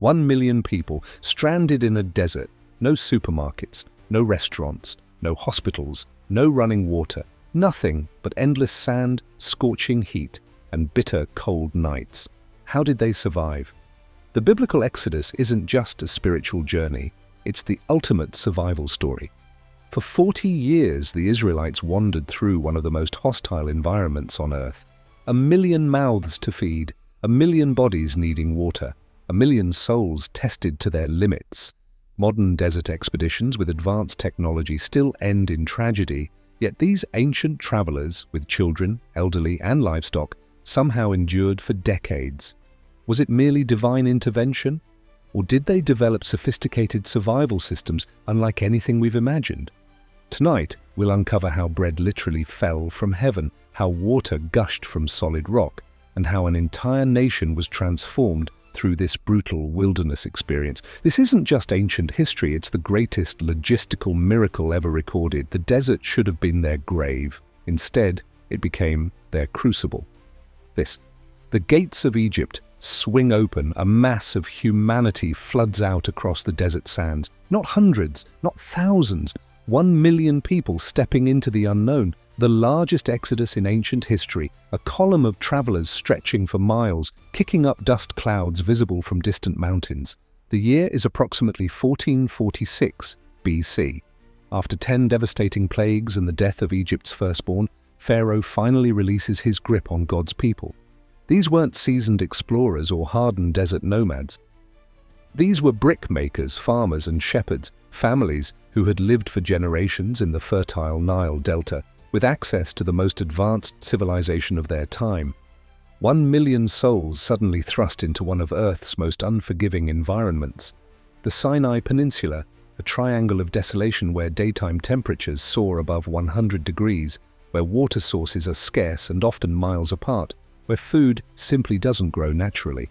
1 million people stranded in a desert, no supermarkets, no restaurants, no hospitals, no running water, nothing but endless sand, scorching heat, and bitter cold nights. How did they survive? The biblical Exodus isn't just a spiritual journey, it's the ultimate survival story. For 40 years, the Israelites wandered through one of the most hostile environments on earth. 1 million mouths to feed, 1 million bodies needing water, 1 million souls tested to their limits. Modern desert expeditions with advanced technology still end in tragedy, yet these ancient travelers, with children, elderly, and livestock, somehow endured for decades. Was it merely divine intervention? Or did they develop sophisticated survival systems unlike anything we've imagined? Tonight, we'll uncover how bread literally fell from heaven, how water gushed from solid rock, and how an entire nation was transformed through this brutal wilderness experience. This isn't just ancient history, it's the greatest logistical miracle ever recorded. The desert should have been their grave. Instead, it became their crucible. The gates of Egypt swing open, a mass of humanity floods out across the desert sands. Not hundreds, not thousands, 1 million people stepping into the unknown, the largest exodus in ancient history, a column of travelers stretching for miles, kicking up dust clouds visible from distant mountains. The year is approximately 1446 BC. After 10 devastating plagues and the death of Egypt's firstborn, Pharaoh finally releases his grip on God's people. These weren't seasoned explorers or hardened desert nomads. These were brick makers, farmers and shepherds, families who had lived for generations in the fertile Nile Delta, with access to the most advanced civilization of their time. 1 million souls suddenly thrust into one of Earth's most unforgiving environments. The Sinai Peninsula, a triangle of desolation where daytime temperatures soar above 100 degrees, where water sources are scarce and often miles apart, where food simply doesn't grow naturally.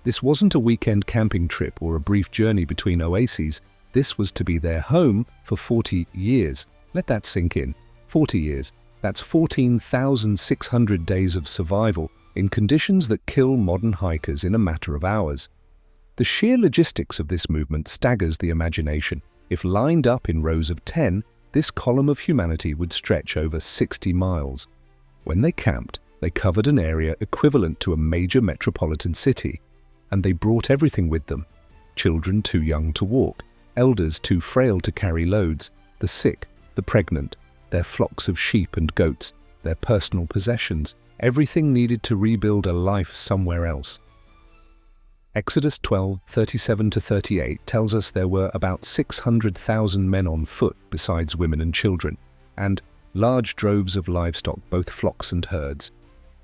This wasn't a weekend camping trip or a brief journey between oases. This was to be their home for 40 years. Let that sink in. 40 years. That's 14,600 days of survival in conditions that kill modern hikers in a matter of hours. The sheer logistics of this movement staggers the imagination. If lined up in rows of 10, this column of humanity would stretch over 60 miles. When they camped, they covered an area equivalent to a major metropolitan city, and they brought everything with them. Children too young to walk, elders too frail to carry loads, the sick, the pregnant, their flocks of sheep and goats, their personal possessions, everything needed to rebuild a life somewhere else. Exodus 12:37-38 tells us there were about 600,000 men on foot besides women and children, and large droves of livestock, both flocks and herds.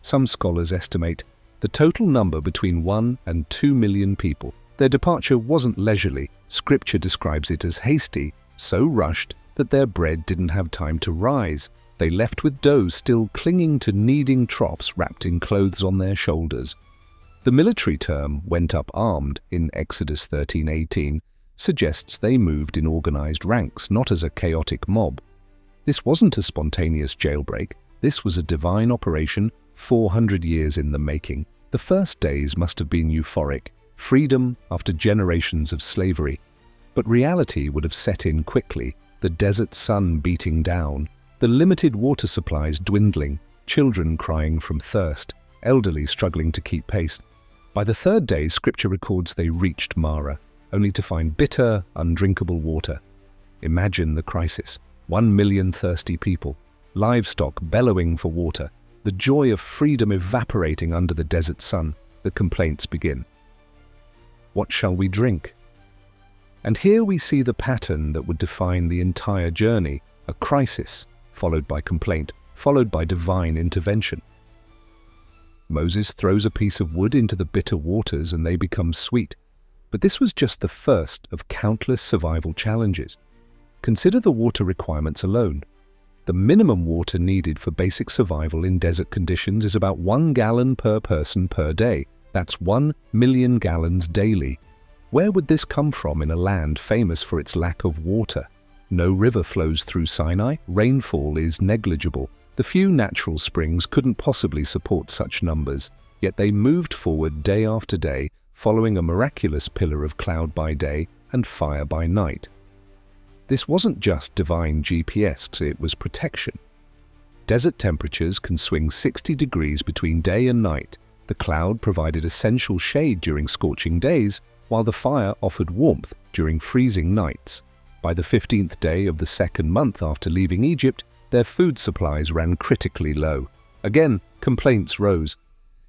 Some scholars estimate the total number between 1 and 2 million people. Their departure wasn't leisurely. Scripture describes it as hasty, so rushed that their bread didn't have time to rise. They left with dough still clinging to kneading troughs wrapped in clothes on their shoulders. The military term "went up armed" in Exodus 13:18 suggests they moved in organized ranks, not as a chaotic mob. This wasn't a spontaneous jailbreak. This was a divine operation, 400 years in the making. The first days must have been euphoric, freedom after generations of slavery. But reality would have set in quickly, the desert sun beating down, the limited water supplies dwindling, children crying from thirst, elderly struggling to keep pace. By the third day, Scripture records they reached Mara, only to find bitter, undrinkable water. Imagine the crisis. 1 million thirsty people, livestock bellowing for water, the joy of freedom evaporating under the desert sun. The complaints begin. What shall we drink? And here we see the pattern that would define the entire journey: a crisis, followed by complaint, followed by divine intervention. Moses throws a piece of wood into the bitter waters and they become sweet. But this was just the first of countless survival challenges. Consider the water requirements alone. The minimum water needed for basic survival in desert conditions is about 1 gallon per person per day. That's 1 million gallons daily. Where would this come from in a land famous for its lack of water? No river flows through Sinai, rainfall is negligible. The few natural springs couldn't possibly support such numbers, yet they moved forward day after day, following a miraculous pillar of cloud by day and fire by night. This wasn't just divine GPS, it was protection. Desert temperatures can swing 60 degrees between day and night. The cloud provided essential shade during scorching days, while the fire offered warmth during freezing nights. By the 15th day of the second month after leaving Egypt, their food supplies ran critically low. Again, complaints rose.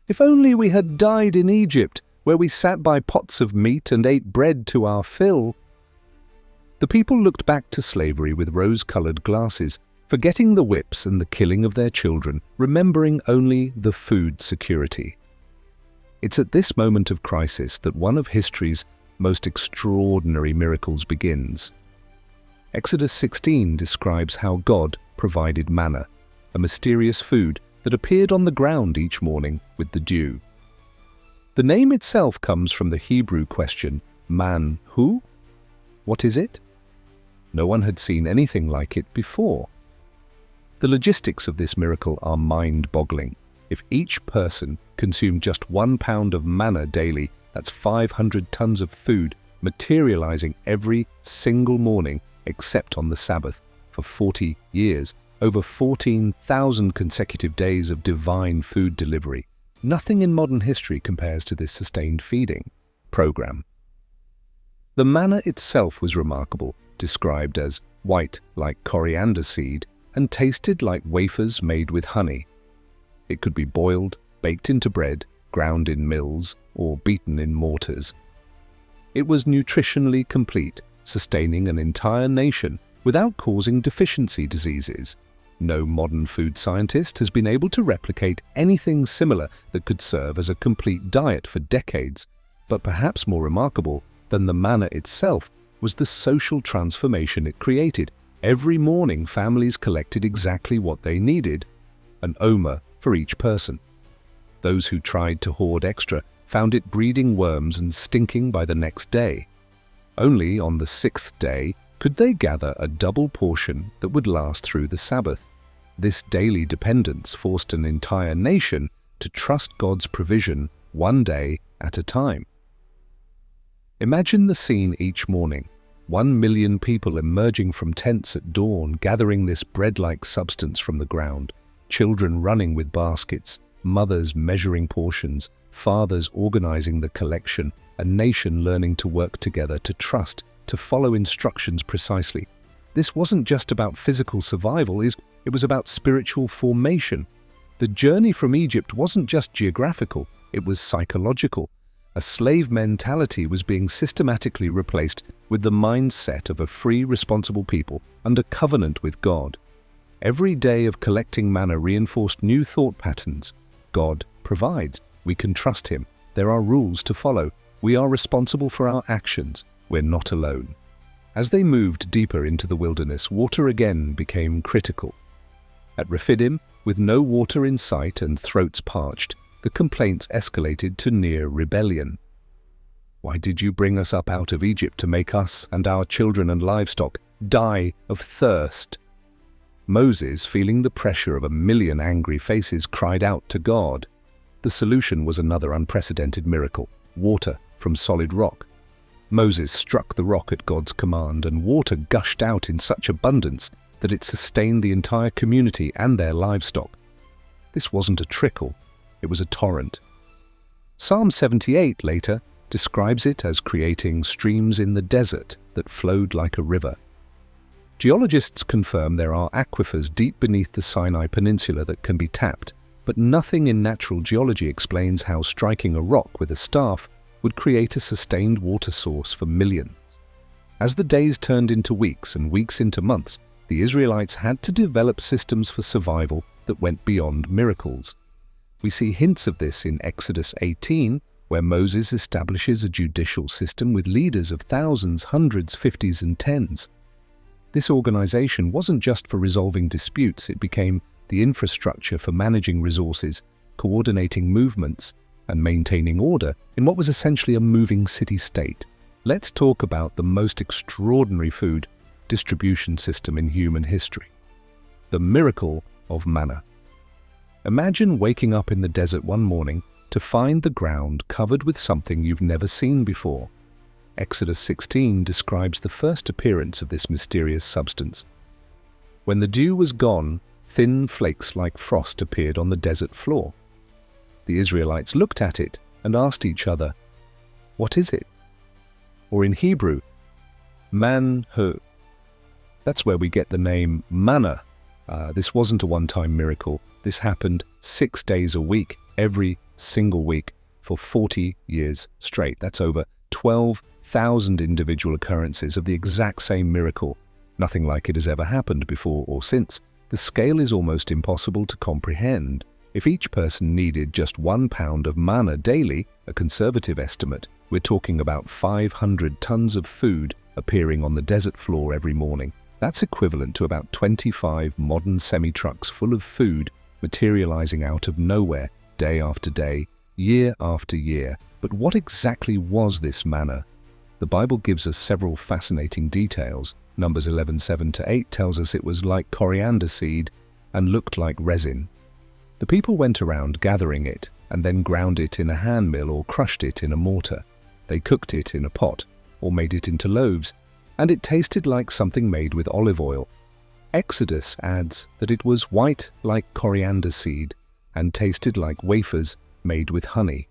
"If only we had died in Egypt, where we sat by pots of meat and ate bread to our fill." The people looked back to slavery with rose-colored glasses, forgetting the whips and the killing of their children, remembering only the food security. It's at this moment of crisis that one of history's most extraordinary miracles begins. Exodus 16 describes how God provided manna, a mysterious food that appeared on the ground each morning with the dew. The name itself comes from the Hebrew question, man who? What is it? No one had seen anything like it before. The logistics of this miracle are mind-boggling. If each person consumed just 1 pound of manna daily, that's 500 tons of food materializing every single morning except on the Sabbath for 40 years, over 14,000 consecutive days of divine food delivery. Nothing in modern history compares to this sustained feeding program. The manna itself was remarkable, described as white like coriander seed and tasted like wafers made with honey. It could be boiled, baked into bread, ground in mills, or beaten in mortars. It was nutritionally complete, sustaining an entire nation without causing deficiency diseases. No modern food scientist has been able to replicate anything similar that could serve as a complete diet for decades. But perhaps more remarkable than the manna itself was the social transformation it created. Every morning, families collected exactly what they needed, an omer for each person. Those who tried to hoard extra found it breeding worms and stinking by the next day. Only on the 6th day could they gather a double portion that would last through the Sabbath. This daily dependence forced an entire nation to trust God's provision one day at a time. Imagine the scene each morning. 1 million people emerging from tents at dawn, gathering this bread-like substance from the ground. Children running with baskets, mothers measuring portions, fathers organizing the collection, a nation learning to work together, to trust, to follow instructions precisely. This wasn't just about physical survival, it was about spiritual formation. The journey from Egypt wasn't just geographical, it was psychological. A slave mentality was being systematically replaced with the mindset of a free, responsible people under covenant with God. Every day of collecting manna reinforced new thought patterns. God provides. We can trust Him. There are rules to follow. We are responsible for our actions. We're not alone. As they moved deeper into the wilderness, water again became critical. At Rephidim, with no water in sight and throats parched, the complaints escalated to near rebellion. "Why did you bring us up out of Egypt to make us and our children and livestock die of thirst?" Moses, feeling the pressure of 1 million angry faces, cried out to God. The solution was another unprecedented miracle: water from solid rock. Moses struck the rock at God's command, and water gushed out in such abundance that it sustained the entire community and their livestock. This wasn't a trickle, it was a torrent. Psalm 78 later describes it as creating streams in the desert that flowed like a river. Geologists confirm there are aquifers deep beneath the Sinai Peninsula that can be tapped, but nothing in natural geology explains how striking a rock with a staff would create a sustained water source for millions. As the days turned into weeks and weeks into months, the Israelites had to develop systems for survival that went beyond miracles. We see hints of this in Exodus 18, where Moses establishes a judicial system with leaders of thousands, hundreds, 50s, and 10s. This organization wasn't just for resolving disputes, it became the infrastructure for managing resources, coordinating movements, and maintaining order in what was essentially a moving city-state. Let's talk about the most extraordinary food distribution system in human history: the miracle of manna. Imagine waking up in the desert one morning to find the ground covered with something you've never seen before. Exodus 16 describes the first appearance of this mysterious substance. When the dew was gone, thin flakes like frost appeared on the desert floor. The Israelites looked at it and asked each other, "What is it?" Or in Hebrew, man-hu. That's where we get the name manna. This wasn't a one-time miracle. This happened 6 days a week, every single week, for 40 years straight. That's over 12,000 individual occurrences of the exact same miracle. Nothing like it has ever happened before or since. The scale is almost impossible to comprehend. If each person needed just 1 pound of manna daily, a conservative estimate, we're talking about 500 tons of food appearing on the desert floor every morning. That's equivalent to about 25 modern semi-trucks full of food materializing out of nowhere, day after day, year after year. But what exactly was this manna? The Bible gives us several fascinating details. Numbers 11:7-8 tells us it was like coriander seed and looked like resin. The people went around gathering it and then ground it in a hand mill or crushed it in a mortar. They cooked it in a pot or made it into loaves, and it tasted like something made with olive oil. Exodus adds that it was white like coriander seed and tasted like wafers made with honey.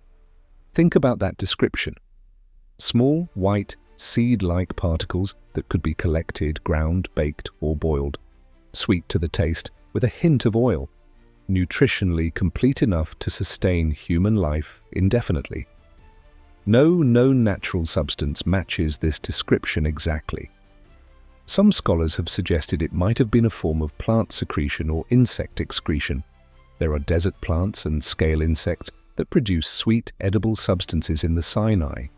Think about that description. Small, white, seed-like particles that could be collected, ground, baked, or boiled. Sweet to the taste, with a hint of oil. Nutritionally complete enough to sustain human life indefinitely. No known natural substance matches this description exactly. Some scholars have suggested it might have been a form of plant secretion or insect excretion. There are desert plants and scale insects that produce sweet, edible substances in the Sinai.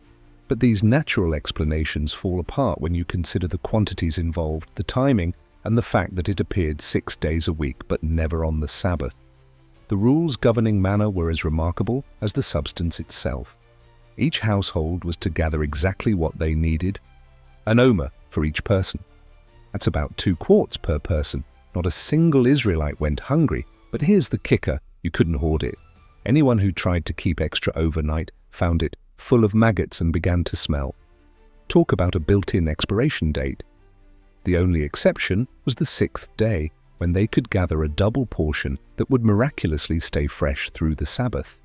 But these natural explanations fall apart when you consider the quantities involved, the timing, and the fact that it appeared 6 days a week but never on the Sabbath. The rules governing manna were as remarkable as the substance itself. Each household was to gather exactly what they needed, an omer for each person. That's about 2 quarts per person. Not a single Israelite went hungry, but here's the kicker, you couldn't hoard it. Anyone who tried to keep extra overnight found it full of maggots and began to smell. Talk about a built-in expiration date. The only exception was the 6th day, when they could gather a double portion that would miraculously stay fresh through the Sabbath.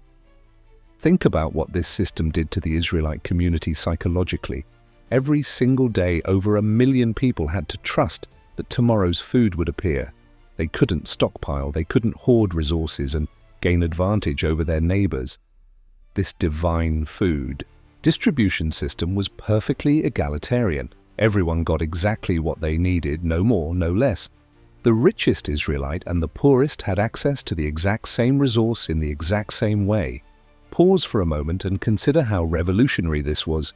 Think about what this system did to the Israelite community psychologically. Every single day, over 1 million people had to trust that tomorrow's food would appear. They couldn't stockpile, they couldn't hoard resources and gain advantage over their neighbors. This divine food distribution system was perfectly egalitarian. Everyone got exactly what they needed, no more, no less. The richest Israelite and the poorest had access to the exact same resource in the exact same way. Pause for a moment and consider how revolutionary this was.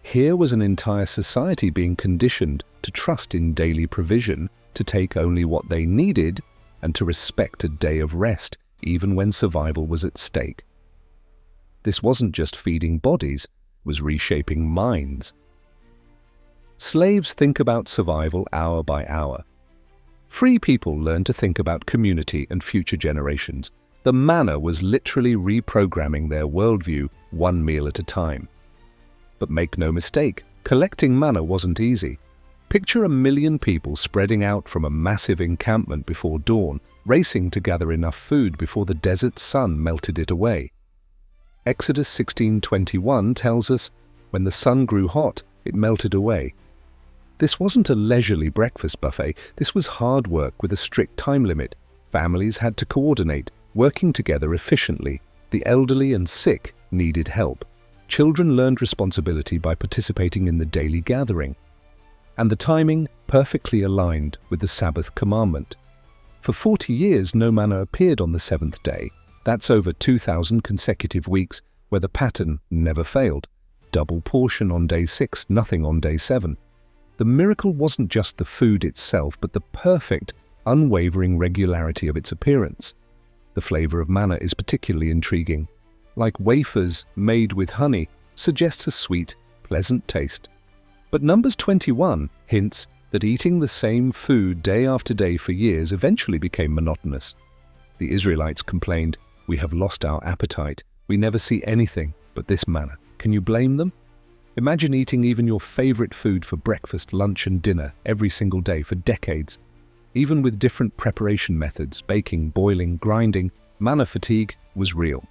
Here was an entire society being conditioned to trust in daily provision, to take only what they needed, and to respect a day of rest, even when survival was at stake. This wasn't just feeding bodies, it was reshaping minds. Slaves think about survival hour by hour. Free people learn to think about community and future generations. The manna was literally reprogramming their worldview 1 meal at a time. But make no mistake, collecting manna wasn't easy. Picture 1 million people spreading out from a massive encampment before dawn, racing to gather enough food before the desert sun melted it away. Exodus 16:21 tells us, when the sun grew hot, it melted away. This wasn't a leisurely breakfast buffet, this was hard work with a strict time limit. Families had to coordinate, working together efficiently. The elderly and sick needed help. Children learned responsibility by participating in the daily gathering. And the timing perfectly aligned with the Sabbath commandment. For 40 years, no manna appeared on the 7th day. That's over 2,000 consecutive weeks where the pattern never failed. Double portion on day 6, nothing on day 7. The miracle wasn't just the food itself, but the perfect, unwavering regularity of its appearance. The flavor of manna is particularly intriguing. Like wafers made with honey, suggests a sweet, pleasant taste. But Numbers 21 hints that eating the same food day after day for years eventually became monotonous. The Israelites complained, "We have lost our appetite. We never see anything but this manna. Can you blame them? Imagine eating even your favorite food for breakfast, lunch and dinner every single day for decades. Even with different preparation methods, baking, boiling, grinding, manna fatigue was real.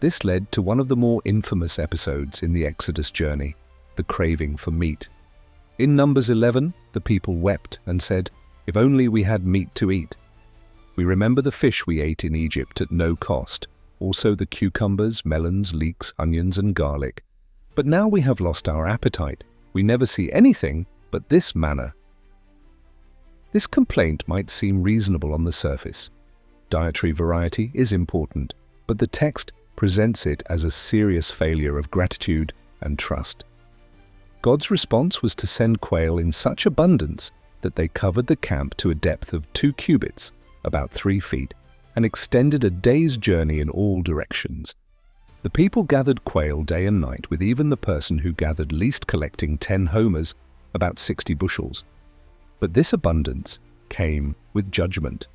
This led to one of the more infamous episodes in the Exodus journey, the craving for meat. In Numbers 11, the people wept and said, "If only we had meat to eat." We remember the fish we ate in Egypt at no cost, also the cucumbers, melons, leeks, onions and garlic. But now we have lost our appetite. We never see anything but this manna. This complaint might seem reasonable on the surface. Dietary variety is important, but the text presents it as a serious failure of gratitude and trust. God's response was to send quail in such abundance that they covered the camp to a depth of 2 cubits, about 3 feet, and extended a day's journey in all directions. The people gathered quail day and night, with even the person who gathered least collecting 10 homers, about 60 bushels. But this abundance came with judgment.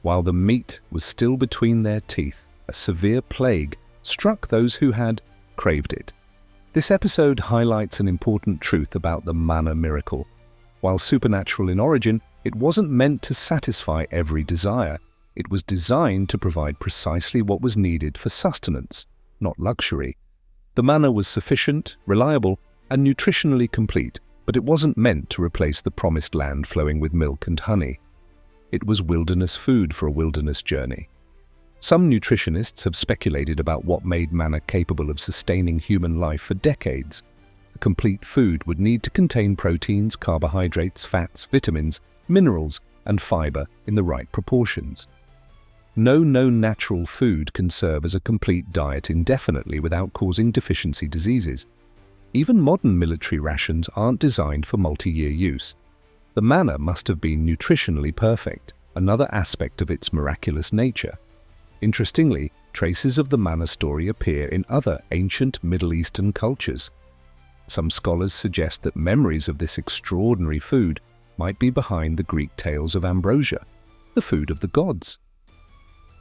While the meat was still between their teeth, a severe plague struck those who had craved it. This episode highlights an important truth about the manna miracle. While supernatural in origin, it wasn't meant to satisfy every desire. It was designed to provide precisely what was needed for sustenance, not luxury. The manna was sufficient, reliable, and nutritionally complete, but it wasn't meant to replace the promised land flowing with milk and honey. It was wilderness food for a wilderness journey. Some nutritionists have speculated about what made manna capable of sustaining human life for decades. A complete food would need to contain proteins, carbohydrates, fats, vitamins, minerals, and fiber in the right proportions. No known natural food can serve as a complete diet indefinitely without causing deficiency diseases. Even modern military rations aren't designed for multi-year use. The manna must have been nutritionally perfect, another aspect of its miraculous nature. Interestingly, traces of the manna story appear in other ancient Middle Eastern cultures. Some scholars suggest that memories of this extraordinary food might be behind the Greek tales of ambrosia, the food of the gods.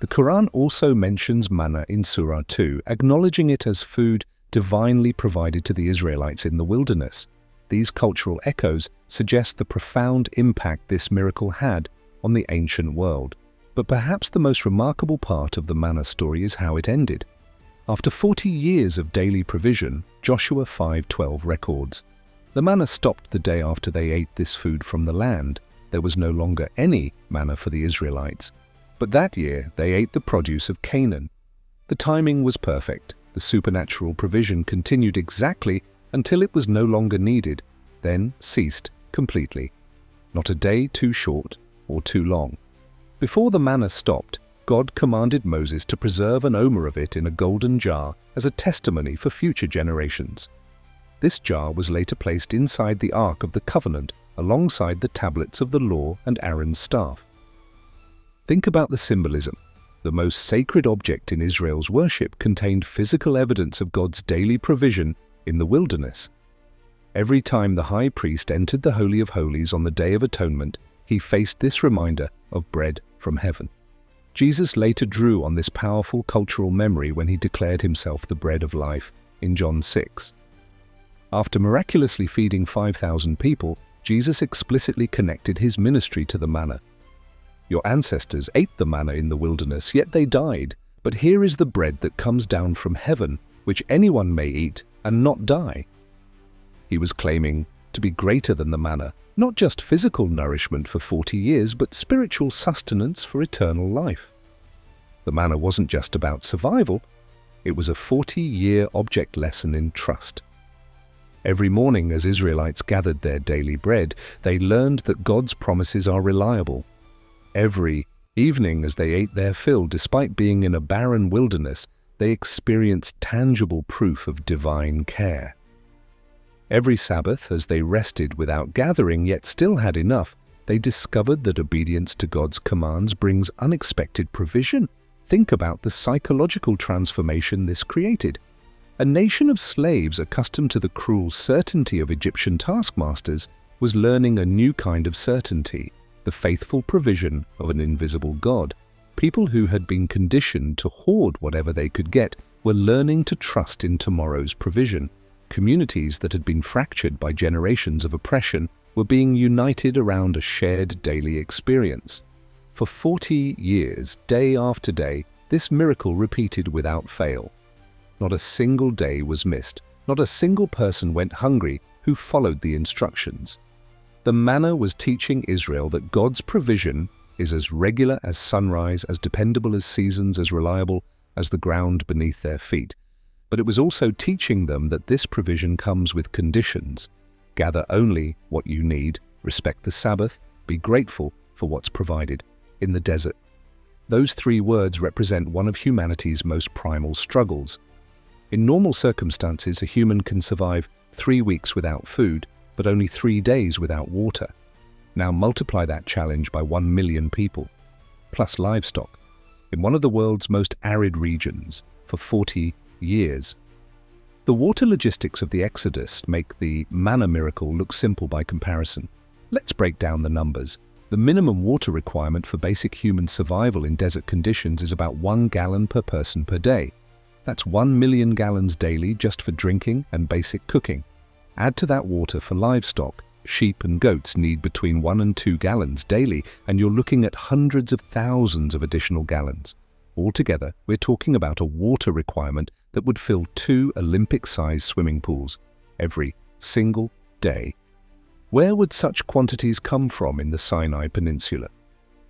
The Quran also mentions manna in Surah 2, acknowledging it as food divinely provided to the Israelites in the wilderness. These cultural echoes suggest the profound impact this miracle had on the ancient world. But perhaps the most remarkable part of the manna story is how it ended. After 40 years of daily provision, Joshua 5:12 records, "The manna stopped the day after they ate this food from the land. There was no longer any manna for the Israelites. But that year they ate the produce of Canaan." The timing was perfect. The supernatural provision continued exactly until it was no longer needed, then ceased completely. Not a day too short or too long. Before the manna stopped, God commanded Moses to preserve an omer of it in a golden jar as a testimony for future generations. This jar was later placed inside the Ark of the Covenant alongside the tablets of the law and Aaron's staff. Think about the symbolism. The most sacred object in Israel's worship contained physical evidence of God's daily provision in the wilderness. Every time the high priest entered the Holy of Holies on the Day of Atonement, he faced this reminder of bread from heaven. Jesus later drew on this powerful cultural memory when he declared himself the bread of life in John 6. After miraculously feeding 5,000 people, Jesus explicitly connected his ministry to the manna. "Your ancestors ate the manna in the wilderness, yet they died. But here is the bread that comes down from heaven, which anyone may eat and not die." He was claiming to be greater than the manna, not just physical nourishment for 40 years, but spiritual sustenance for eternal life. The manna wasn't just about survival, it was a 40-year object lesson in trust. Every morning as Israelites gathered their daily bread, they learned that God's promises are reliable. Every evening as they ate their fill, despite being in a barren wilderness, they experienced tangible proof of divine care. Every Sabbath, as they rested without gathering yet still had enough, they discovered that obedience to God's commands brings unexpected provision. Think about the psychological transformation this created. A nation of slaves accustomed to the cruel certainty of Egyptian taskmasters was learning a new kind of certainty, the faithful provision of an invisible God. People who had been conditioned to hoard whatever they could get were learning to trust in tomorrow's provision. Communities that had been fractured by generations of oppression were being united around a shared daily experience. For 40 years, day after day, this miracle repeated without fail. Not a single day was missed. Not a single person went hungry who followed the instructions. The manna was teaching Israel that God's provision is as regular as sunrise, as dependable as seasons, as reliable as the ground beneath their feet. But it was also teaching them that this provision comes with conditions. Gather only what you need, respect the Sabbath, be grateful for what's provided. In the desert. Those three words represent one of humanity's most primal struggles. In normal circumstances, a human can survive 3 weeks without food, but only 3 days without water. Now multiply that challenge by 1 million people, plus livestock, in one of the world's most arid regions for 40 years. The water logistics of the Exodus make the manna miracle look simple by comparison. Let's break down the numbers. The minimum water requirement for basic human survival in desert conditions is about 1 gallon per person per day. That's 1 million gallons daily just for drinking and basic cooking. Add to that water for livestock. Sheep and goats need between 1 and 2 gallons daily, and you're looking at hundreds of thousands of additional gallons. Altogether, we're talking about a water requirement that would fill 2 Olympic-sized swimming pools every single day. Where would such quantities come from in the Sinai Peninsula?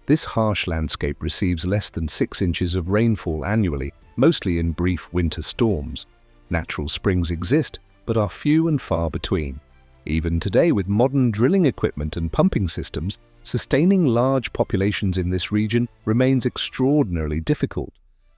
This harsh landscape receives less than 6 inches of rainfall annually, mostly in brief winter storms. Natural springs exist, but are few and far between. Even today, with modern drilling equipment and pumping systems, sustaining large populations in this region remains extraordinarily difficult.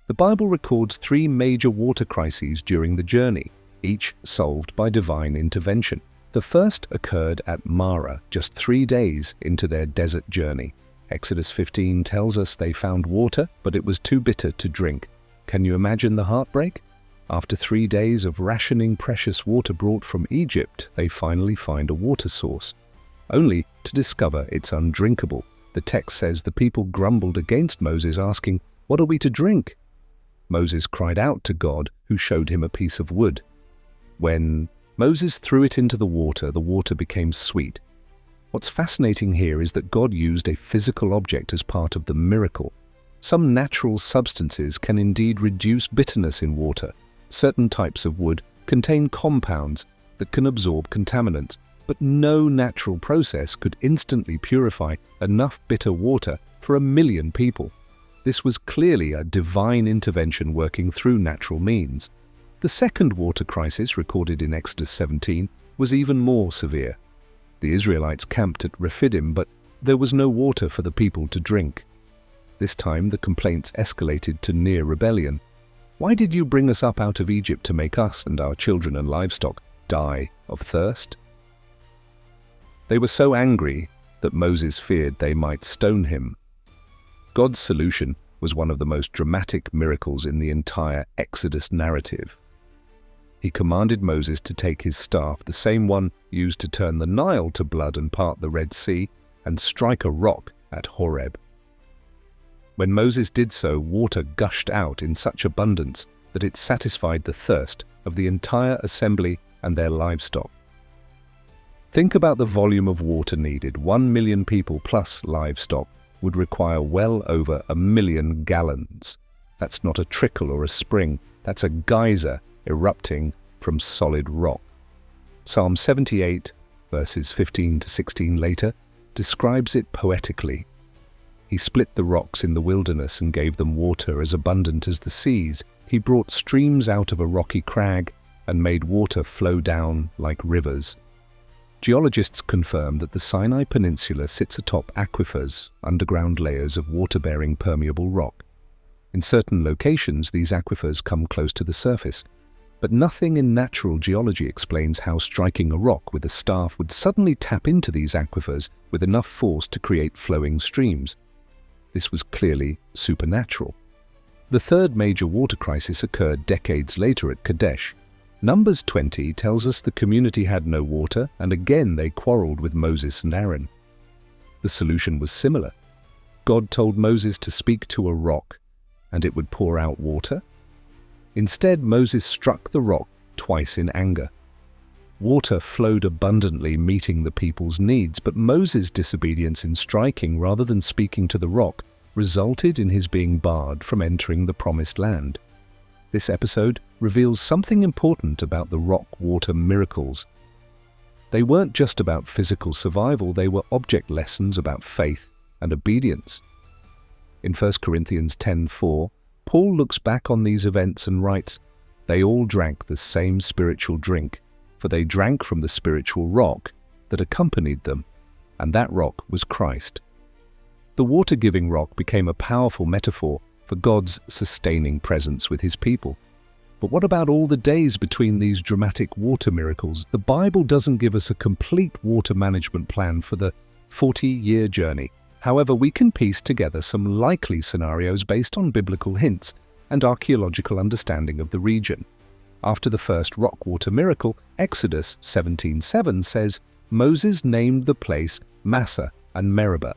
The Bible records 3 major water crises during the journey, each solved by divine intervention. The first occurred at Marah, just 3 days into their desert journey. Exodus 15 tells us they found water, but it was too bitter to drink. Can you imagine the heartbreak? After 3 days of rationing precious water brought from Egypt, they finally find a water source, only to discover it's undrinkable. The text says the people grumbled against Moses, asking, "What are we to drink?" Moses cried out to God, who showed him a piece of wood. When Moses threw it into the water became sweet. What's fascinating here is that God used a physical object as part of the miracle. Some natural substances can indeed reduce bitterness in water. Certain types of wood contain compounds that can absorb contaminants, but no natural process could instantly purify enough bitter water for 1 million people. This was clearly a divine intervention working through natural means. The second water crisis, recorded in Exodus 17, was even more severe. The Israelites camped at Rephidim, but there was no water for the people to drink. This time the complaints escalated to near rebellion. "Why did you bring us up out of Egypt to make us and our children and livestock die of thirst?" They were so angry that Moses feared they might stone him. God's solution was one of the most dramatic miracles in the entire Exodus narrative. He commanded Moses to take his staff, the same one used to turn the Nile to blood and part the Red Sea, and strike a rock at Horeb. When Moses did so, water gushed out in such abundance that it satisfied the thirst of the entire assembly and their livestock. Think about the volume of water needed. 1 million people plus livestock would require well over 1 million gallons. That's not a trickle or a spring, that's a geyser erupting from solid rock. Psalm 78, verses 15 to 16 later, describes it poetically. He split the rocks in the wilderness and gave them water as abundant as the seas. He brought streams out of a rocky crag and made water flow down like rivers. Geologists confirm that the Sinai Peninsula sits atop aquifers, underground layers of water-bearing permeable rock. In certain locations, these aquifers come close to the surface, but nothing in natural geology explains how striking a rock with a staff would suddenly tap into these aquifers with enough force to create flowing streams. This was clearly supernatural. The third major water crisis occurred decades later at Kadesh. Numbers 20 tells us the community had no water, and again they quarreled with Moses and Aaron. The solution was similar. God told Moses to speak to a rock, and it would pour out water. Instead, Moses struck the rock twice in anger. Water flowed abundantly, meeting the people's needs, but Moses' disobedience in striking rather than speaking to the rock resulted in his being barred from entering the promised land. This episode reveals something important about the rock water miracles. They weren't just about physical survival, they were object lessons about faith and obedience. In 1 Corinthians 10:4, Paul looks back on these events and writes, "They all drank the same spiritual drink, for they drank from the spiritual rock that accompanied them, and that rock was Christ." The water-giving rock became a powerful metaphor for God's sustaining presence with his people. But what about all the days between these dramatic water miracles? The Bible doesn't give us a complete water management plan for the 40-year journey. However, we can piece together some likely scenarios based on biblical hints and archaeological understanding of the region. After the first rock water miracle, Exodus 17:7 says, Moses named the place Massa and Meribah.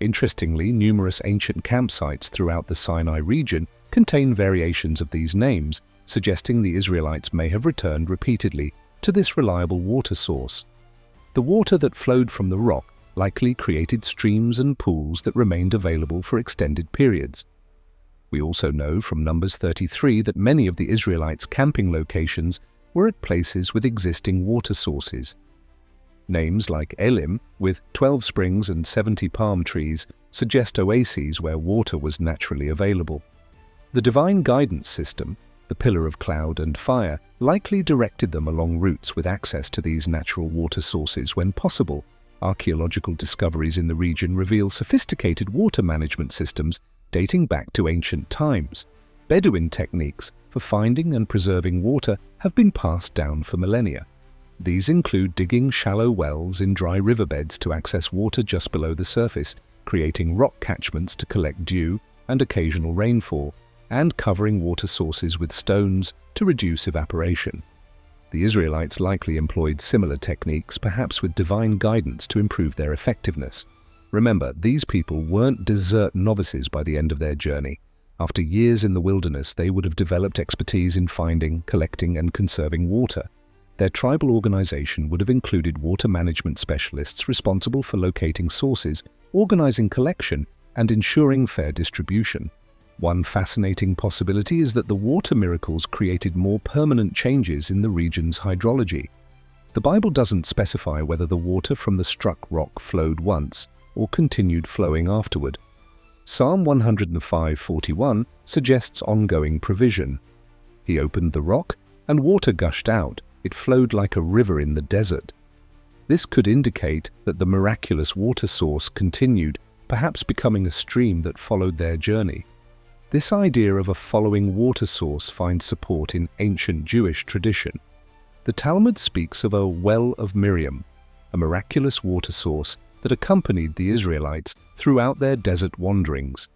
Interestingly, numerous ancient campsites throughout the Sinai region contain variations of these names, suggesting the Israelites may have returned repeatedly to this reliable water source. The water that flowed from the rock likely created streams and pools that remained available for extended periods. We also know from Numbers 33 that many of the Israelites' camping locations were at places with existing water sources. Names like Elim, with 12 springs and 70 palm trees, suggest oases where water was naturally available. The divine guidance system, the pillar of cloud and fire, likely directed them along routes with access to these natural water sources when possible. Archaeological discoveries in the region reveal sophisticated water management systems dating back to ancient times. Bedouin techniques for finding and preserving water have been passed down for millennia. These include digging shallow wells in dry riverbeds to access water just below the surface, creating rock catchments to collect dew and occasional rainfall, and covering water sources with stones to reduce evaporation. The Israelites likely employed similar techniques, perhaps with divine guidance to improve their effectiveness. Remember, these people weren't desert novices by the end of their journey. After years in the wilderness, they would have developed expertise in finding, collecting, and conserving water. Their tribal organization would have included water management specialists responsible for locating sources, organizing collection, and ensuring fair distribution. One fascinating possibility is that the water miracles created more permanent changes in the region's hydrology. The Bible doesn't specify whether the water from the struck rock flowed once or continued flowing afterward. Psalm 105:41 suggests ongoing provision. He opened the rock, and water gushed out. It flowed like a river in the desert. This could indicate that the miraculous water source continued, perhaps becoming a stream that followed their journey. This idea of a following water source finds support in ancient Jewish tradition. The Talmud speaks of a well of Miriam, a miraculous water source that accompanied the Israelites throughout their desert wanderings.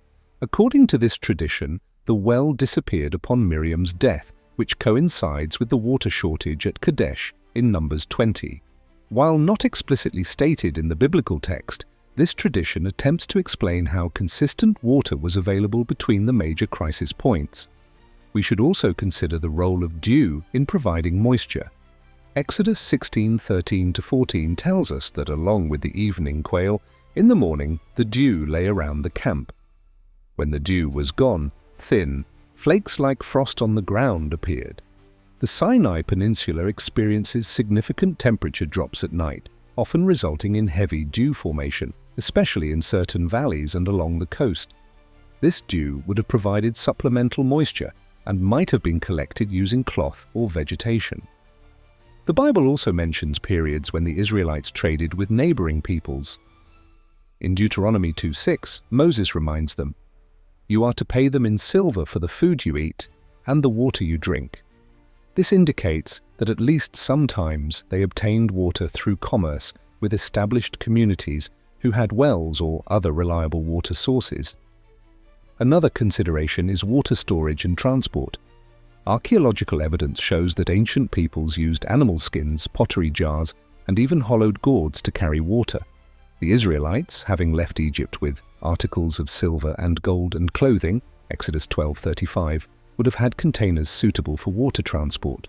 According to this tradition, the well disappeared upon Miriam's death, which coincides with the water shortage at Kadesh in Numbers 20. While not explicitly stated in the biblical text, this tradition attempts to explain how consistent water was available between the major crisis points. We should also consider the role of dew in providing moisture. Exodus 16:13-14 tells us that along with the evening quail, in the morning the dew lay around the camp. When the dew was gone, thin, flakes like frost on the ground appeared. The Sinai Peninsula experiences significant temperature drops at night, often resulting in heavy dew formation, especially in certain valleys and along the coast. This dew would have provided supplemental moisture and might have been collected using cloth or vegetation. The Bible also mentions periods when the Israelites traded with neighboring peoples. In Deuteronomy 2:6, Moses reminds them, "You are to pay them in silver for the food you eat and the water you drink." This indicates that at least sometimes they obtained water through commerce with established communities who had wells or other reliable water sources. Another consideration is water storage and transport. Archaeological evidence shows that ancient peoples used animal skins, pottery jars, and even hollowed gourds to carry water. The Israelites, having left Egypt with articles of silver and gold and clothing, Exodus 12:35, would have had containers suitable for water transport.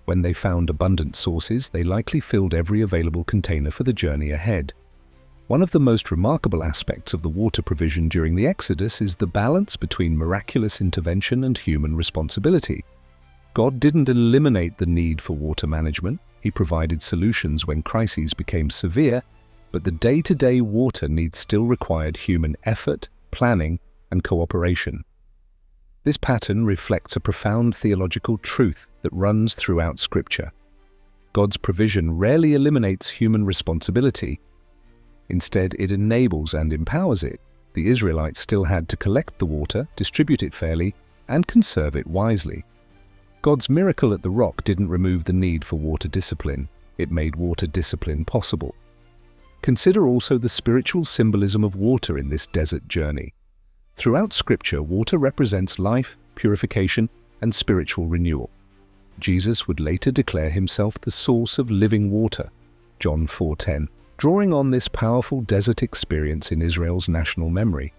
When they found abundant sources, they likely filled every available container for the journey ahead. One of the most remarkable aspects of the water provision during the Exodus is the balance between miraculous intervention and human responsibility. God didn't eliminate the need for water management. He provided solutions when crises became severe, but the day-to-day water needs still required human effort, planning, and cooperation. This pattern reflects a profound theological truth that runs throughout Scripture. God's provision rarely eliminates human responsibility. Instead, it enables and empowers it. The Israelites still had to collect the water, distribute it fairly, and conserve it wisely. God's miracle at the rock didn't remove the need for water discipline. It made water discipline possible. Consider also the spiritual symbolism of water in this desert journey. Throughout Scripture, water represents life, purification, and spiritual renewal. Jesus would later declare himself the source of living water, John 4:10, drawing on this powerful desert experience in Israel's national memory.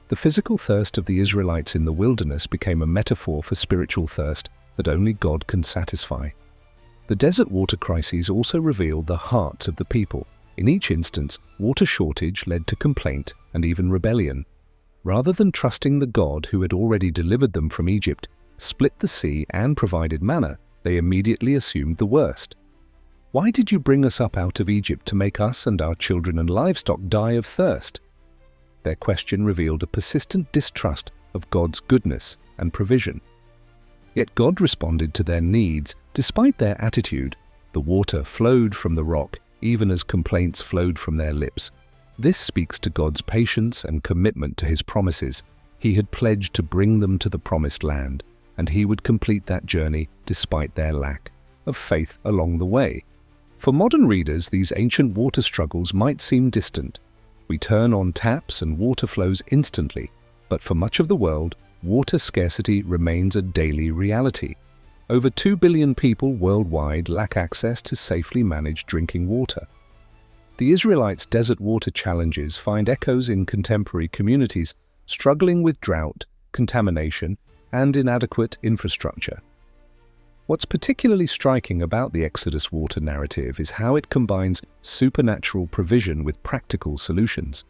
The physical thirst of the Israelites in the wilderness became a metaphor for spiritual thirst that only God can satisfy. The desert water crises also revealed the hearts of the people. In each instance, water shortage led to complaint and even rebellion. Rather than trusting the God who had already delivered them from Egypt, split the sea, and provided manna, they immediately assumed the worst. "Why did you bring us up out of Egypt to make us and our children and livestock die of thirst?" Their question revealed a persistent distrust of God's goodness and provision. Yet God responded to their needs. Despite their attitude, the water flowed from the rock, even as complaints flowed from their lips. This speaks to God's patience and commitment to his promises. He had pledged to bring them to the promised land, and he would complete that journey despite their lack of faith along the way. For modern readers, these ancient water struggles might seem distant. We turn on taps and water flows instantly, but for much of the world, water scarcity remains a daily reality. Over 2 billion people worldwide lack access to safely managed drinking water. The Israelites' desert water challenges find echoes in contemporary communities struggling with drought, contamination, and inadequate infrastructure. What's particularly striking about the Exodus water narrative is how it combines supernatural provision with practical solutions.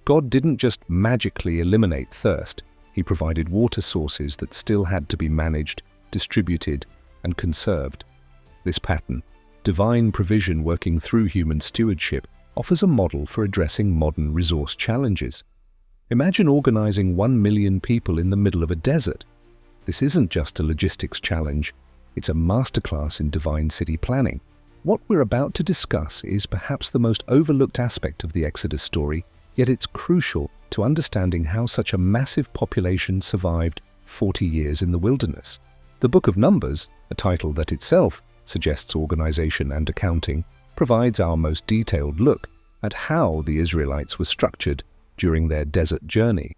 God didn't just magically eliminate thirst. He provided water sources that still had to be managed, distributed, and conserved. This pattern, divine provision working through human stewardship, offers a model for addressing modern resource challenges. Imagine organizing 1 million people in the middle of a desert. This isn't just a logistics challenge, it's a masterclass in divine city planning. What we're about to discuss is perhaps the most overlooked aspect of the Exodus story, yet it's crucial to understanding how such a massive population survived 40 years in the wilderness. The Book of Numbers, a title that itself suggests organization and accounting, provides our most detailed look at how the Israelites were structured during their desert journey.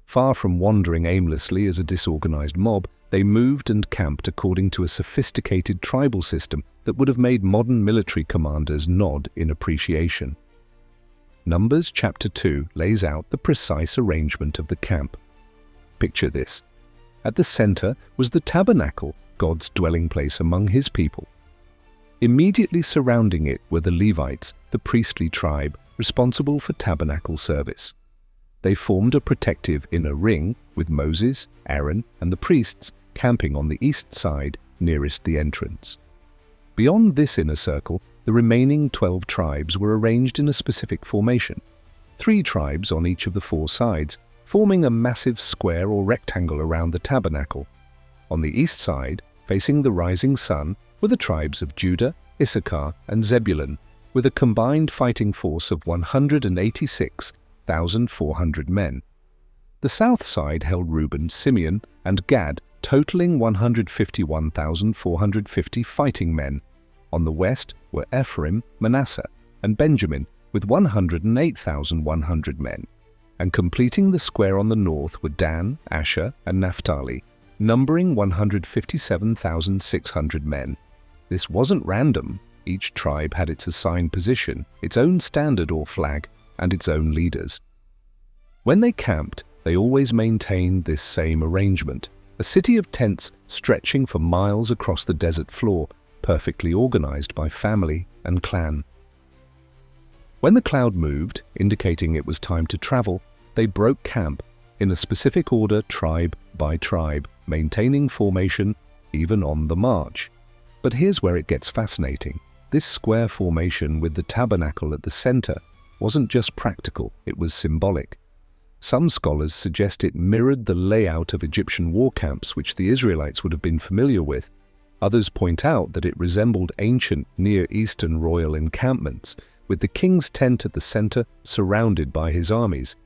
Far from wandering aimlessly as a disorganized mob, they moved and camped according to a sophisticated tribal system that would have made modern military commanders nod in appreciation. Numbers chapter 2 lays out the precise arrangement of the camp. Picture this. At the center was the tabernacle, God's dwelling place among his people. Immediately surrounding it were the Levites, the priestly tribe responsible for tabernacle service. They formed a protective inner ring, with Moses, Aaron, and the priests camping on the east side nearest the entrance. Beyond this inner circle, the remaining 12 tribes were arranged in a specific formation, 3 tribes on each of the 4 sides, forming a massive square or rectangle around the tabernacle. On the east side, facing the rising sun, were the tribes of Judah, Issachar, and Zebulun, with a combined fighting force of 186,400 men. The south side held Reuben, Simeon, and Gad, totaling 151,450 fighting men. On the west were Ephraim, Manasseh, and Benjamin, with 108,100 men. And completing the square on the north were Dan, Asher, and Naphtali, numbering 157,600 men. This wasn't random. Each tribe had its assigned position, its own standard or flag, and its own leaders. When they camped, they always maintained this same arrangement, a city of tents stretching for miles across the desert floor, perfectly organized by family and clan. When the cloud moved, indicating it was time to travel, they broke camp in a specific order, tribe by tribe, maintaining formation even on the march. But here's where it gets fascinating. This square formation with the tabernacle at the center wasn't just practical, it was symbolic. Some scholars suggest it mirrored the layout of Egyptian war camps which the Israelites would have been familiar with. Others point out that it resembled ancient Near Eastern royal encampments, with the king's tent at the center surrounded by his armies.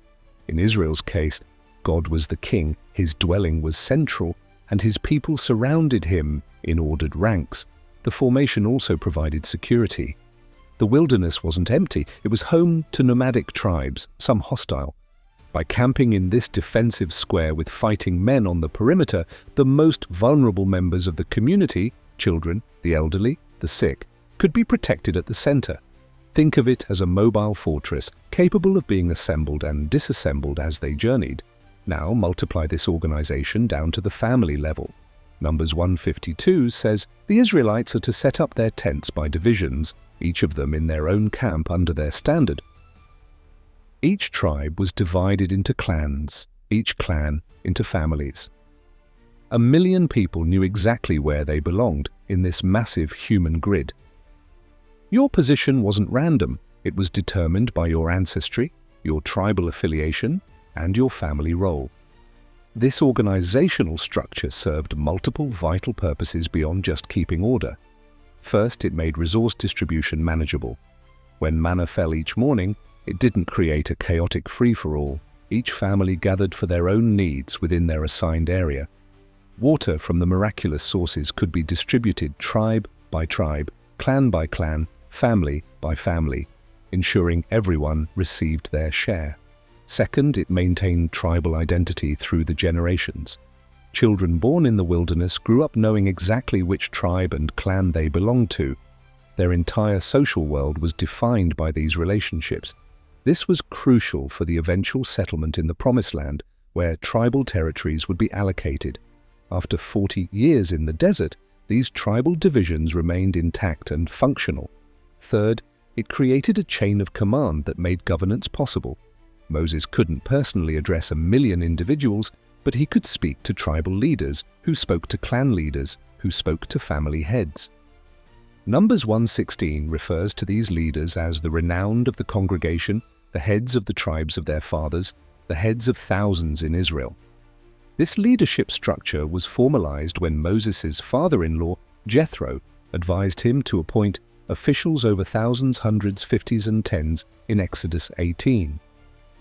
In Israel's case, God was the king, his dwelling was central, and his people surrounded him in ordered ranks. The formation also provided security. The wilderness wasn't empty, it was home to nomadic tribes, some hostile. By camping in this defensive square with fighting men on the perimeter, the most vulnerable members of the community, children, the elderly, the sick, could be protected at the center. Think of it as a mobile fortress, capable of being assembled and disassembled as they journeyed. Now multiply this organization down to the family level. Numbers 152 says the Israelites are to set up their tents by divisions, each of them in their own camp under their standard. Each tribe was divided into clans, each clan into families. 1 million people knew exactly where they belonged in this massive human grid. Your position wasn't random, it was determined by your ancestry, your tribal affiliation, and your family role. This organizational structure served multiple vital purposes beyond just keeping order. First, it made resource distribution manageable. When manna fell each morning, it didn't create a chaotic free-for-all. Each family gathered for their own needs within their assigned area. Water from the miraculous sources could be distributed tribe by tribe, clan by clan, family by family, ensuring everyone received their share. Second, it maintained tribal identity through the generations. Children born in the wilderness grew up knowing exactly which tribe and clan they belonged to. Their entire social world was defined by these relationships. This was crucial for the eventual settlement in the Promised Land, where tribal territories would be allocated. After 40 years in the desert, these tribal divisions remained intact and functional. Third, it created a chain of command that made governance possible. Moses couldn't personally address 1 million individuals, but he could speak to tribal leaders, who spoke to clan leaders, who spoke to family heads. Numbers 116 refers to these leaders as the renowned of the congregation, the heads of the tribes of their fathers, the heads of thousands in Israel. This leadership structure was formalized when Moses' father-in-law, Jethro, advised him to appoint officials over thousands, hundreds, fifties, and tens in Exodus 18.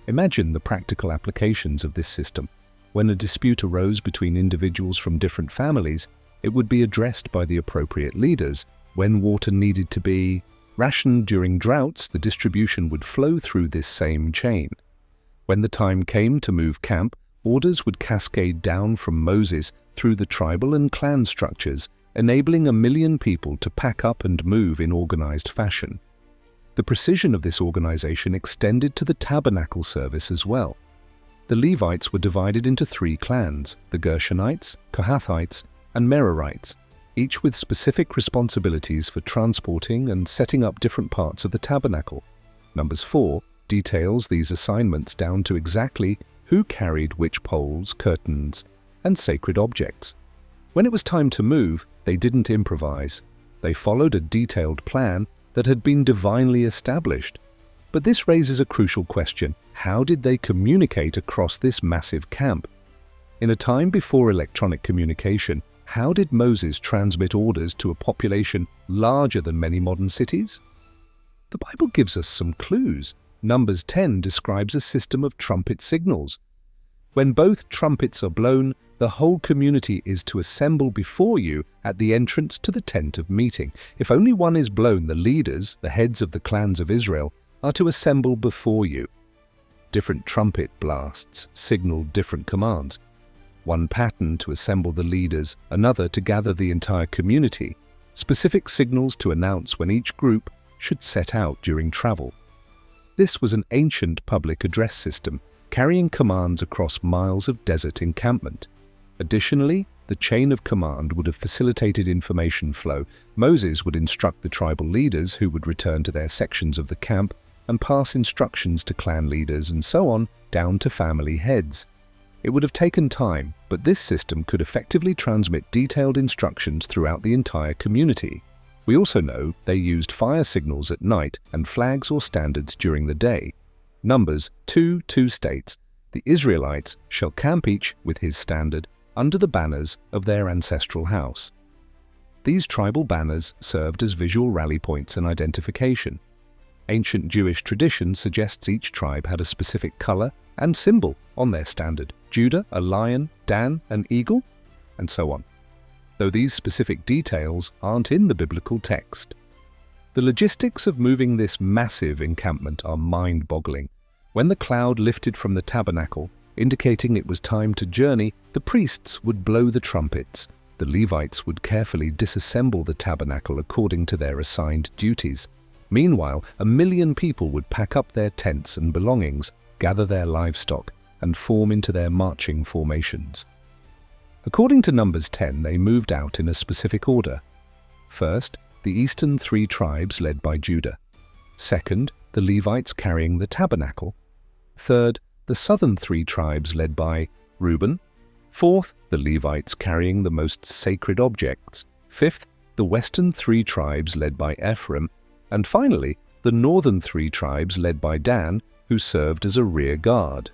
Imagine the practical applications of this system. When a dispute arose between individuals from different families, it would be addressed by the appropriate leaders. When water needed to be rationed during droughts, the distribution would flow through this same chain. When the time came to move camp, orders would cascade down from Moses through the tribal and clan structures, enabling 1 million people to pack up and move in organized fashion. The precision of this organization extended to the tabernacle service as well. The Levites were divided into 3 clans, the Gershonites, Kohathites, and Merarites, each with specific responsibilities for transporting and setting up different parts of the tabernacle. Numbers 4 details these assignments down to exactly who carried which poles, curtains, and sacred objects. When it was time to move, they didn't improvise. They followed a detailed plan that had been divinely established. But this raises a crucial question. How did they communicate across this massive camp? In a time before electronic communication, how did Moses transmit orders to a population larger than many modern cities? The Bible gives us some clues. Numbers 10 describes a system of trumpet signals. When both trumpets are blown, the whole community is to assemble before you at the entrance to the tent of meeting. If only one is blown, the leaders, the heads of the clans of Israel, are to assemble before you. Different trumpet blasts signal different commands. One pattern to assemble the leaders, another to gather the entire community. Specific signals to announce when each group should set out during travel. This was an ancient public address system, carrying commands across miles of desert encampment. Additionally, the chain of command would have facilitated information flow. Moses would instruct the tribal leaders, who would return to their sections of the camp and pass instructions to clan leaders and so on down to family heads. It would have taken time, but this system could effectively transmit detailed instructions throughout the entire community. We also know they used fire signals at night and flags or standards during the day. Numbers 2:2 states, "The Israelites shall camp each with his standard under the banners of their ancestral house." These tribal banners served as visual rally points and identification. Ancient Jewish tradition suggests each tribe had a specific color and symbol on their standard. Judah, a lion; Dan, an eagle, and so on, though these specific details aren't in the biblical text. The logistics of moving this massive encampment are mind-boggling. When the cloud lifted from the tabernacle, indicating it was time to journey, the priests would blow the trumpets. The Levites would carefully disassemble the tabernacle according to their assigned duties. Meanwhile, 1 million people would pack up their tents and belongings, gather their livestock, and form into their marching formations. According to Numbers 10, they moved out in a specific order. First, the eastern 3 tribes led by Judah. Second, the Levites carrying the tabernacle. Third, the southern 3 tribes led by Reuben. Fourth, the Levites carrying the most sacred objects. Fifth, the western 3 tribes led by Ephraim. And finally, the northern 3 tribes led by Dan, who served as a rear guard.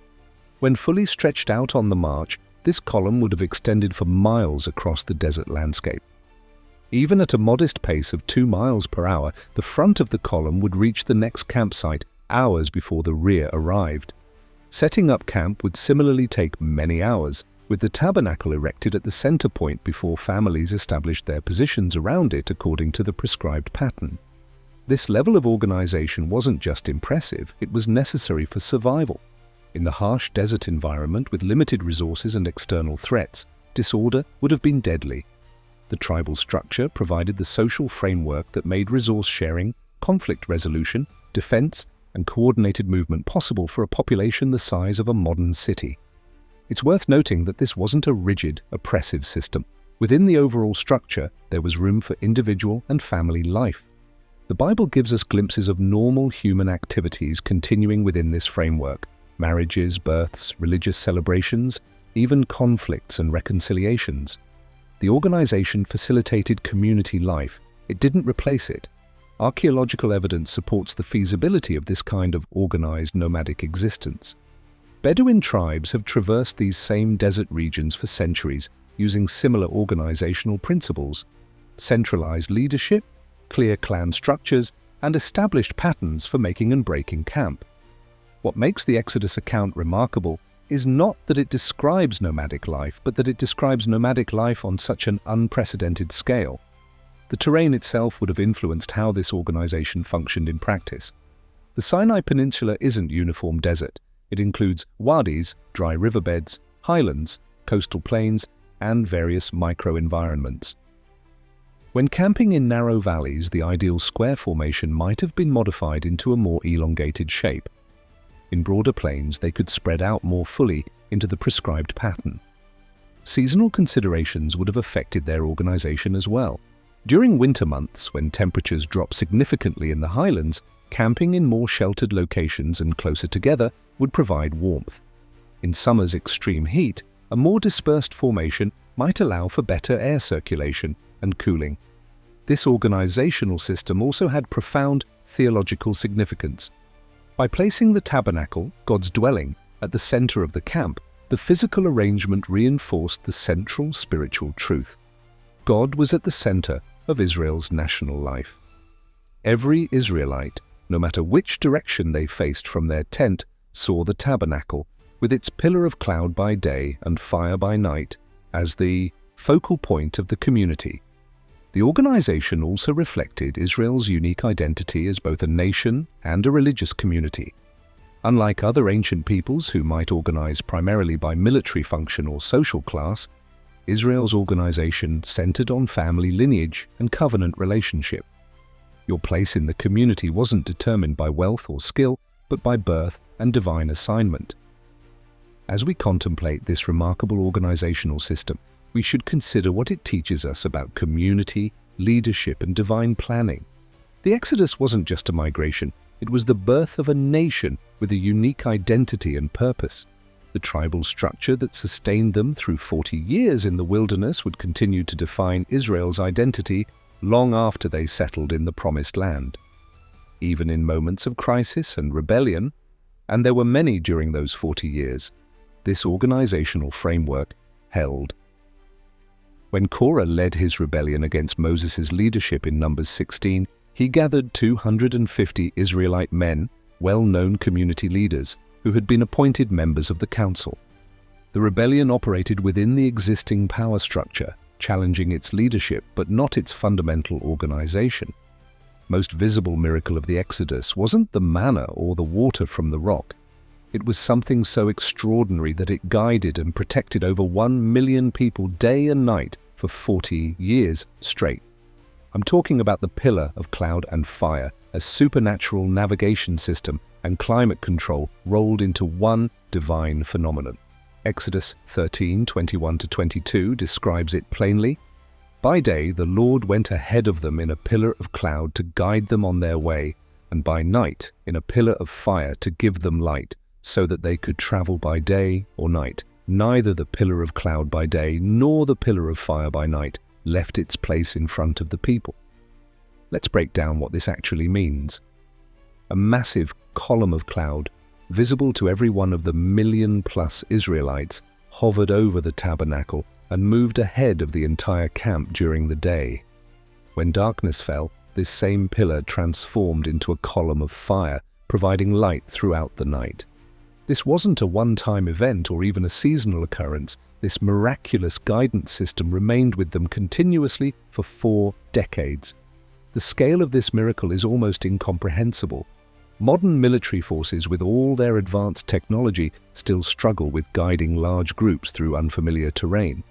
When fully stretched out on the march, this column would have extended for miles across the desert landscape. Even at a modest pace of 2 miles per hour, the front of the column would reach the next campsite hours before the rear arrived. Setting up camp would similarly take many hours, with the tabernacle erected at the center point before families established their positions around it according to the prescribed pattern. This level of organization wasn't just impressive, it was necessary for survival. In the harsh desert environment with limited resources and external threats, disorder would have been deadly. The tribal structure provided the social framework that made resource sharing, conflict resolution, defense, and coordinated movement possible for a population the size of a modern city. It's worth noting that this wasn't a rigid, oppressive system. Within the overall structure, there was room for individual and family life. The Bible gives us glimpses of normal human activities continuing within this framework: marriages, births, religious celebrations, even conflicts and reconciliations. The organization facilitated community life. It didn't replace it. Archaeological evidence supports the feasibility of this kind of organized nomadic existence. Bedouin tribes have traversed these same desert regions for centuries, using similar organizational principles: centralized leadership, clear clan structures, and established patterns for making and breaking camp. What makes the Exodus account remarkable is not that it describes nomadic life, but that it describes nomadic life on such an unprecedented scale. The terrain itself would have influenced how this organization functioned in practice. The Sinai Peninsula isn't uniform desert. It includes wadis, dry riverbeds, highlands, coastal plains, and various microenvironments. When camping in narrow valleys, the ideal square formation might have been modified into a more elongated shape. In broader plains, they could spread out more fully into the prescribed pattern. Seasonal considerations would have affected their organization as well. During winter months, when temperatures drop significantly in the highlands, camping in more sheltered locations and closer together would provide warmth. In summer's extreme heat, a more dispersed formation might allow for better air circulation and cooling. This organizational system also had profound theological significance. By placing the tabernacle, God's dwelling, at the center of the camp, the physical arrangement reinforced the central spiritual truth. God was at the center of Israel's national life. Every Israelite, no matter which direction they faced from their tent, saw the tabernacle, with its pillar of cloud by day and fire by night, as the focal point of the community. The organization also reflected Israel's unique identity as both a nation and a religious community. Unlike other ancient peoples who might organize primarily by military function or social class, Israel's organization centered on family lineage and covenant relationship. Your place in the community wasn't determined by wealth or skill, but by birth and divine assignment. As we contemplate this remarkable organizational system, we should consider what it teaches us about community, leadership, and divine planning. The Exodus wasn't just a migration, it was the birth of a nation with a unique identity and purpose. The tribal structure that sustained them through 40 years in the wilderness would continue to define Israel's identity long after they settled in the Promised Land. Even in moments of crisis and rebellion, and there were many during those 40 years, this organizational framework held. When Korah led his rebellion against Moses' leadership in Numbers 16, he gathered 250 Israelite men, well-known community leaders, who had been appointed members of the council. The rebellion operated within the existing power structure, challenging its leadership but not its fundamental organization. Most visible miracle of the Exodus wasn't the manna or the water from the rock. It was something so extraordinary that it guided and protected over 1 million people day and night for 40 years straight. I'm talking about the pillar of cloud and fire, a supernatural navigation system and climate control rolled into one divine phenomenon. Exodus 13:21-22 describes it plainly. By day the Lord went ahead of them in a pillar of cloud to guide them on their way, and by night in a pillar of fire to give them light, so that they could travel by day or night. Neither the pillar of cloud by day nor the pillar of fire by night left its place in front of the people. Let's break down what this actually means. A massive column of cloud, visible to every one of the 1 million-plus Israelites, hovered over the tabernacle and moved ahead of the entire camp during the day. When darkness fell, this same pillar transformed into a column of fire, providing light throughout the night. This wasn't a one-time event or even a seasonal occurrence. This miraculous guidance system remained with them continuously for 4 decades. The scale of this miracle is almost incomprehensible. Modern military forces, with all their advanced technology, still struggle with guiding large groups through unfamiliar terrain.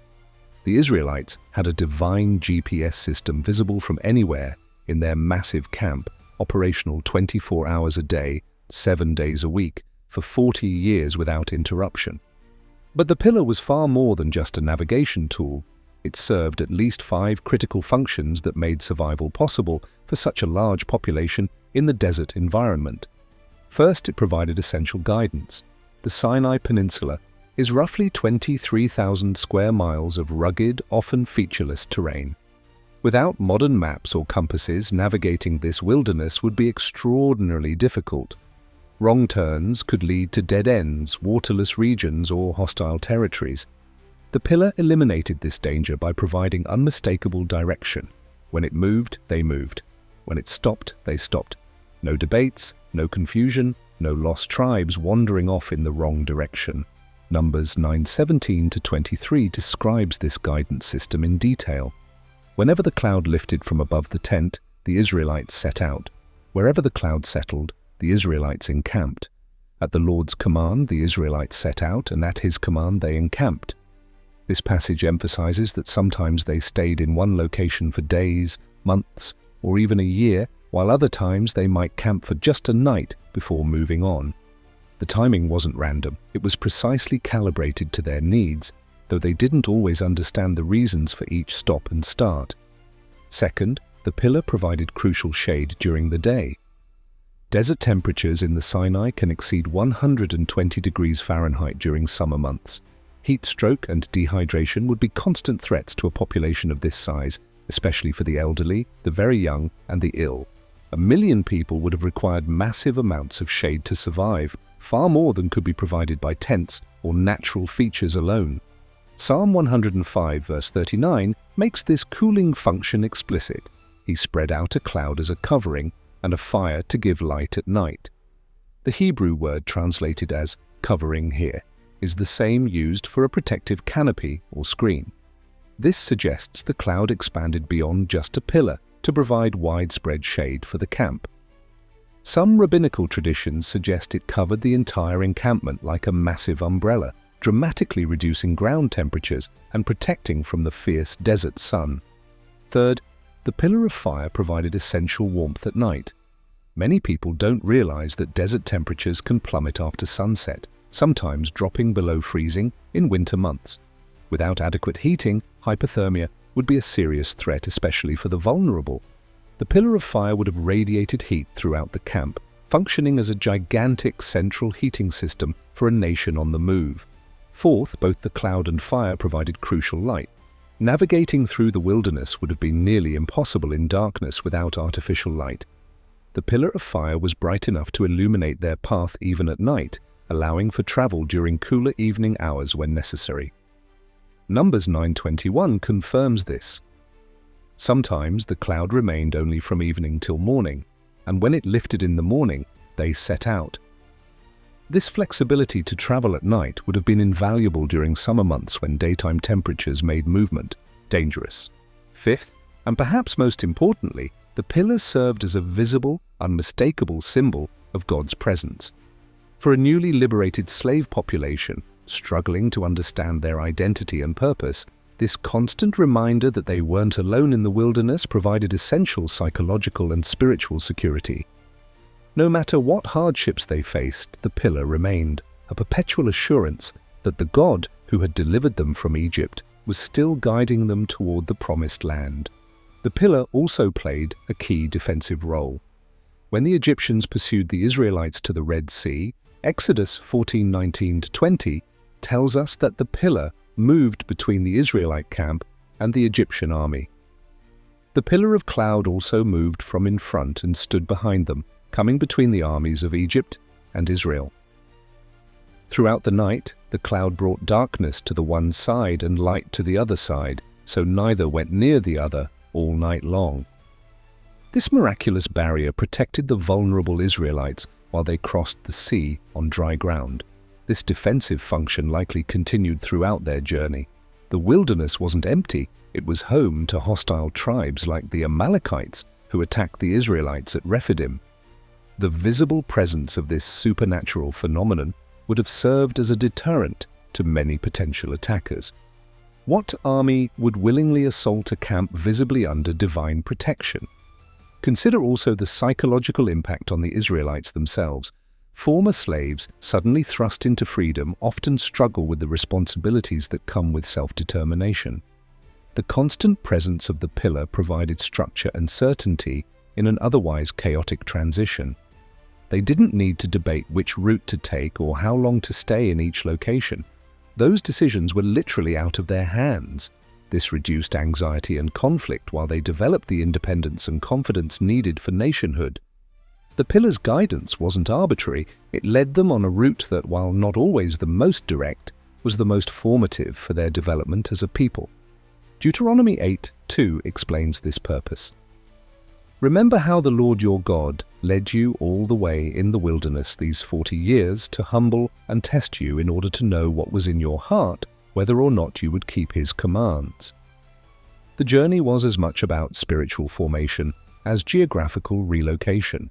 The Israelites had a divine GPS system visible from anywhere in their massive camp, operational 24 hours a day, 7 days a week, for 40 years without interruption. But the pillar was far more than just a navigation tool. It served at least 5 critical functions that made survival possible for such a large population in the desert environment. First, it provided essential guidance. The Sinai Peninsula is roughly 23,000 square miles of rugged, often featureless terrain. Without modern maps or compasses, navigating this wilderness would be extraordinarily difficult. Wrong turns could lead to dead ends, waterless regions, or hostile territories. The pillar eliminated this danger by providing unmistakable direction. When it moved, they moved. When it stopped, they stopped. No debates, no confusion, no lost tribes wandering off in the wrong direction. Numbers 9:17-23 describes this guidance system in detail. Whenever the cloud lifted from above the tent, the Israelites set out. Wherever the cloud settled, the Israelites encamped. At the Lord's command, the Israelites set out, and at his command they encamped. This passage emphasizes that sometimes they stayed in one location for days, months, or even a year, while other times they might camp for just a night before moving on. The timing wasn't random, it was precisely calibrated to their needs, though they didn't always understand the reasons for each stop and start. Second, the pillar provided crucial shade during the day. Desert temperatures in the Sinai can exceed 120 degrees Fahrenheit during summer months. Heat stroke and dehydration would be constant threats to a population of this size, especially for the elderly, the very young, and the ill. 1 million people would have required massive amounts of shade to survive, far more than could be provided by tents or natural features alone. Psalm 105 verse 39 makes this cooling function explicit. He spread out a cloud as a covering and a fire to give light at night. The Hebrew word translated as covering here is the same used for a protective canopy or screen. This suggests the cloud expanded beyond just a pillar to provide widespread shade for the camp. Some rabbinical traditions suggest it covered the entire encampment like a massive umbrella, dramatically reducing ground temperatures and protecting from the fierce desert sun. Third, the pillar of fire provided essential warmth at night. Many people don't realize that desert temperatures can plummet after sunset. sometimes dropping below freezing in winter months. Without adequate heating, hypothermia would be a serious threat, especially for the vulnerable. The pillar of fire would have radiated heat throughout the camp, functioning as a gigantic central heating system for a nation on the move. Fourth, both the cloud and fire provided crucial light. Navigating through the wilderness would have been nearly impossible in darkness without artificial light. The pillar of fire was bright enough to illuminate their path even at night, allowing for travel during cooler evening hours when necessary. Numbers 9:21 confirms this. Sometimes the cloud remained only from evening till morning, and when it lifted in the morning, they set out. This flexibility to travel at night would have been invaluable during summer months when daytime temperatures made movement dangerous. Fifth, and perhaps most importantly, the pillar served as a visible, unmistakable symbol of God's presence. For a newly liberated slave population, struggling to understand their identity and purpose, this constant reminder that they weren't alone in the wilderness provided essential psychological and spiritual security. No matter what hardships they faced, the pillar remained, a perpetual assurance that the God who had delivered them from Egypt was still guiding them toward the promised land. The pillar also played a key defensive role. When the Egyptians pursued the Israelites to the Red Sea, Exodus 14:19-20 tells us that the pillar moved between the Israelite camp and the Egyptian army. The pillar of cloud also moved from in front and stood behind them, coming between the armies of Egypt and Israel. Throughout the night, the cloud brought darkness to the one side and light to the other side, so neither went near the other all night long. This miraculous barrier protected the vulnerable Israelites while they crossed the sea on dry ground. This defensive function likely continued throughout their journey. The wilderness wasn't empty, it was home to hostile tribes like the Amalekites who attacked the Israelites at Rephidim. The visible presence of this supernatural phenomenon would have served as a deterrent to many potential attackers. What army would willingly assault a camp visibly under divine protection? Consider also the psychological impact on the Israelites themselves. Former slaves, suddenly thrust into freedom, often struggle with the responsibilities that come with self-determination. The constant presence of the pillar provided structure and certainty in an otherwise chaotic transition. They didn't need to debate which route to take or how long to stay in each location. Those decisions were literally out of their hands. This reduced anxiety and conflict while they developed the independence and confidence needed for nationhood. The pillar's guidance wasn't arbitrary, it led them on a route that, while not always the most direct, was the most formative for their development as a people. Deuteronomy 8:2 explains this purpose. Remember how the Lord your God led you all the way in the wilderness these 40 years to humble and test you in order to know what was in your heart, whether or not you would keep his commands. The journey was as much about spiritual formation as geographical relocation.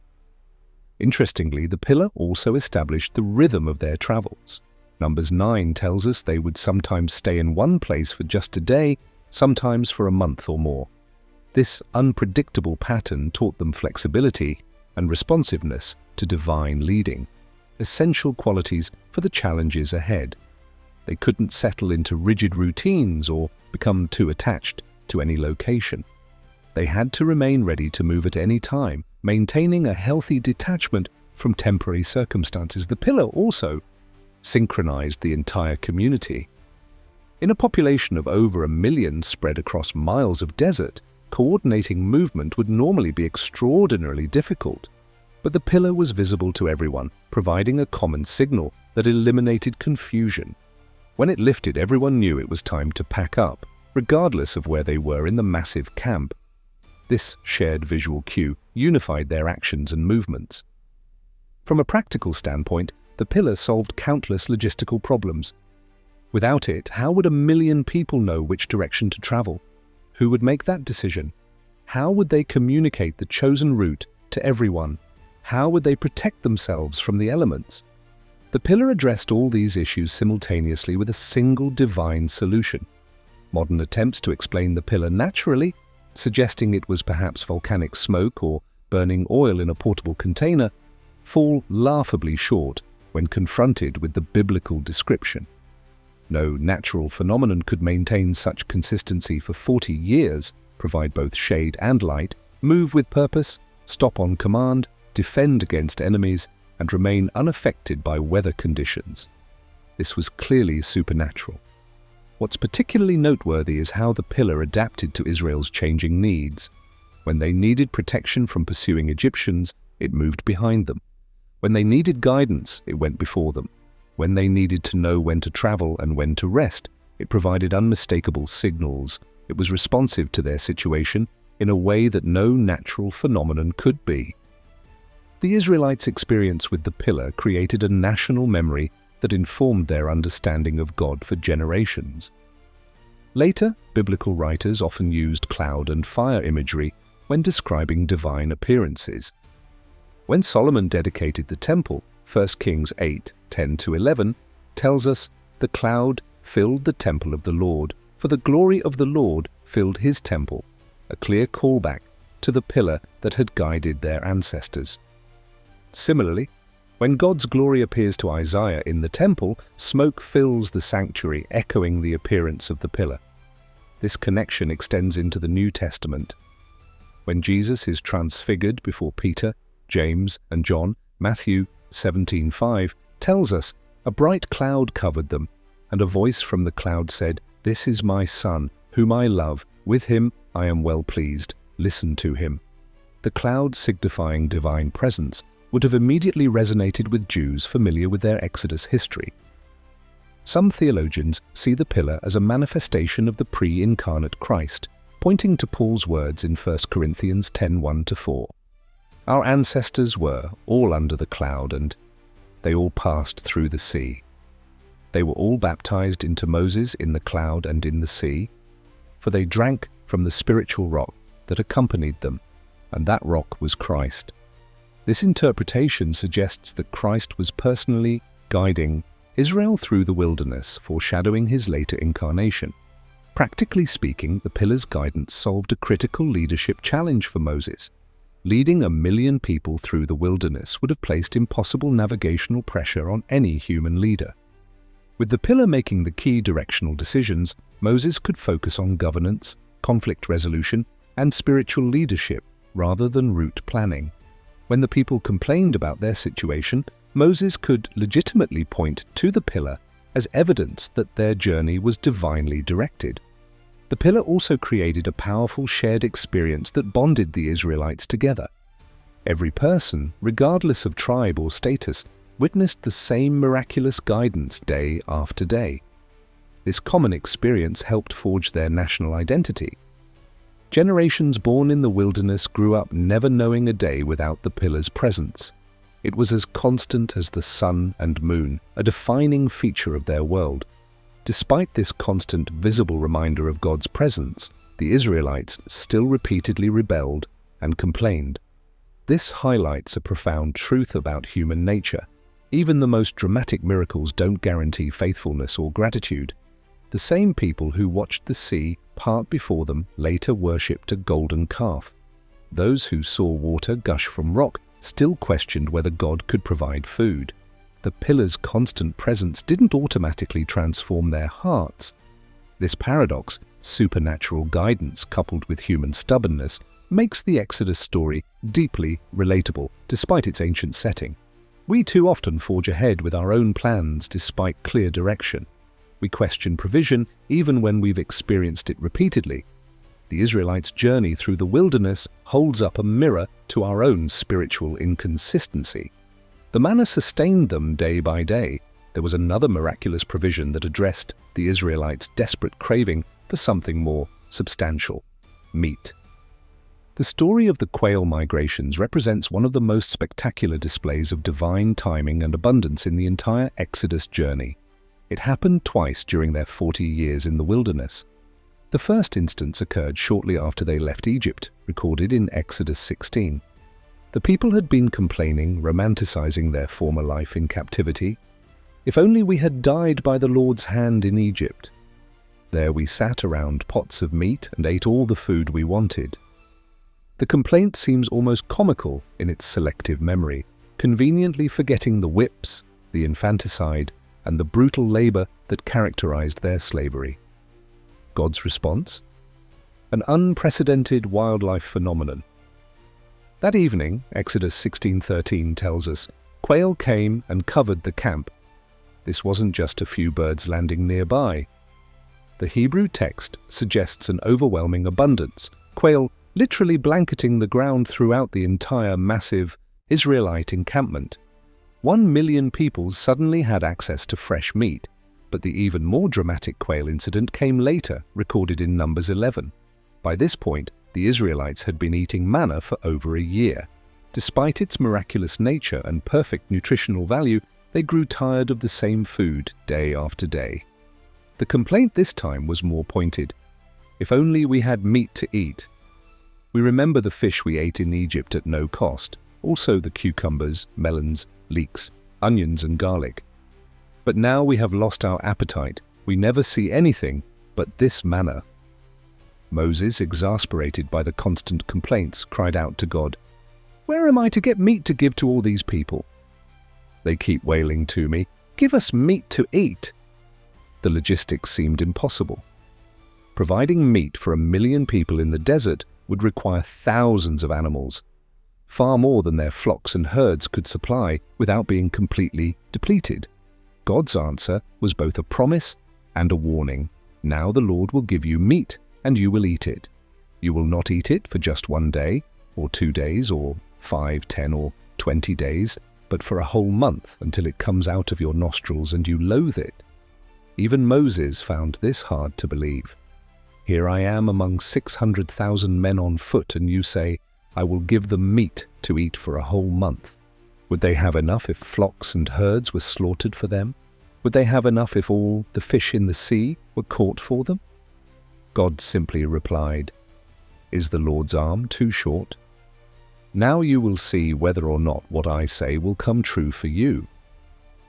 Interestingly, the pillar also established the rhythm of their travels. Numbers 9 tells us they would sometimes stay in one place for just a day, sometimes for a month or more. This unpredictable pattern taught them flexibility and responsiveness to divine leading, essential qualities for the challenges ahead. They couldn't settle into rigid routines or become too attached to any location. They had to remain ready to move at any time, maintaining a healthy detachment from temporary circumstances. The pillar also synchronized the entire community. In a population of over 1 million spread across miles of desert, coordinating movement would normally be extraordinarily difficult. But the pillar was visible to everyone, providing a common signal that eliminated confusion. When it lifted, everyone knew it was time to pack up, regardless of where they were in the massive camp. This shared visual cue unified their actions and movements. From a practical standpoint, the pillar solved countless logistical problems. Without it, how would 1 million people know which direction to travel? Who would make that decision? How would they communicate the chosen route to everyone? How would they protect themselves from the elements? The pillar addressed all these issues simultaneously with a single divine solution. Modern attempts to explain the pillar naturally, suggesting it was perhaps volcanic smoke or burning oil in a portable container, fall laughably short. when confronted with the biblical description. No natural phenomenon could maintain such consistency for 40 years, provide both shade and light, move with purpose, stop on command, defend against enemies, and remain unaffected by weather conditions. This was clearly supernatural. What's particularly noteworthy is how the pillar adapted to Israel's changing needs. When they needed protection from pursuing Egyptians, it moved behind them. When they needed guidance, it went before them. When they needed to know when to travel and when to rest, it provided unmistakable signals. It was responsive to their situation in a way that no natural phenomenon could be. The Israelites' experience with the pillar created a national memory that informed their understanding of God for generations. Later, biblical writers often used cloud and fire imagery when describing divine appearances. When Solomon dedicated the temple, 1 Kings 8:10-11 tells us, "The cloud filled the temple of the Lord, for the glory of the Lord filled his temple," a clear callback to the pillar that had guided their ancestors. Similarly, when God's glory appears to Isaiah in the temple, smoke fills the sanctuary, echoing the appearance of the pillar. This connection extends into the New Testament. When Jesus is transfigured before Peter, James, and John, Matthew 17:5 tells us, "A bright cloud covered them, and a voice from the cloud said, 'This is my Son, whom I love. With him I am well pleased. Listen to him.'" The cloud, signifying divine presence, would have immediately resonated with Jews familiar with their Exodus history. Some theologians see the pillar as a manifestation of the pre-incarnate Christ, pointing to Paul's words in 1 Corinthians 10:1-4. "Our ancestors were all under the cloud, and they all passed through the sea. They were all baptized into Moses in the cloud and in the sea, for they drank from the spiritual rock that accompanied them, and that rock was Christ." This interpretation suggests that Christ was personally guiding Israel through the wilderness, foreshadowing his later incarnation. Practically speaking, the pillar's guidance solved a critical leadership challenge for Moses. Leading 1 million people through the wilderness would have placed impossible navigational pressure on any human leader. With the pillar making the key directional decisions, Moses could focus on governance, conflict resolution, and spiritual leadership rather than route planning. When the people complained about their situation, Moses could legitimately point to the pillar as evidence that their journey was divinely directed. The pillar also created a powerful shared experience that bonded the Israelites together. Every person, regardless of tribe or status, witnessed the same miraculous guidance day after day. This common experience helped forge their national identity. Generations born in the wilderness grew up never knowing a day without the pillar's presence. It was as constant as the sun and moon, a defining feature of their world. Despite this constant visible reminder of God's presence, the Israelites still repeatedly rebelled and complained. This highlights a profound truth about human nature. Even the most dramatic miracles don't guarantee faithfulness or gratitude. The same people who watched the sea part before them later worshipped a golden calf. Those who saw water gush from rock still questioned whether God could provide food. The pillar's constant presence didn't automatically transform their hearts. This paradox, supernatural guidance coupled with human stubbornness, makes the Exodus story deeply relatable despite its ancient setting. We too often forge ahead with our own plans despite clear direction. We question provision even when we've experienced it repeatedly. The Israelites' journey through the wilderness holds up a mirror to our own spiritual inconsistency. The manna sustained them day by day. There was another miraculous provision that addressed the Israelites' desperate craving for something more substantial: meat. The story of the quail migrations represents one of the most spectacular displays of divine timing and abundance in the entire Exodus journey. It happened twice during their 40 years in the wilderness. The first instance occurred shortly after they left Egypt, recorded in Exodus 16. The people had been complaining, romanticizing their former life in captivity. "If only we had died by the Lord's hand in Egypt. There we sat around pots of meat and ate all the food we wanted." The complaint seems almost comical in its selective memory, conveniently forgetting the whips, the infanticide, and the brutal labor that characterized their slavery. God's response? An unprecedented wildlife phenomenon. That evening, Exodus 16:13 tells us, quail came and covered the camp. This wasn't just a few birds landing nearby. The Hebrew text suggests an overwhelming abundance, quail literally blanketing the ground throughout the entire massive Israelite encampment. 1 million people suddenly had access to fresh meat, but the even more dramatic quail incident came later, recorded in Numbers 11. By this point, the Israelites had been eating manna for over a year. Despite its miraculous nature and perfect nutritional value, they grew tired of the same food day after day. The complaint this time was more pointed. If only we had meat to eat. We remember the fish we ate in Egypt at no cost, also the cucumbers, melons, leeks, onions and garlic. But now we have lost our appetite. We never see anything but this manna. Moses, exasperated by the constant complaints, cried out to God, "Where am I to get meat to give to all these people? They keep wailing to me, 'Give us meat to eat.'" The logistics seemed impossible. Providing meat for 1 million people in the desert would require thousands of animals, far more than their flocks and herds could supply without being completely depleted. God's answer was both a promise and a warning. Now the Lord will give you meat, and you will eat it. You will not eat it for just 1 day, or 2 days, or 5, 10, or 20 days, but for a whole month until it comes out of your nostrils and you loathe it. Even Moses found this hard to believe. Here I am among 600,000 men on foot, and you say, "I will give them meat to eat for a whole month." Would they have enough if flocks and herds were slaughtered for them? Would they have enough if all the fish in the sea were caught for them? God simply replied, "Is the Lord's arm too short? Now you will see whether or not what I say will come true for you."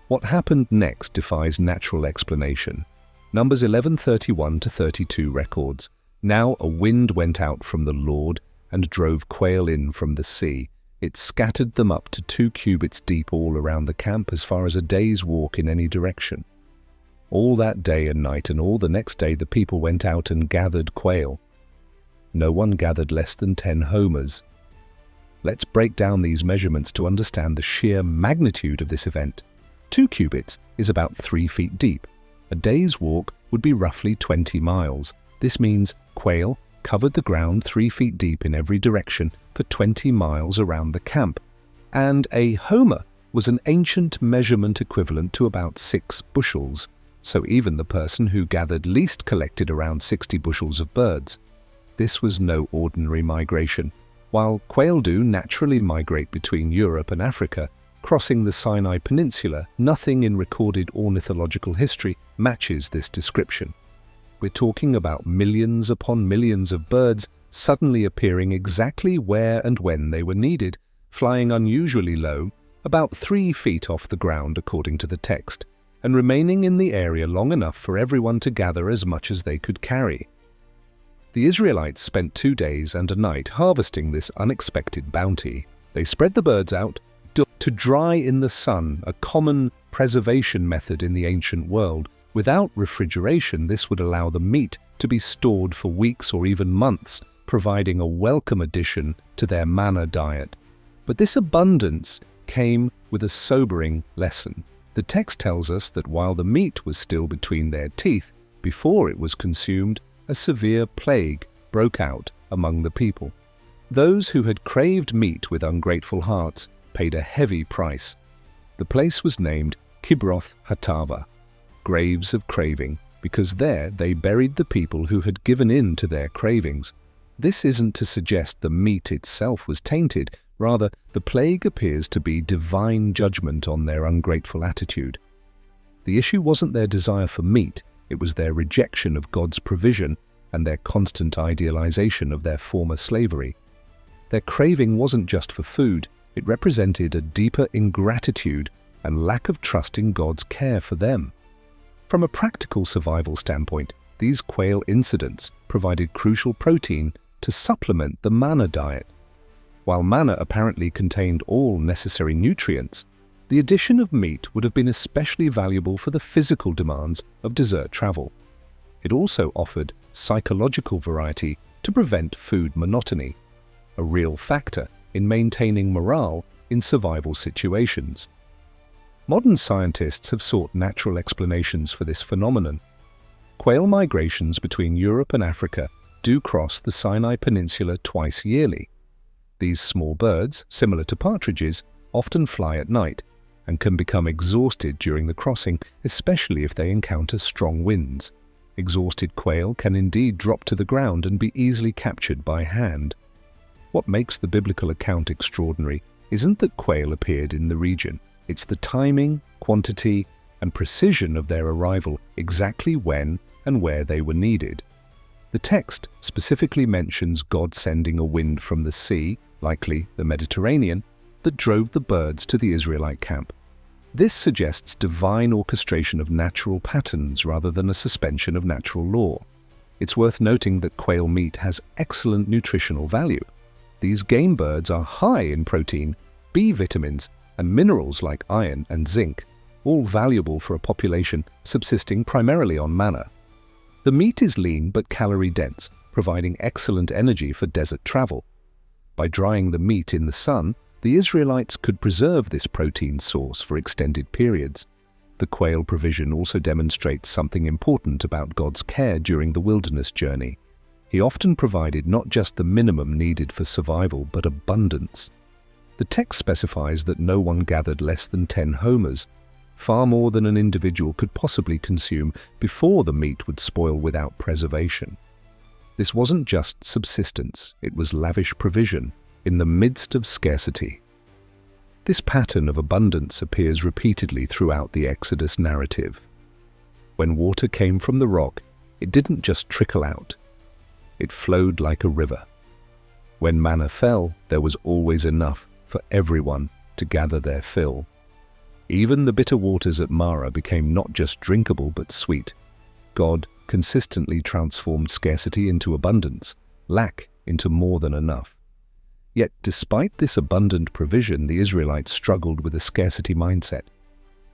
What happened next defies natural explanation. Numbers 11:31-32 records, "Now a wind went out from the Lord and drove quail in from the sea. It scattered them up to 2 cubits deep all around the camp, as far as a day's walk in any direction. All that day and night and all the next day the people went out and gathered quail. No one gathered less than 10 homers. Let's break down these measurements to understand the sheer magnitude of this event. 2 cubits is about 3 feet deep. A day's walk would be roughly 20 miles. This means quail covered the ground 3 feet deep in every direction for 20 miles around the camp. And a homer was an ancient measurement equivalent to about 6 bushels. So even the person who gathered least collected around 60 bushels of birds. This was no ordinary migration. While quail do naturally migrate between Europe and Africa, crossing the Sinai Peninsula, nothing in recorded ornithological history matches this description. We're talking about millions upon millions of birds suddenly appearing exactly where and when they were needed, flying unusually low, about 3 feet off the ground according to the text, and remaining in the area long enough for everyone to gather as much as they could carry. The Israelites spent 2 days and a night harvesting this unexpected bounty. They spread the birds out to dry in the sun, a common preservation method in the ancient world. Without refrigeration, this would allow the meat to be stored for weeks or even months, providing a welcome addition to their manna diet. But this abundance came with a sobering lesson. The text tells us that while the meat was still between their teeth, before it was consumed, a severe plague broke out among the people. Those who had craved meat with ungrateful hearts paid a heavy price. The place was named Kibroth Hatava, graves of craving, because there they buried the people who had given in to their cravings. This isn't to suggest the meat itself was tainted. Rather, the plague appears to be divine judgment on their ungrateful attitude. The issue wasn't their desire for meat, it was their rejection of God's provision and their constant idealization of their former slavery. Their craving wasn't just for food, it represented a deeper ingratitude and lack of trust in God's care for them. From a practical survival standpoint, these quail incidents provided crucial protein to supplement the manna diet. While manna apparently contained all necessary nutrients, the addition of meat would have been especially valuable for the physical demands of desert travel. It also offered psychological variety to prevent food monotony, a real factor in maintaining morale in survival situations. Modern scientists have sought natural explanations for this phenomenon. Quail migrations between Europe and Africa do cross the Sinai Peninsula twice yearly. These small birds, similar to partridges, often fly at night and can become exhausted during the crossing, especially if they encounter strong winds. Exhausted quail can indeed drop to the ground and be easily captured by hand. What makes the biblical account extraordinary isn't that quail appeared in the region. It's the timing, quantity, and precision of their arrival, exactly when and where they were needed. The text specifically mentions God sending a wind from the sea, likely the Mediterranean, that drove the birds to the Israelite camp. This suggests divine orchestration of natural patterns rather than a suspension of natural law. It's worth noting that quail meat has excellent nutritional value. These game birds are high in protein, B vitamins, and minerals like iron and zinc, all valuable for a population subsisting primarily on manna. The meat is lean but calorie-dense, providing excellent energy for desert travel. By drying the meat in the sun, the Israelites could preserve this protein source for extended periods. The quail provision also demonstrates something important about God's care during the wilderness journey. He often provided not just the minimum needed for survival, but abundance. The text specifies that no one gathered less than 10 homers, far more than an individual could possibly consume before the meat would spoil without preservation. This wasn't just subsistence, it was lavish provision in the midst of scarcity. This pattern of abundance appears repeatedly throughout the Exodus narrative. When water came from the rock, it didn't just trickle out. It flowed like a river. When manna fell, there was always enough for everyone to gather their fill. Even the bitter waters at Marah became not just drinkable but sweet. God consistently transformed scarcity into abundance, lack into more than enough. Yet despite this abundant provision, the Israelites struggled with a scarcity mindset.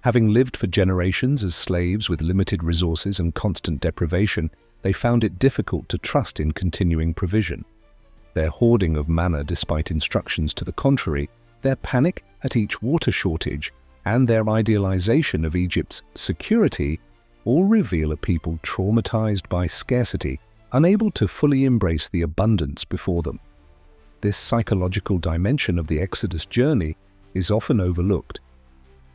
Having lived for generations as slaves with limited resources and constant deprivation, they found it difficult to trust in continuing provision. Their hoarding of manna despite instructions to the contrary, their panic at each water shortage, and their idealization of Egypt's security all reveal a people traumatized by scarcity, unable to fully embrace the abundance before them. This psychological dimension of the Exodus journey is often overlooked.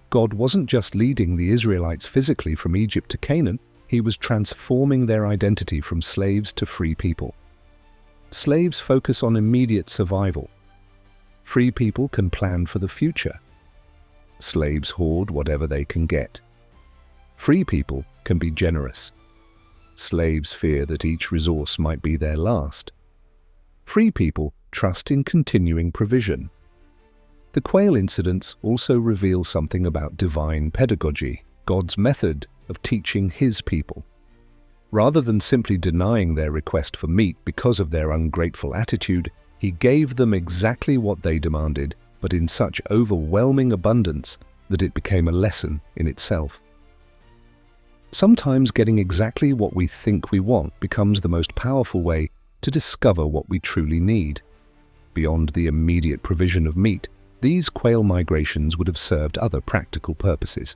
God wasn't just leading the Israelites physically from Egypt to Canaan, He was transforming their identity from slaves to free people. Slaves focus on immediate survival. Free people can plan for the future. Slaves hoard whatever they can get. Free people can be generous. Slaves fear that each resource might be their last. Free people trust in continuing provision. The quail incidents also reveal something about divine pedagogy, God's method of teaching His people. Rather than simply denying their request for meat because of their ungrateful attitude, He gave them exactly what they demanded, but in such overwhelming abundance that it became a lesson in itself. Sometimes getting exactly what we think we want becomes the most powerful way to discover what we truly need. Beyond the immediate provision of meat, these quail migrations would have served other practical purposes.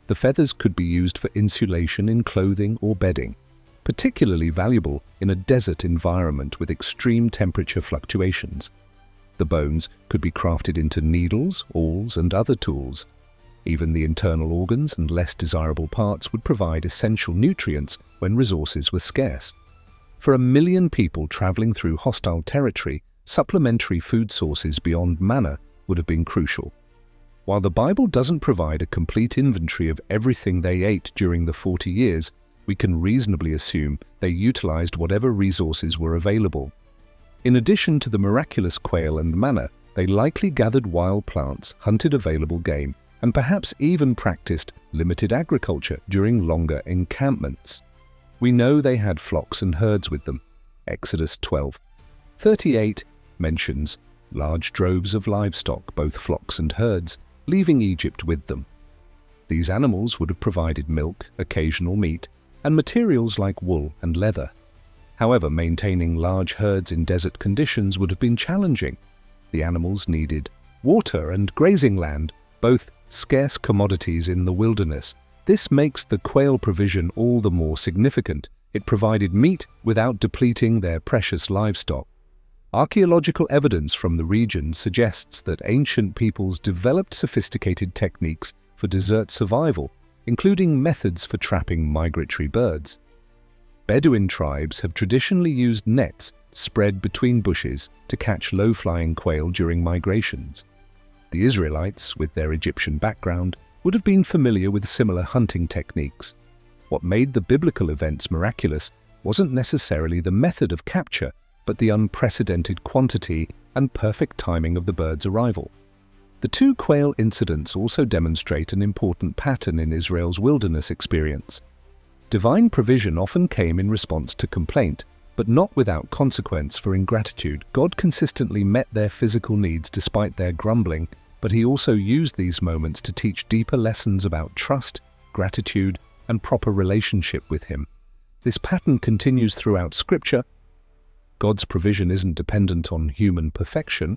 The feathers could be used for insulation in clothing or bedding, particularly valuable in a desert environment with extreme temperature fluctuations. The bones could be crafted into needles, awls, and other tools. Even the internal organs and less desirable parts would provide essential nutrients when resources were scarce. For 1 million people traveling through hostile territory, supplementary food sources beyond manna would have been crucial. While the Bible doesn't provide a complete inventory of everything they ate during the 40 years, we can reasonably assume they utilized whatever resources were available. In addition to the miraculous quail and manna, they likely gathered wild plants, hunted available game, and perhaps even practiced limited agriculture during longer encampments. We know they had flocks and herds with them. Exodus 12:38 mentions large droves of livestock, both flocks and herds, leaving Egypt with them. These animals would have provided milk, occasional meat, and materials like wool and leather. However, maintaining large herds in desert conditions would have been challenging. The animals needed water and grazing land, both scarce commodities in the wilderness. This makes the quail provision all the more significant. It provided meat without depleting their precious livestock. Archaeological evidence from the region suggests that ancient peoples developed sophisticated techniques for desert survival, including methods for trapping migratory birds. Bedouin tribes have traditionally used nets spread between bushes to catch low-flying quail during migrations. The Israelites, with their Egyptian background, would have been familiar with similar hunting techniques. What made the biblical events miraculous wasn't necessarily the method of capture, but the unprecedented quantity and perfect timing of the bird's arrival. The two quail incidents also demonstrate an important pattern in Israel's wilderness experience. Divine provision often came in response to complaint, but not without consequence for ingratitude. God consistently met their physical needs despite their grumbling, but he also used these moments to teach deeper lessons about trust, gratitude, and proper relationship with him. This pattern continues throughout Scripture. God's provision isn't dependent on human perfection.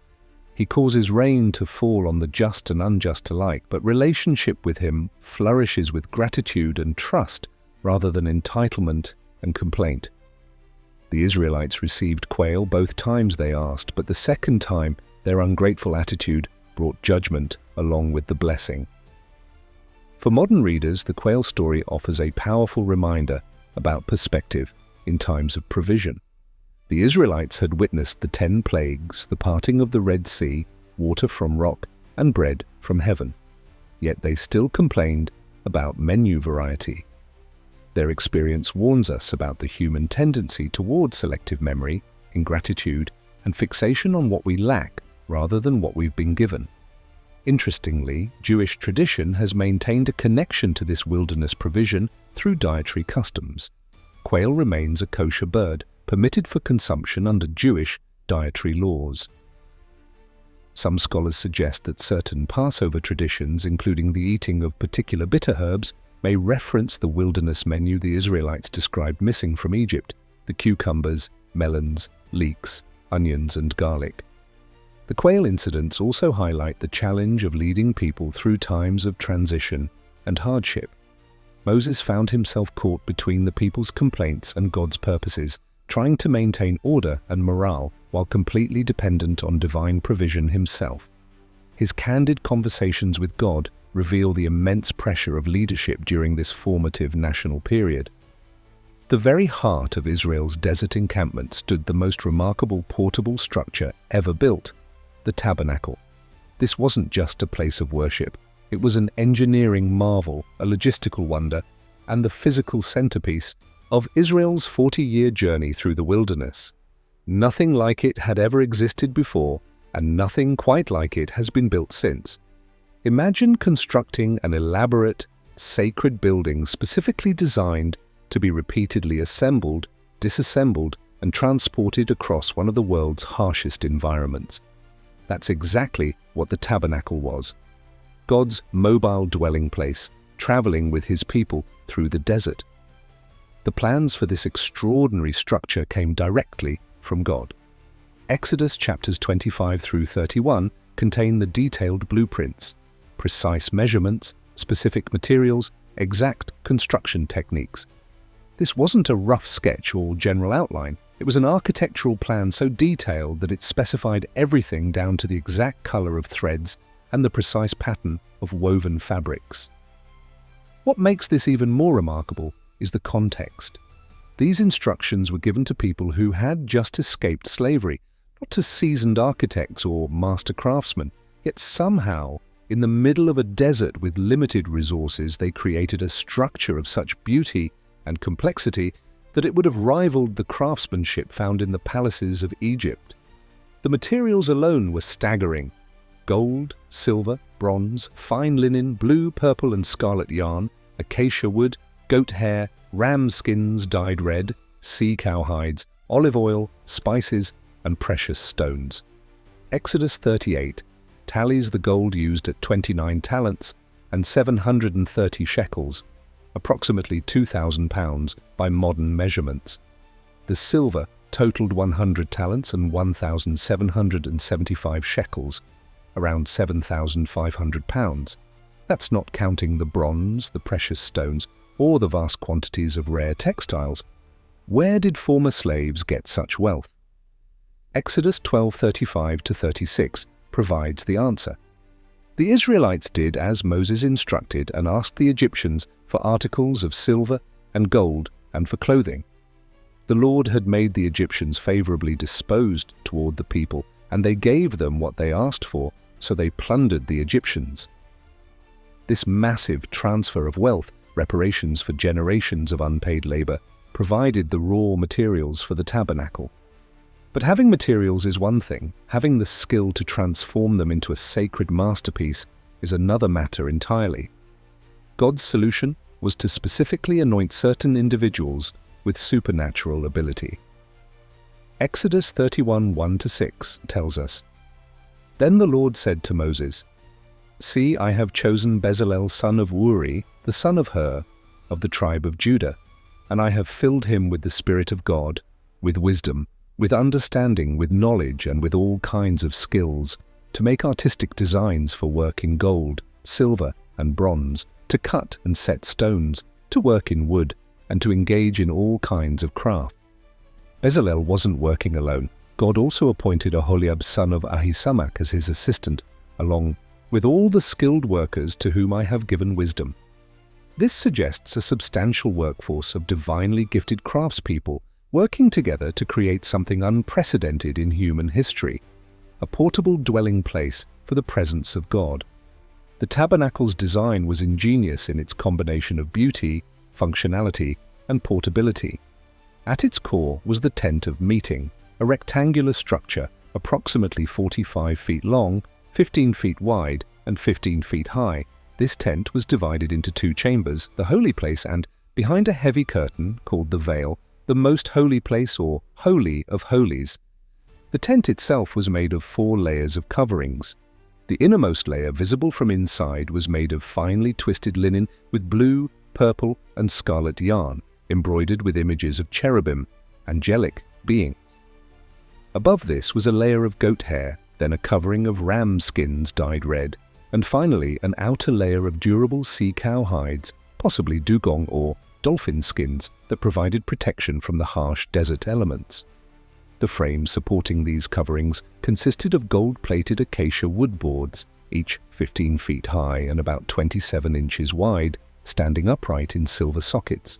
He causes rain to fall on the just and unjust alike, but relationship with him flourishes with gratitude and trust rather than entitlement and complaint. The Israelites received quail both times they asked, but the second time their ungrateful attitude brought judgment along with the blessing. For modern readers, the quail story offers a powerful reminder about perspective in times of provision. The Israelites had witnessed the 10 plagues, the parting of the Red Sea, water from rock, and bread from heaven. Yet they still complained about menu variety. Their experience warns us about the human tendency towards selective memory, ingratitude, and fixation on what we lack rather than what we've been given. Interestingly, Jewish tradition has maintained a connection to this wilderness provision through dietary customs. Quail remains a kosher bird, permitted for consumption under Jewish dietary laws. Some scholars suggest that certain Passover traditions, including the eating of particular bitter herbs, may reference the wilderness menu the Israelites described missing from Egypt: the cucumbers, melons, leeks, onions, and garlic. The quail incidents also highlight the challenge of leading people through times of transition and hardship. Moses found himself caught between the people's complaints and God's purposes, trying to maintain order and morale while completely dependent on divine provision himself. His candid conversations with God reveal the immense pressure of leadership during this formative national period. The very heart of Israel's desert encampment stood the most remarkable portable structure ever built: the tabernacle. This wasn't just a place of worship. It was an engineering marvel, a logistical wonder, and the physical centerpiece of Israel's 40-year journey through the wilderness. Nothing like it had ever existed before, and nothing quite like it has been built since. Imagine constructing an elaborate, sacred building specifically designed to be repeatedly assembled, disassembled, and transported across one of the world's harshest environments. That's exactly what the tabernacle was. God's mobile dwelling place, traveling with his people through the desert. The plans for this extraordinary structure came directly from God. Exodus chapters 25 through 31 contain the detailed blueprints, precise measurements, specific materials, exact construction techniques. This wasn't a rough sketch or general outline. It was an architectural plan so detailed that it specified everything down to the exact color of threads and the precise pattern of woven fabrics. What makes this even more remarkable is the context. These instructions were given to people who had just escaped slavery, not to seasoned architects or master craftsmen, yet somehow, in the middle of a desert with limited resources, they created a structure of such beauty and complexity that it would have rivaled the craftsmanship found in the palaces of Egypt. The materials alone were staggering: gold, silver, bronze, fine linen, blue, purple, and scarlet yarn, acacia wood, goat hair, ram skins dyed red, sea cow hides, olive oil, spices, and precious stones. Exodus 38 tallies the gold used at 29 talents and 730 shekels, approximately 2,000 pounds by modern measurements. The silver totaled 100 talents and 1,775 shekels, around 7,500 pounds. That's not counting the bronze, the precious stones, or the vast quantities of rare textiles. Where did former slaves get such wealth? Exodus 12:35-36 provides the answer. The Israelites did as Moses instructed and asked the Egyptians for articles of silver and gold and for clothing. The Lord had made the Egyptians favorably disposed toward the people, and they gave them what they asked for, so they plundered the Egyptians. This massive transfer of wealth, reparations for generations of unpaid labor, provided the raw materials for the tabernacle. But having materials is one thing, having the skill to transform them into a sacred masterpiece is another matter entirely. God's solution was to specifically anoint certain individuals with supernatural ability. Exodus 31:1-6 tells us, "Then the Lord said to Moses, 'See, I have chosen Bezalel son of Uri, the son of Hur, of the tribe of Judah, and I have filled him with the Spirit of God, with wisdom, with understanding, with knowledge, and with all kinds of skills, to make artistic designs for work in gold, silver, and bronze, to cut and set stones, to work in wood, and to engage in all kinds of craft.'" Bezalel wasn't working alone. God also appointed Aholiab son of Ahisamach as his assistant, along with all the skilled workers to whom I have given wisdom. This suggests a substantial workforce of divinely gifted craftspeople working together to create something unprecedented in human history, a portable dwelling place for the presence of God. The tabernacle's design was ingenious in its combination of beauty, functionality, and portability. At its core was the tent of meeting, a rectangular structure approximately 45 feet long, 15 feet wide, and 15 feet high. This tent was divided into two chambers, the holy place and, behind a heavy curtain called the veil, the most holy place or Holy of Holies. The tent itself was made of 4 layers of coverings. The innermost layer, visible from inside, was made of finely twisted linen with blue, purple, and scarlet yarn, embroidered with images of cherubim, angelic beings. Above this was a layer of goat hair, then a covering of ram skins dyed red, and finally an outer layer of durable sea cow hides, possibly dugong or dolphin skins, that provided protection from the harsh desert elements. The frames supporting these coverings consisted of gold-plated acacia wood boards, each 15 feet high and about 27 inches wide, standing upright in silver sockets.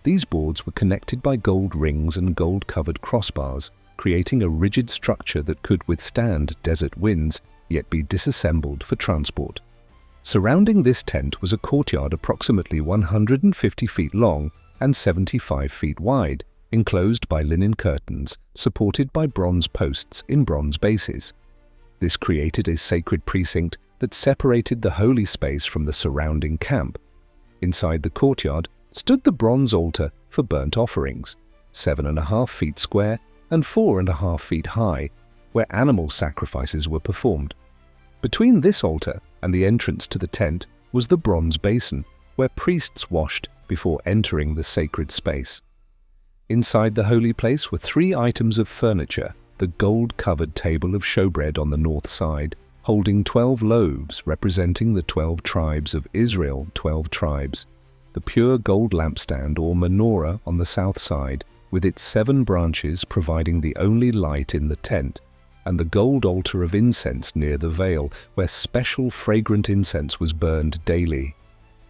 These boards were connected by gold rings and gold-covered crossbars, creating a rigid structure that could withstand desert winds, yet be disassembled for transport. Surrounding this tent was a courtyard approximately 150 feet long and 75 feet wide, enclosed by linen curtains, supported by bronze posts in bronze bases. This created a sacred precinct that separated the holy space from the surrounding camp. Inside the courtyard stood the bronze altar for burnt offerings, 7.5 feet square and 4.5 feet high, where animal sacrifices were performed. Between this altar and the entrance to the tent was the bronze basin, where priests washed before entering the sacred space. Inside the holy place were 3 items of furniture: the gold-covered table of showbread on the north side, holding 12 loaves representing the 12 tribes of Israel, 12 tribes, the pure gold lampstand or menorah on the south side, with its 7 branches providing the only light in the tent, and the gold altar of incense near the veil, where special fragrant incense was burned daily.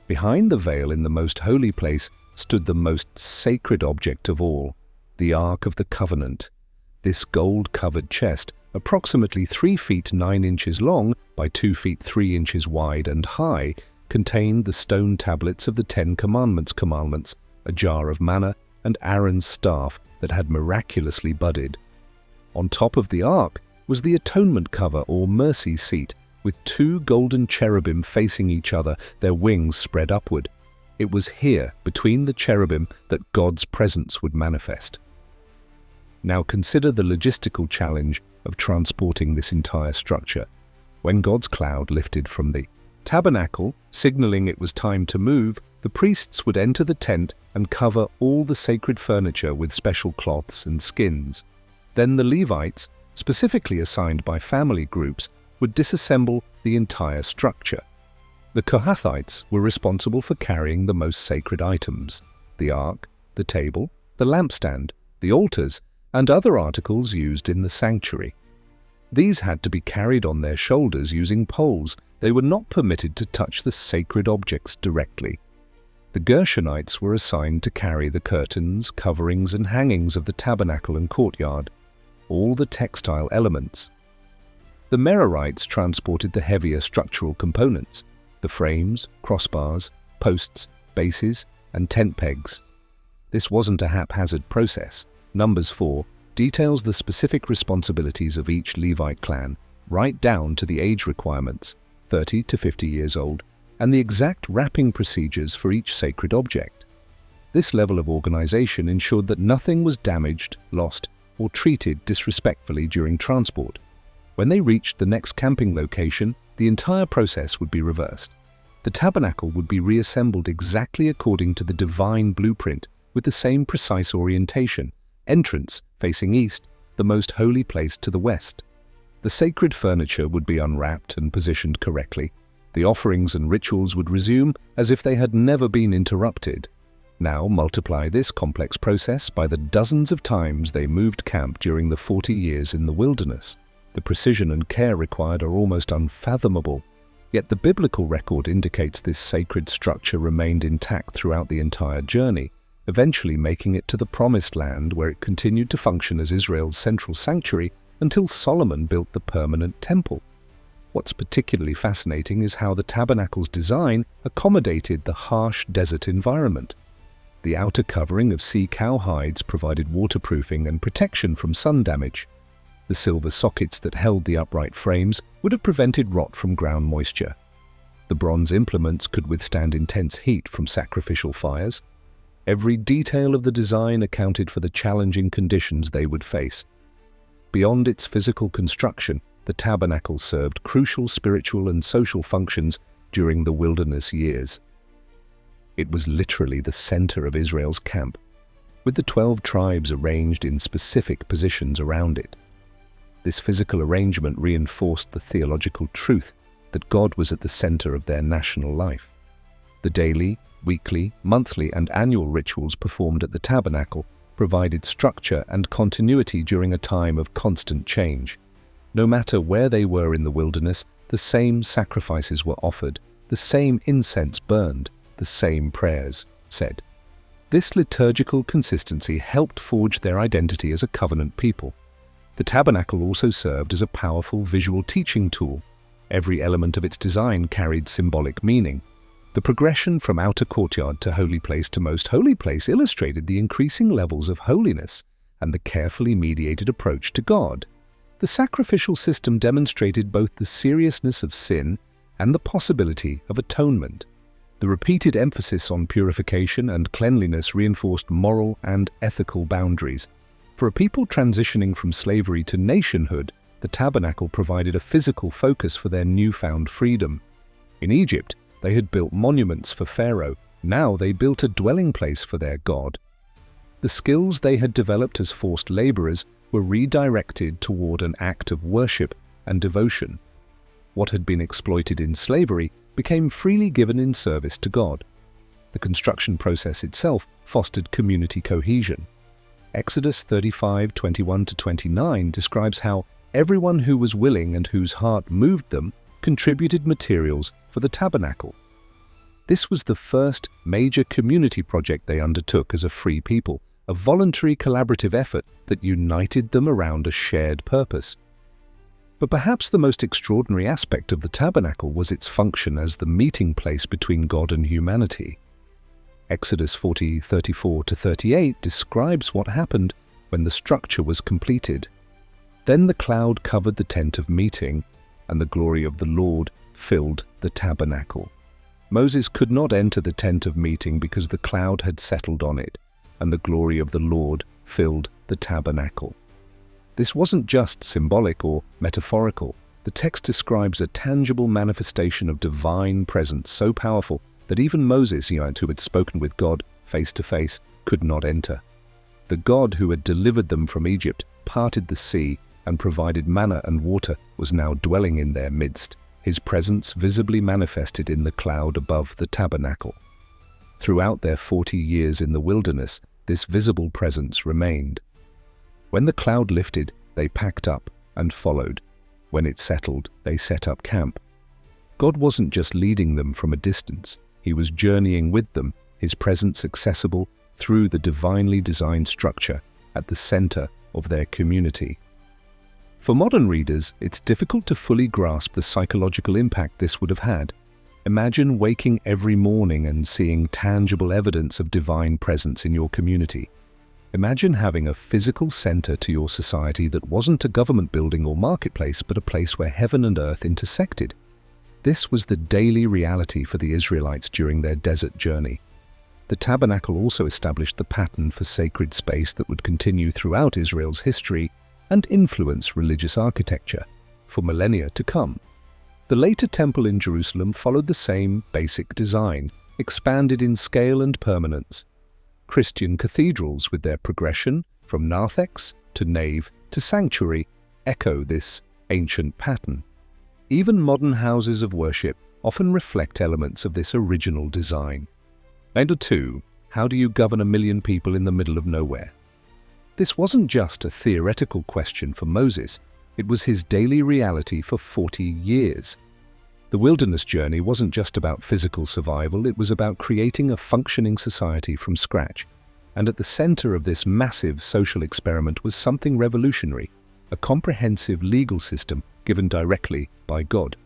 Behind the veil in the most holy place stood the most sacred object of all, the Ark of the Covenant. This gold-covered chest, approximately 3 feet 9 inches long by 2 feet 3 inches wide and high, contained the stone tablets of the 10 Commandments, a jar of manna, and Aaron's staff that had miraculously budded. On top of the ark was the atonement cover or mercy seat, with 2 golden cherubim facing each other, their wings spread upward. It was here, between the cherubim, that God's presence would manifest. Now consider the logistical challenge of transporting this entire structure. When God's cloud lifted from the tabernacle, signaling it was time to move, the priests would enter the tent and cover all the sacred furniture with special cloths and skins. Then the Levites, specifically assigned by family groups, would disassemble the entire structure. The Kohathites were responsible for carrying the most sacred items: the ark, the table, the lampstand, the altars, and other articles used in the sanctuary. These had to be carried on their shoulders using poles. They were not permitted to touch the sacred objects directly. The Gershonites were assigned to carry the curtains, coverings, and hangings of the tabernacle and courtyard, all the textile elements. The Merarites transported the heavier structural components: the frames, crossbars, posts, bases, and tent pegs. This wasn't a haphazard process. Numbers 4 details the specific responsibilities of each Levite clan, right down to the age requirements, 30 to 50 years old, and the exact wrapping procedures for each sacred object. This level of organization ensured that nothing was damaged, lost, or treated disrespectfully during transport. When they reached the next camping location, the entire process would be reversed. The tabernacle would be reassembled exactly according to the divine blueprint, with the same precise orientation: entrance facing east, the most holy place to the west. The sacred furniture would be unwrapped and positioned correctly. The offerings and rituals would resume as if they had never been interrupted. Now multiply this complex process by the dozens of times they moved camp during the 40 years in the wilderness. The precision and care required are almost unfathomable. Yet the biblical record indicates this sacred structure remained intact throughout the entire journey, eventually making it to the Promised Land, where it continued to function as Israel's central sanctuary until Solomon built the permanent temple. What's particularly fascinating is how the tabernacle's design accommodated the harsh desert environment. The outer covering of sea cow hides provided waterproofing and protection from sun damage. The silver sockets that held the upright frames would have prevented rot from ground moisture. The bronze implements could withstand intense heat from sacrificial fires. Every detail of the design accounted for the challenging conditions they would face. Beyond its physical construction, the tabernacle served crucial spiritual and social functions during the wilderness years. It was literally the center of Israel's camp, with the 12 tribes arranged in specific positions around it. This physical arrangement reinforced the theological truth that God was at the center of their national life. The daily, weekly, monthly, and annual rituals performed at the tabernacle provided structure and continuity during a time of constant change. No matter where they were in the wilderness, the same sacrifices were offered, the same incense burned, the same prayers said. This liturgical consistency helped forge their identity as a covenant people. The tabernacle also served as a powerful visual teaching tool. Every element of its design carried symbolic meaning. The progression from outer courtyard to holy place to most holy place illustrated the increasing levels of holiness and the carefully mediated approach to God. The sacrificial system demonstrated both the seriousness of sin and the possibility of atonement. The repeated emphasis on purification and cleanliness reinforced moral and ethical boundaries. For a people transitioning from slavery to nationhood, the tabernacle provided a physical focus for their newfound freedom. In Egypt, they had built monuments for Pharaoh. Now they built a dwelling place for their God. The skills they had developed as forced laborers were redirected toward an act of worship and devotion. What had been exploited in slavery became freely given in service to God. The construction process itself fostered community cohesion. Exodus 35:21-29 describes how everyone who was willing and whose heart moved them contributed materials for the tabernacle. This was the first major community project they undertook as a free people, a voluntary collaborative effort that united them around a shared purpose. But perhaps the most extraordinary aspect of the tabernacle was its function as the meeting place between God and humanity. Exodus 40:34-38 describes what happened when the structure was completed. Then the cloud covered the tent of meeting, and the glory of the Lord filled the tabernacle. Moses could not enter the tent of meeting because the cloud had settled on it, and the glory of the Lord filled the tabernacle. This wasn't just symbolic or metaphorical. The text describes a tangible manifestation of divine presence so powerful that even Moses, who had spoken with God face to face, could not enter. The God who had delivered them from Egypt, parted the sea, and provided manna and water was now dwelling in their midst, his presence visibly manifested in the cloud above the tabernacle. Throughout their 40 years in the wilderness, this visible presence remained. When the cloud lifted, they packed up and followed. When it settled, they set up camp. God wasn't just leading them from a distance, he was journeying with them, his presence accessible through the divinely designed structure at the center of their community. For modern readers, it's difficult to fully grasp the psychological impact this would have had. Imagine waking every morning and seeing tangible evidence of divine presence in your community. Imagine having a physical center to your society that wasn't a government building or marketplace, but a place where heaven and earth intersected. This was the daily reality for the Israelites during their desert journey. The tabernacle also established the pattern for sacred space that would continue throughout Israel's history and influence religious architecture for millennia to come. The later temple in Jerusalem followed the same basic design, expanded in scale and permanence. Christian cathedrals, with their progression from narthex to nave to sanctuary, echo this ancient pattern. Even modern houses of worship often reflect elements of this original design. Number 2. How do you govern 1 million people in the middle of nowhere? This wasn't just a theoretical question for Moses, it was his daily reality for 40 years. The wilderness journey wasn't just about physical survival, it was about creating a functioning society from scratch. And at the center of this massive social experiment was something revolutionary, a comprehensive legal system given directly by God.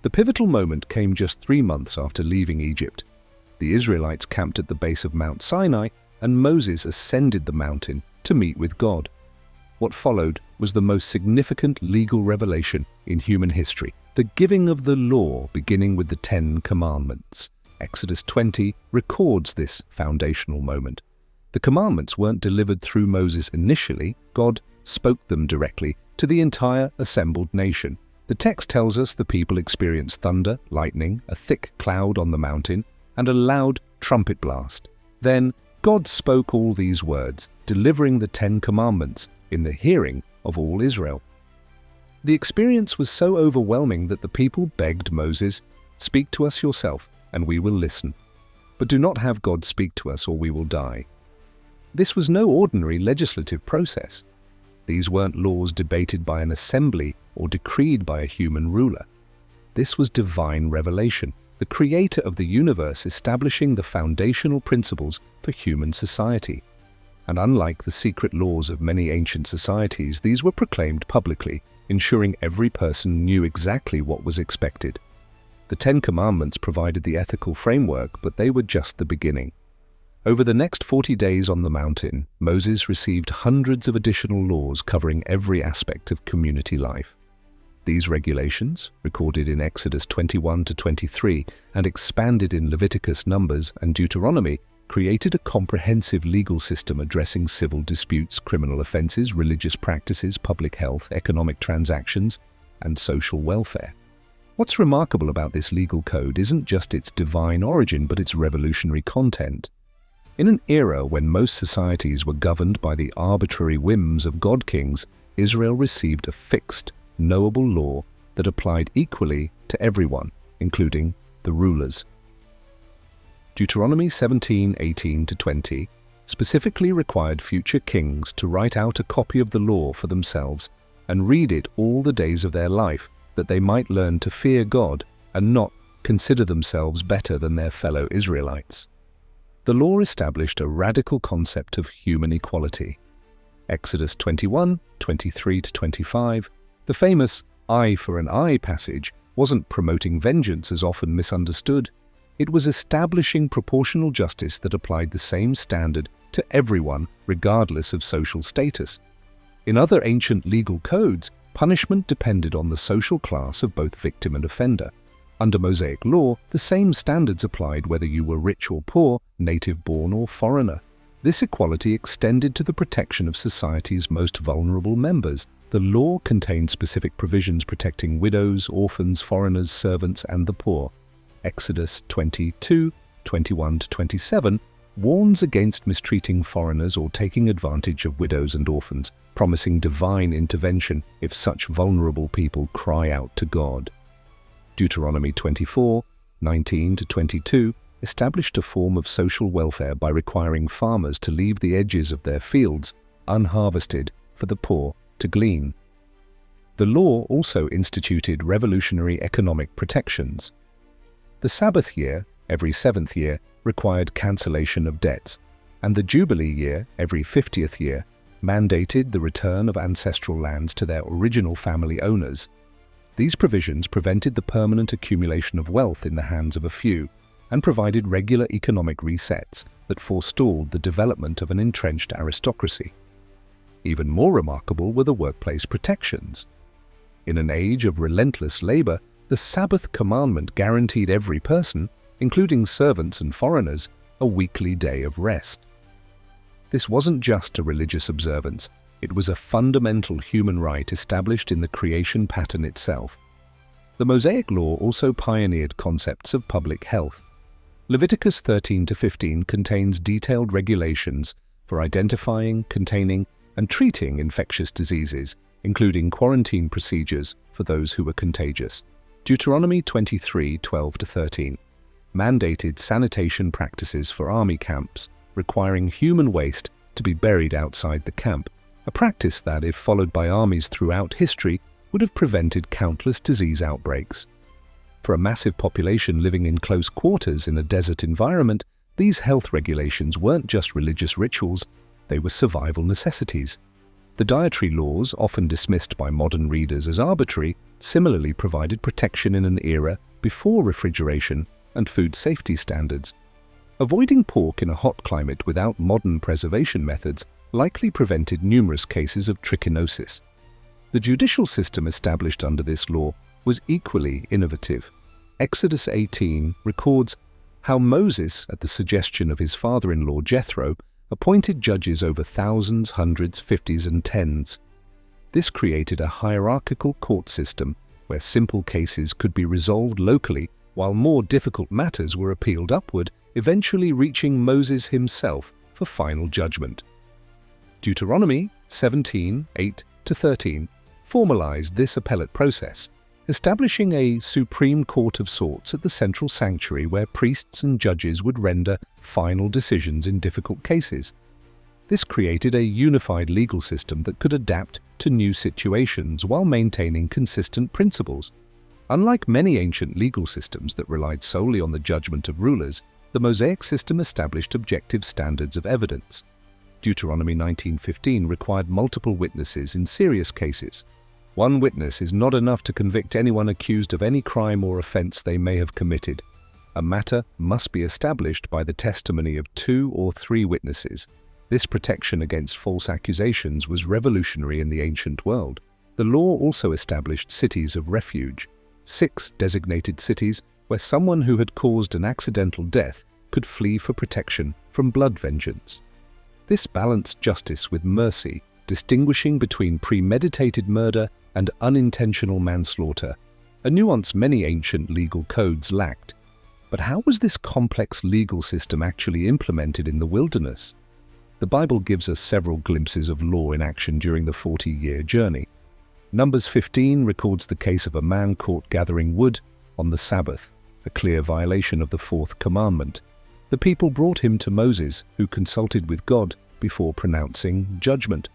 The pivotal moment came just 3 months after leaving Egypt. The Israelites camped at the base of Mount Sinai, and Moses ascended the mountain to meet with God. What followed was the most significant legal revelation in human history, the giving of the law, beginning with the 10 Commandments. Exodus 20 records this foundational moment. The commandments weren't delivered through Moses initially, God spoke them directly to the entire assembled nation. The text tells us the people experienced thunder, lightning, a thick cloud on the mountain, and a loud trumpet blast. Then God spoke all these words, delivering the 10 Commandments in the hearing of all Israel. The experience was so overwhelming that the people begged Moses, "Speak to us yourself, and we will listen. But do not have God speak to us, or we will die." This was no ordinary legislative process. These weren't laws debated by an assembly or decreed by a human ruler. This was divine revelation, the creator of the universe establishing the foundational principles for human society. And unlike the secret laws of many ancient societies, these were proclaimed publicly, ensuring every person knew exactly what was expected. The 10 Commandments provided the ethical framework, but they were just the beginning. Over the next 40 days on the mountain, Moses received hundreds of additional laws covering every aspect of community life. These regulations, recorded in Exodus 21 to 23 and expanded in Leviticus, Numbers, and Deuteronomy, created a comprehensive legal system addressing civil disputes, criminal offenses, religious practices, public health, economic transactions, and social welfare. What's remarkable about this legal code isn't just its divine origin, but its revolutionary content. In an era when most societies were governed by the arbitrary whims of god-kings, Israel received a fixed, knowable law that applied equally to everyone, including the rulers. Deuteronomy 17:18-20 specifically required future kings to write out a copy of the law for themselves and read it all the days of their life, that they might learn to fear God and not consider themselves better than their fellow Israelites. The law established a radical concept of human equality. Exodus 21:23-25, the famous eye for an eye passage, wasn't promoting vengeance as often misunderstood. It was establishing proportional justice that applied the same standard to everyone, regardless of social status. In other ancient legal codes, punishment depended on the social class of both victim and offender. Under Mosaic law, the same standards applied whether you were rich or poor, native-born or foreigner. This equality extended to the protection of society's most vulnerable members, The law contained specific provisions protecting widows, orphans, foreigners, servants, and the poor. Exodus 22:21-27 warns against mistreating foreigners or taking advantage of widows and orphans, promising divine intervention if such vulnerable people cry out to God. Deuteronomy 24:19-22 established a form of social welfare by requiring farmers to leave the edges of their fields unharvested for the poor to glean. The law also instituted revolutionary economic protections. The Sabbath year, every 7th year, required cancellation of debts, and the Jubilee year, every 50th year, mandated the return of ancestral lands to their original family owners. These provisions prevented the permanent accumulation of wealth in the hands of a few, and provided regular economic resets that forestalled the development of an entrenched aristocracy. Even more remarkable were the workplace protections. In an age of relentless labor, the Sabbath commandment guaranteed every person, including servants and foreigners, a weekly day of rest. This wasn't just a religious observance, it was a fundamental human right established in the creation pattern itself. The Mosaic Law also pioneered concepts of public health. Leviticus 13-15 contains detailed regulations for identifying, containing, and treating infectious diseases, including quarantine procedures for those who were contagious. Deuteronomy 23:12-13 mandated sanitation practices for army camps, requiring human waste to be buried outside the camp, a practice that, if followed by armies throughout history, would have prevented countless disease outbreaks. For a massive population living in close quarters in a desert environment, these health regulations weren't just religious rituals, they were survival necessities. The dietary laws, often dismissed by modern readers as arbitrary, similarly provided protection in an era before refrigeration and food safety standards. Avoiding pork in a hot climate without modern preservation methods likely prevented numerous cases of trichinosis. The judicial system established under this law was equally innovative. Exodus 18 records how Moses, at the suggestion of his father-in-law Jethro, appointed judges over thousands, hundreds, fifties, and tens. This created a hierarchical court system where simple cases could be resolved locally while more difficult matters were appealed upward, eventually reaching Moses himself for final judgment. Deuteronomy 17:8-13 formalized this appellate process, establishing a supreme court of sorts at the central sanctuary where priests and judges would render final decisions in difficult cases. This created a unified legal system that could adapt to new situations while maintaining consistent principles. Unlike many ancient legal systems that relied solely on the judgment of rulers, the Mosaic system established objective standards of evidence. Deuteronomy 19:15 required multiple witnesses in serious cases. One witness is not enough to convict anyone accused of any crime or offense they may have committed. A matter must be established by the testimony of 2 or 3 witnesses. This protection against false accusations was revolutionary in the ancient world. The law also established cities of refuge, 6 designated cities where someone who had caused an accidental death could flee for protection from blood vengeance. This balanced justice with mercy, distinguishing between premeditated murder and unintentional manslaughter, a nuance many ancient legal codes lacked. But how was this complex legal system actually implemented in the wilderness? The Bible gives us several glimpses of law in action during the 40-year journey. Numbers 15 records the case of a man caught gathering wood on the Sabbath, a clear violation of the 4th commandment. The people brought him to Moses, who consulted with God before pronouncing judgment.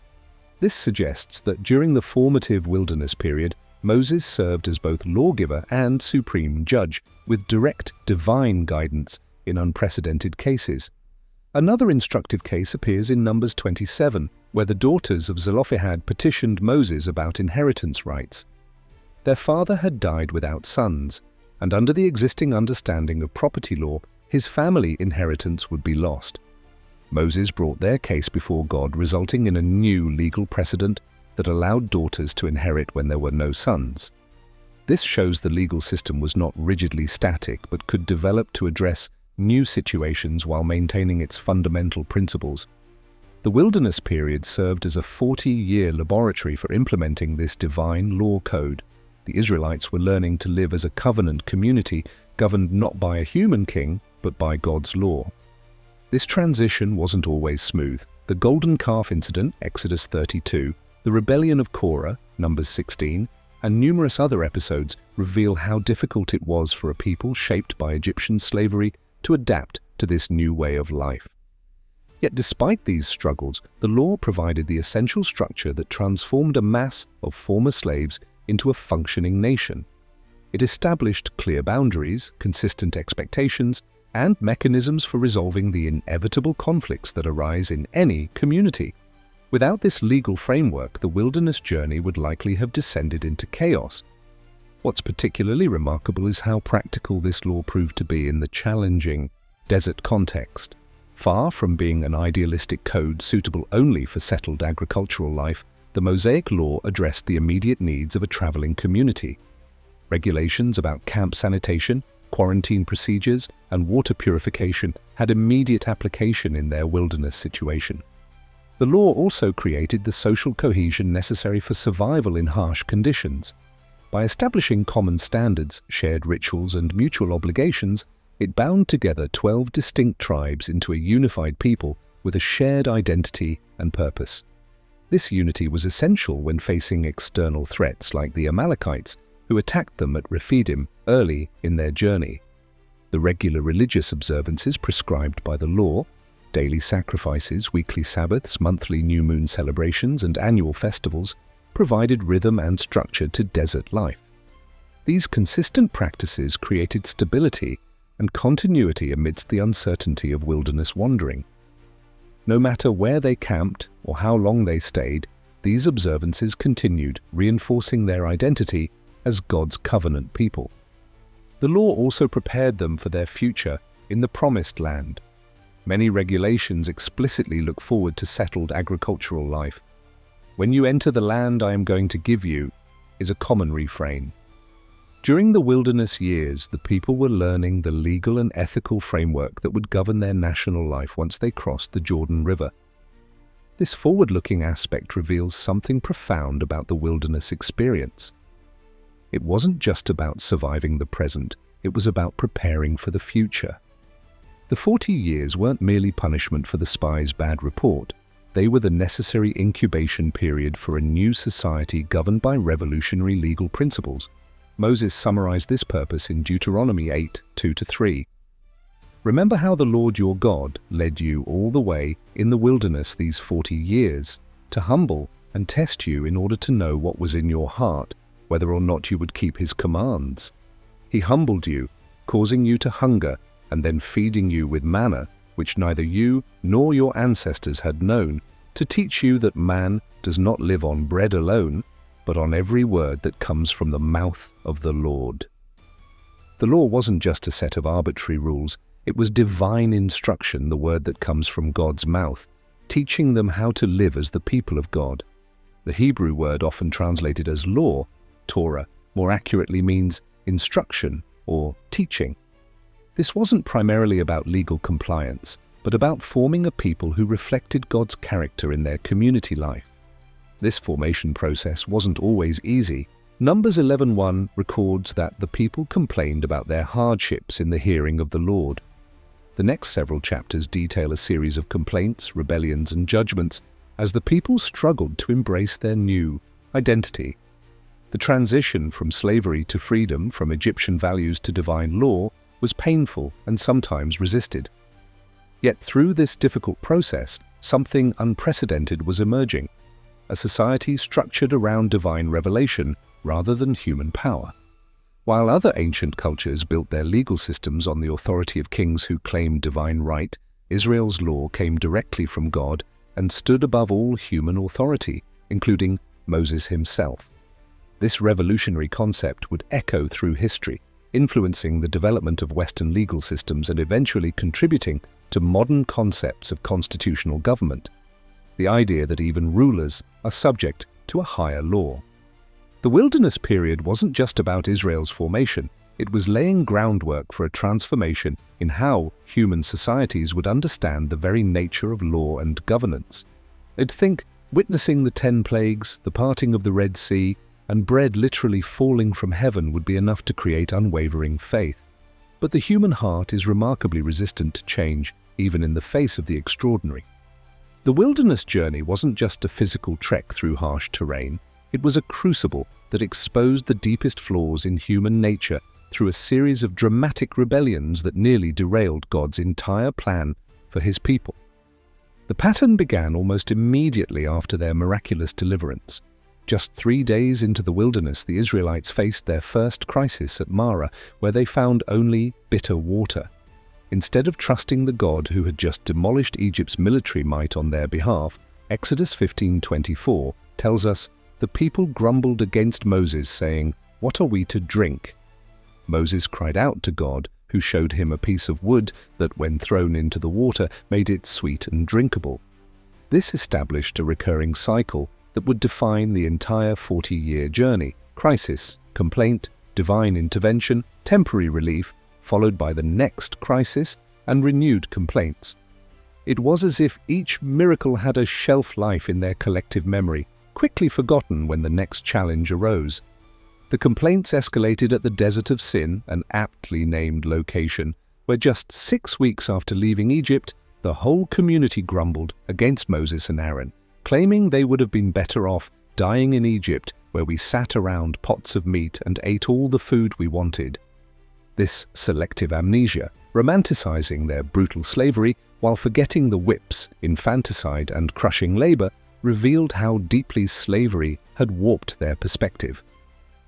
This suggests that during the formative wilderness period, Moses served as both lawgiver and supreme judge, with direct divine guidance in unprecedented cases. Another instructive case appears in Numbers 27, where the daughters of Zelophehad petitioned Moses about inheritance rights. Their father had died without sons, and under the existing understanding of property law, his family inheritance would be lost. Moses brought their case before God, resulting in a new legal precedent that allowed daughters to inherit when there were no sons. This shows the legal system was not rigidly static but could develop to address new situations while maintaining its fundamental principles. The wilderness period served as a 40-year laboratory for implementing this divine law code. The Israelites were learning to live as a covenant community governed not by a human king, but by God's law. This transition wasn't always smooth. The golden calf incident, Exodus 32, the rebellion of Korah, Numbers 16, and numerous other episodes reveal how difficult it was for a people shaped by Egyptian slavery to adapt to this new way of life. Yet despite these struggles, the law provided the essential structure that transformed a mass of former slaves into a functioning nation. It established clear boundaries, consistent expectations, and mechanisms for resolving the inevitable conflicts that arise in any community. Without this legal framework, the wilderness journey would likely have descended into chaos. What's particularly remarkable is how practical this law proved to be in the challenging desert context. Far from being an idealistic code suitable only for settled agricultural life, the Mosaic Law addressed the immediate needs of a traveling community. Regulations about camp sanitation, quarantine procedures, and water purification had immediate application in their wilderness situation. The law also created the social cohesion necessary for survival in harsh conditions. By establishing common standards, shared rituals, and mutual obligations, it bound together 12 distinct tribes into a unified people with a shared identity and purpose. This unity was essential when facing external threats like the Amalekites, who attacked them at Rephidim early in their journey. The regular religious observances prescribed by the law, daily sacrifices, weekly Sabbaths, monthly new moon celebrations, and annual festivals, provided rhythm and structure to desert life. These consistent practices created stability and continuity amidst the uncertainty of wilderness wandering. No matter where they camped or how long they stayed, these observances continued, reinforcing their identity as God's covenant people. The law also prepared them for their future in the Promised Land. Many regulations explicitly look forward to settled agricultural life. "When you enter the land I am going to give you," is a common refrain. During the wilderness years, the people were learning the legal and ethical framework that would govern their national life once they crossed the Jordan River. This forward-looking aspect reveals something profound about the wilderness experience. It wasn't just about surviving the present, it was about preparing for the future. The 40 years weren't merely punishment for the spies' bad report. They were the necessary incubation period for a new society governed by revolutionary legal principles. Moses summarized this purpose in Deuteronomy 8:2-3. "Remember how the Lord your God led you all the way in the wilderness these 40 years, to humble and test you in order to know what was in your heart, whether or not you would keep his commands. He humbled you, causing you to hunger, and then feeding you with manna, which neither you nor your ancestors had known, to teach you that man does not live on bread alone, but on every word that comes from the mouth of the Lord." The law wasn't just a set of arbitrary rules, it was divine instruction, the word that comes from God's mouth, teaching them how to live as the people of God. The Hebrew word often translated as law, Torah, more accurately means instruction or teaching. This wasn't primarily about legal compliance, but about forming a people who reflected God's character in their community life. This formation process wasn't always easy. Numbers 11:1 records that the people complained about their hardships in the hearing of the Lord. The next several chapters detail a series of complaints, rebellions, and judgments as the people struggled to embrace their new identity. The transition from slavery to freedom, from Egyptian values to divine law, was painful and sometimes resisted. Yet through this difficult process, something unprecedented was emerging. A society structured around divine revelation rather than human power. While other ancient cultures built their legal systems on the authority of kings who claimed divine right, Israel's law came directly from God and stood above all human authority, including Moses himself. This revolutionary concept would echo through history, influencing the development of Western legal systems and eventually contributing to modern concepts of constitutional government. The idea that even rulers are subject to a higher law. The wilderness period wasn't just about Israel's formation, it was laying groundwork for a transformation in how human societies would understand the very nature of law and governance. They'd think witnessing the 10 plagues, the parting of the Red Sea, and bread literally falling from heaven would be enough to create unwavering faith. But the human heart is remarkably resistant to change, even in the face of the extraordinary. The wilderness journey wasn't just a physical trek through harsh terrain, it was a crucible that exposed the deepest flaws in human nature through a series of dramatic rebellions that nearly derailed God's entire plan for his people. The pattern began almost immediately after their miraculous deliverance. Just 3 days into the wilderness, the Israelites faced their first crisis at Marah, where they found only bitter water. Instead of trusting the God who had just demolished Egypt's military might on their behalf, Exodus 15:24 tells us, "The people grumbled against Moses, saying, 'What are we to drink?' Moses cried out to God, who showed him a piece of wood that, when thrown into the water, made it sweet and drinkable. This established a recurring cycle that would define the entire 40-year journey: crisis, complaint, divine intervention, temporary relief, followed by the next crisis and renewed complaints. It was as if each miracle had a shelf life in their collective memory, quickly forgotten when the next challenge arose. The complaints escalated at the Desert of Sin, an aptly named location, where just 6 weeks after leaving Egypt, the whole community grumbled against Moses and Aaron, claiming they would have been better off dying in Egypt, where we sat around pots of meat and ate all the food we wanted. This selective amnesia, romanticizing their brutal slavery while forgetting the whips, infanticide, and crushing labor, revealed how deeply slavery had warped their perspective.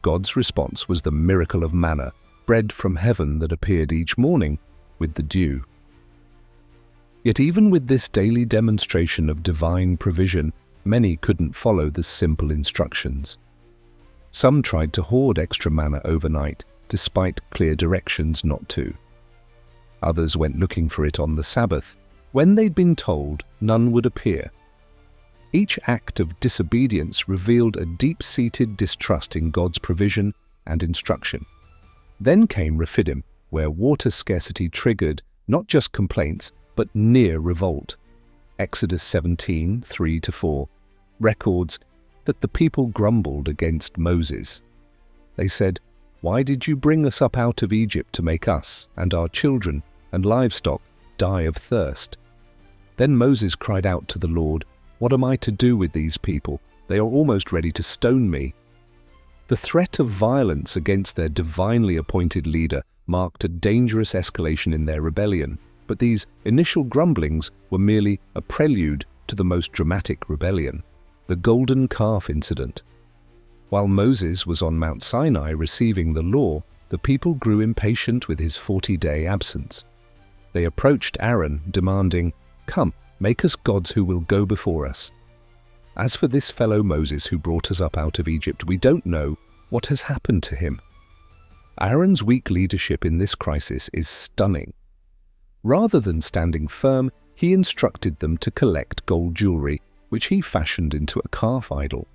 God's response was the miracle of manna, bread from heaven that appeared each morning with the dew. Yet even with this daily demonstration of divine provision, many couldn't follow the simple instructions. Some tried to hoard extra manna overnight, despite clear directions not to. Others went looking for it on the Sabbath, when they'd been told none would appear. Each act of disobedience revealed a deep-seated distrust in God's provision and instruction. Then came Rephidim, where water scarcity triggered not just complaints, but near revolt. Exodus 17:3-4 records that the people grumbled against Moses. They said, "Why did you bring us up out of Egypt to make us and our children and livestock die of thirst?" Then Moses cried out to the Lord, "What am I to do with these people? They are almost ready to stone me." The threat of violence against their divinely appointed leader marked a dangerous escalation in their rebellion, but these initial grumblings were merely a prelude to the most dramatic rebellion, the golden calf incident. While Moses was on Mount Sinai receiving the law, the people grew impatient with his 40-day absence. They approached Aaron, demanding, "Come, make us gods who will go before us." As for this fellow Moses who brought us up out of Egypt, we don't know what has happened to him. Aaron's weak leadership in this crisis is stunning. Rather than standing firm, he instructed them to collect gold jewelry, which he fashioned into a calf idol.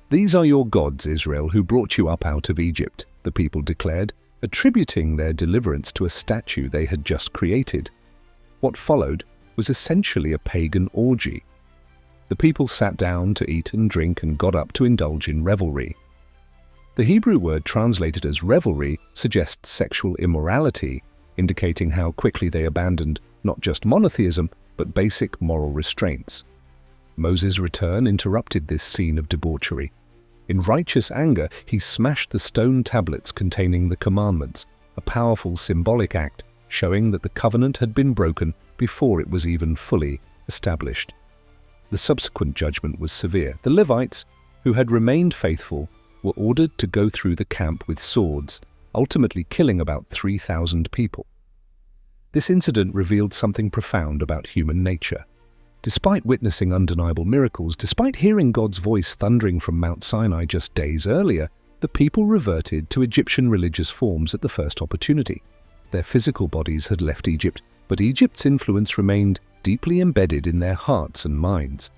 "These are your gods, Israel, who brought you up out of Egypt," the people declared, attributing their deliverance to a statue they had just created. What followed was essentially a pagan orgy. The people sat down to eat and drink and got up to indulge in revelry. The Hebrew word translated as revelry suggests sexual immorality, indicating how quickly they abandoned not just monotheism, but basic moral restraints. Moses' return interrupted this scene of debauchery. In righteous anger, he smashed the stone tablets containing the commandments, a powerful symbolic act showing that the covenant had been broken before it was even fully established. The subsequent judgment was severe. The Levites, who had remained faithful, were ordered to go through the camp with swords, ultimately killing about 3,000 people. This incident revealed something profound about human nature. Despite witnessing undeniable miracles, despite hearing God's voice thundering from Mount Sinai just days earlier, the people reverted to Egyptian religious forms at the first opportunity. Their physical bodies had left Egypt, but Egypt's influence remained deeply embedded in their hearts and minds.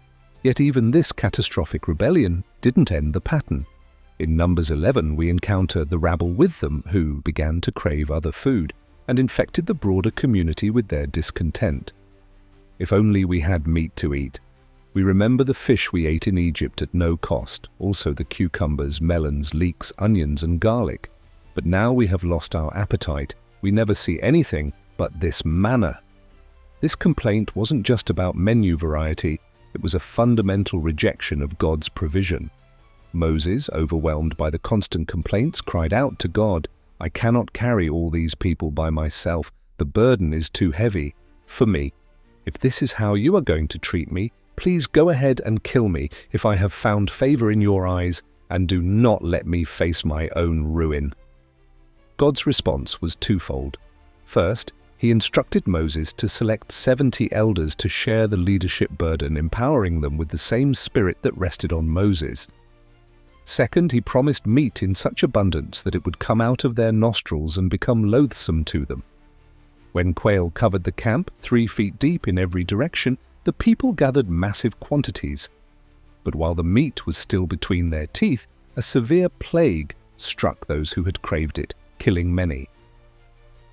Yet even this catastrophic rebellion didn't end the pattern. In Numbers 11, we encounter the rabble with them who began to crave other food and infected the broader community with their discontent. "If only we had meat to eat." We remember the fish we ate in Egypt at no cost, also the cucumbers, melons, leeks, onions, and garlic. But now we have lost our appetite. We never see anything but this manna. This complaint wasn't just about menu variety, it was a fundamental rejection of God's provision. Moses, overwhelmed by the constant complaints, cried out to God, "I cannot carry all these people by myself. The burden is too heavy for me. If this is how you are going to treat me, please go ahead and kill me if I have found favor in your eyes, and do not let me face my own ruin." God's response was twofold. First, he instructed Moses to select 70 elders to share the leadership burden, empowering them with the same spirit that rested on Moses. Second, he promised meat in such abundance that it would come out of their nostrils and become loathsome to them. When quail covered the camp 3 feet deep in every direction, the people gathered massive quantities. But while the meat was still between their teeth, a severe plague struck those who had craved it, killing many.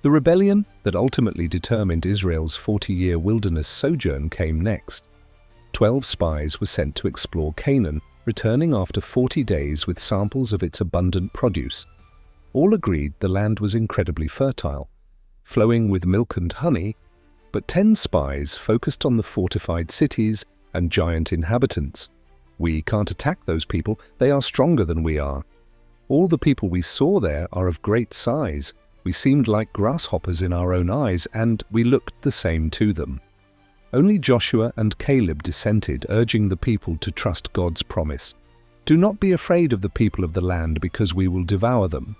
The rebellion that ultimately determined Israel's 40-year wilderness sojourn came next. 12 spies were sent to explore Canaan, returning after 40 days with samples of its abundant produce. All agreed the land was incredibly fertile, flowing with milk and honey, but 10 spies focused on the fortified cities and giant inhabitants. "We can't attack those people, they are stronger than we are. All the people we saw there are of great size. We seemed like grasshoppers in our own eyes, and we looked the same to them." Only Joshua and Caleb dissented, urging the people to trust God's promise. "Do not be afraid of the people of the land, because we will devour them.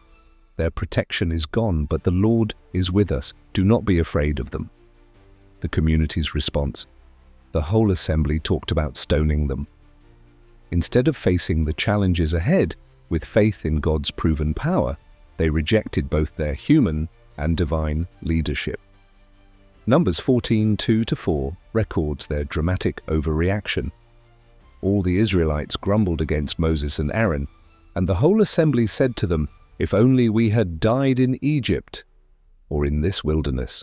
Their protection is gone, but the Lord is with us. Do not be afraid of them." The community's response: the whole assembly talked about stoning them. Instead of facing the challenges ahead with faith in God's proven power, they rejected both their human and divine leadership. Numbers 14:2-4 records their dramatic overreaction. All the Israelites grumbled against Moses and Aaron, and the whole assembly said to them, "If only we had died in Egypt or in this wilderness.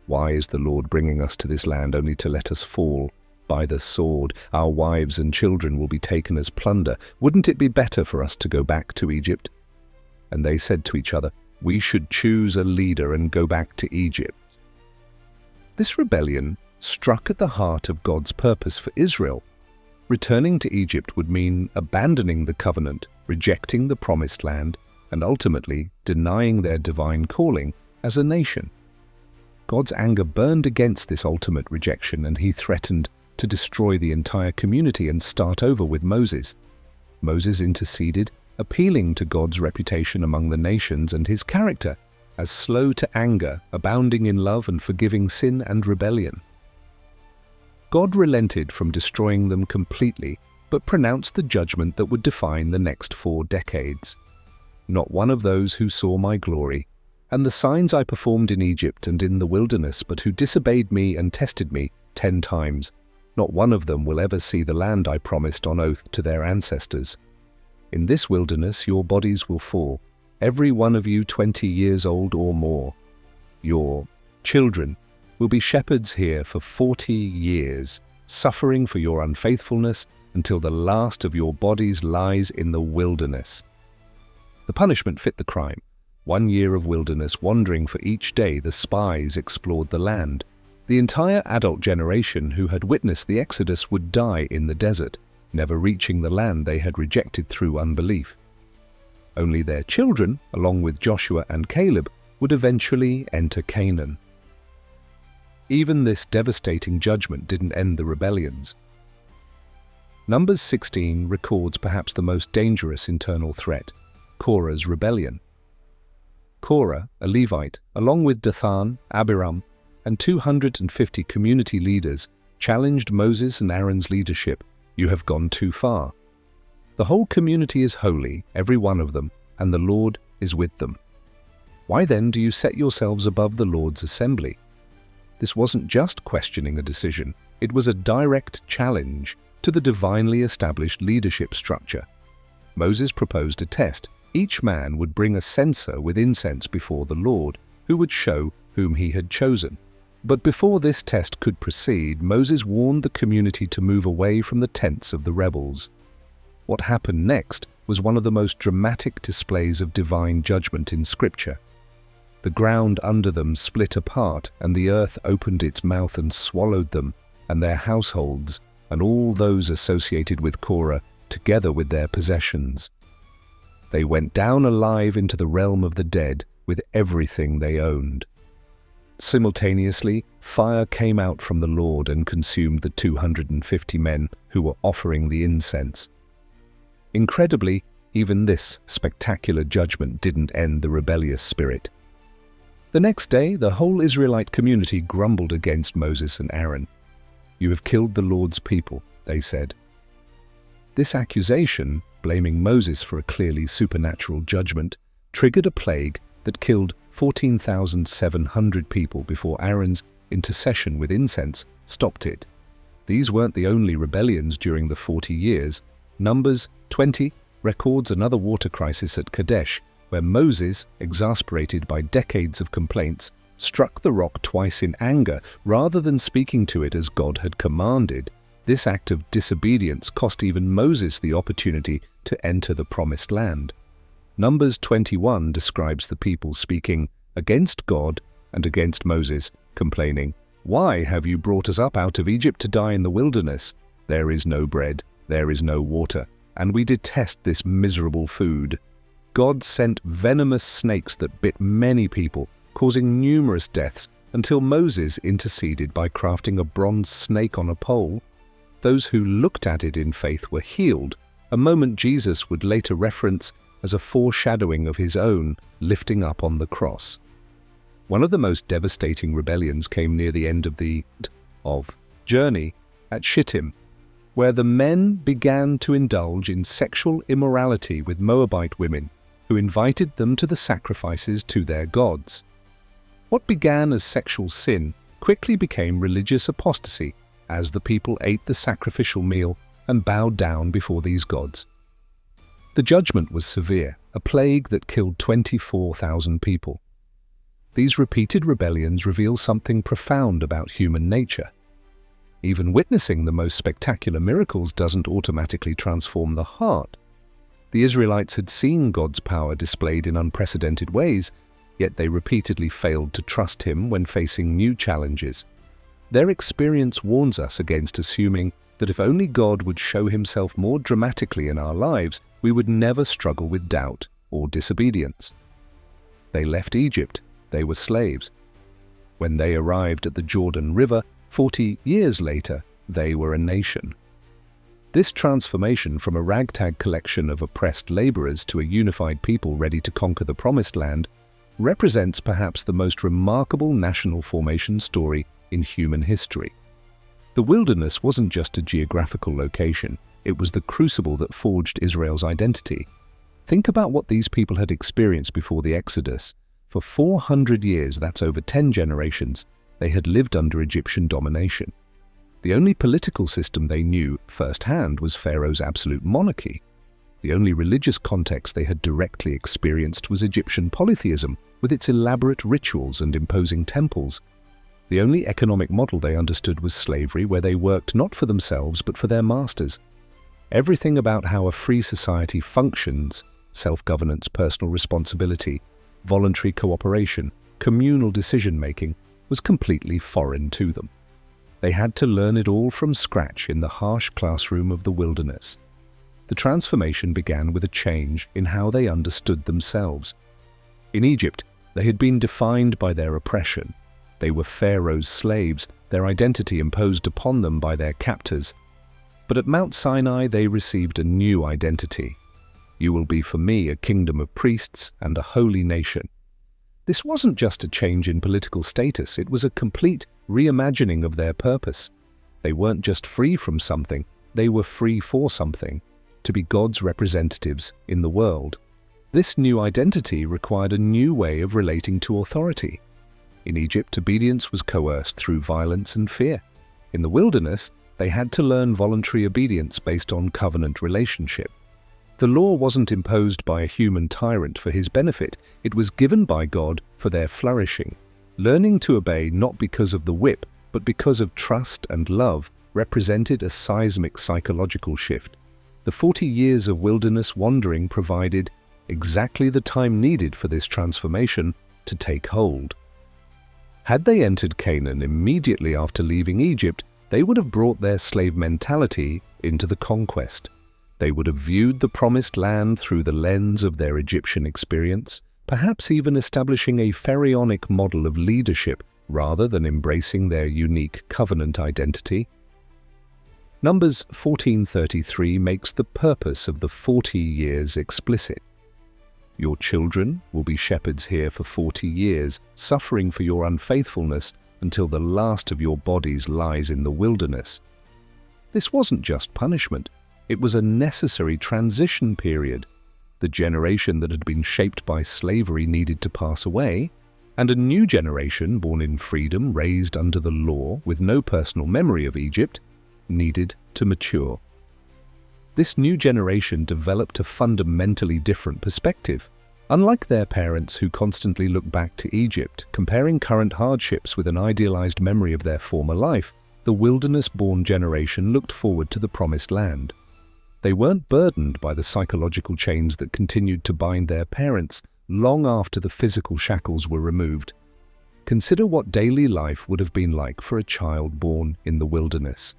Why is the Lord bringing us to this land only to let us fall by the sword? Our wives and children will be taken as plunder. Wouldn't it be better for us to go back to Egypt?" And they said to each other, "We should choose a leader and go back to Egypt." This rebellion struck at the heart of God's purpose for Israel. Returning to Egypt would mean abandoning the covenant, rejecting the promised land, and ultimately denying their divine calling as a nation. God's anger burned against this ultimate rejection, and he threatened to destroy the entire community and start over with Moses. Moses interceded, appealing to God's reputation among the nations and his character as slow to anger, abounding in love and forgiving sin and rebellion. God relented from destroying them completely, but pronounced the judgment that would define the next 4 decades. "Not one of those who saw my glory, and the signs I performed in Egypt and in the wilderness, but who disobeyed me and tested me 10 times, not one of them will ever see the land I promised on oath to their ancestors. In this wilderness your bodies will fall, every one of you 20 years old or more. Your children will be shepherds here for 40 years, suffering for your unfaithfulness until the last of your bodies lies in the wilderness." The punishment fit the crime. 1 year of wilderness wandering. For each day the spies explored the land. The entire adult generation who had witnessed the Exodus would die in the desert, never reaching the land they had rejected through unbelief. Only their children, along with Joshua and Caleb, would eventually enter Canaan. Even this devastating judgment didn't end the rebellions. Numbers 16 records perhaps the most dangerous internal threat: Korah's rebellion. Korah, a Levite, along with Dathan, Abiram, and 250 community leaders, challenged Moses and Aaron's leadership. "You have gone too far. The whole community is holy, every one of them, and the Lord is with them. Why then do you set yourselves above the Lord's assembly?" This wasn't just questioning a decision, it was a direct challenge to the divinely established leadership structure. Moses proposed a test. Each man would bring a censer with incense before the Lord, who would show whom he had chosen. But before this test could proceed, Moses warned the community to move away from the tents of the rebels. What happened next was one of the most dramatic displays of divine judgment in Scripture. The ground under them split apart, and the earth opened its mouth and swallowed them, and their households, and all those associated with Korah, together with their possessions. They went down alive into the realm of the dead with everything they owned. Simultaneously, fire came out from the Lord and consumed the 250 men who were offering the incense. Incredibly, even this spectacular judgment didn't end the rebellious spirit. The next day, the whole Israelite community grumbled against Moses and Aaron. "You have killed the Lord's people," they said. This accusation, blaming Moses for a clearly supernatural judgment, triggered a plague that killed 14,700 people before Aaron's intercession with incense stopped it. These weren't the only rebellions during the 40 years. Numbers 20 records another water crisis at Kadesh, where Moses, exasperated by decades of complaints, struck the rock twice in anger rather than speaking to it as God had commanded. This act of disobedience cost even Moses the opportunity to enter the promised land. Numbers 21 describes the people speaking against God and against Moses, complaining, "Why have you brought us up out of Egypt to die in the wilderness? There is no bread, there is no water, and we detest this miserable food." God sent venomous snakes that bit many people, causing numerous deaths, until Moses interceded by crafting a bronze snake on a pole. Those who looked at it in faith were healed, a moment Jesus would later reference as a foreshadowing of his own lifting up on the cross. One of the most devastating rebellions came near the end of the journey at Shittim, where the men began to indulge in sexual immorality with Moabite women, who invited them to the sacrifices to their gods. What began as sexual sin quickly became religious apostasy as the people ate the sacrificial meal and bowed down before these gods. The judgment was severe, a plague that killed 24,000 people. These repeated rebellions reveal something profound about human nature. Even witnessing the most spectacular miracles doesn't automatically transform the heart. The Israelites had seen God's power displayed in unprecedented ways, yet they repeatedly failed to trust Him when facing new challenges. Their experience warns us against assuming that if only God would show Himself more dramatically in our lives, we would never struggle with doubt or disobedience. They left Egypt. They were slaves. When they arrived at the Jordan River, 40 years later, they were a nation. This transformation from a ragtag collection of oppressed laborers to a unified people ready to conquer the Promised Land represents perhaps the most remarkable national formation story in human history. The wilderness wasn't just a geographical location, it was the crucible that forged Israel's identity. Think about what these people had experienced before the Exodus. For 400 years, that's over 10 generations, they had lived under Egyptian domination. The only political system they knew firsthand was Pharaoh's absolute monarchy. The only religious context they had directly experienced was Egyptian polytheism, with its elaborate rituals and imposing temples. The only economic model they understood was slavery, where they worked not for themselves but for their masters. Everything about how a free society functions, self-governance, personal responsibility, voluntary cooperation, communal decision-making, was completely foreign to them. They had to learn it all from scratch in the harsh classroom of the wilderness. The transformation began with a change in how they understood themselves. In Egypt, they had been defined by their oppression. They were Pharaoh's slaves, their identity imposed upon them by their captors. But at Mount Sinai, they received a new identity. "You will be for me a kingdom of priests and a holy nation." This wasn't just a change in political status, it was a complete reimagining of their purpose. They weren't just free from something, they were free for something, to be God's representatives in the world. This new identity required a new way of relating to authority. In Egypt, obedience was coerced through violence and fear. In the wilderness, they had to learn voluntary obedience based on covenant relationship. The law wasn't imposed by a human tyrant for his benefit, it was given by God for their flourishing. Learning to obey not because of the whip, but because of trust and love, represented a seismic psychological shift. The 40 years of wilderness wandering provided exactly the time needed for this transformation to take hold. Had they entered Canaan immediately after leaving Egypt, they would have brought their slave mentality into the conquest. They would have viewed the promised land through the lens of their Egyptian experience, perhaps even establishing a pharaonic model of leadership rather than embracing their unique covenant identity. Numbers 14:33 makes the purpose of the 40 years explicit. Your children will be shepherds here for 40 years, suffering for your unfaithfulness until the last of your bodies lies in the wilderness. This wasn't just punishment, it was a necessary transition period. The generation that had been shaped by slavery needed to pass away, and a new generation born in freedom, raised under the law with no personal memory of Egypt, needed to mature. This new generation developed a fundamentally different perspective. Unlike their parents who constantly look back to Egypt, comparing current hardships with an idealized memory of their former life, the wilderness-born generation looked forward to the promised land. They weren't burdened by the psychological chains that continued to bind their parents long after the physical shackles were removed. Consider what daily life would have been like for a child born in the wilderness.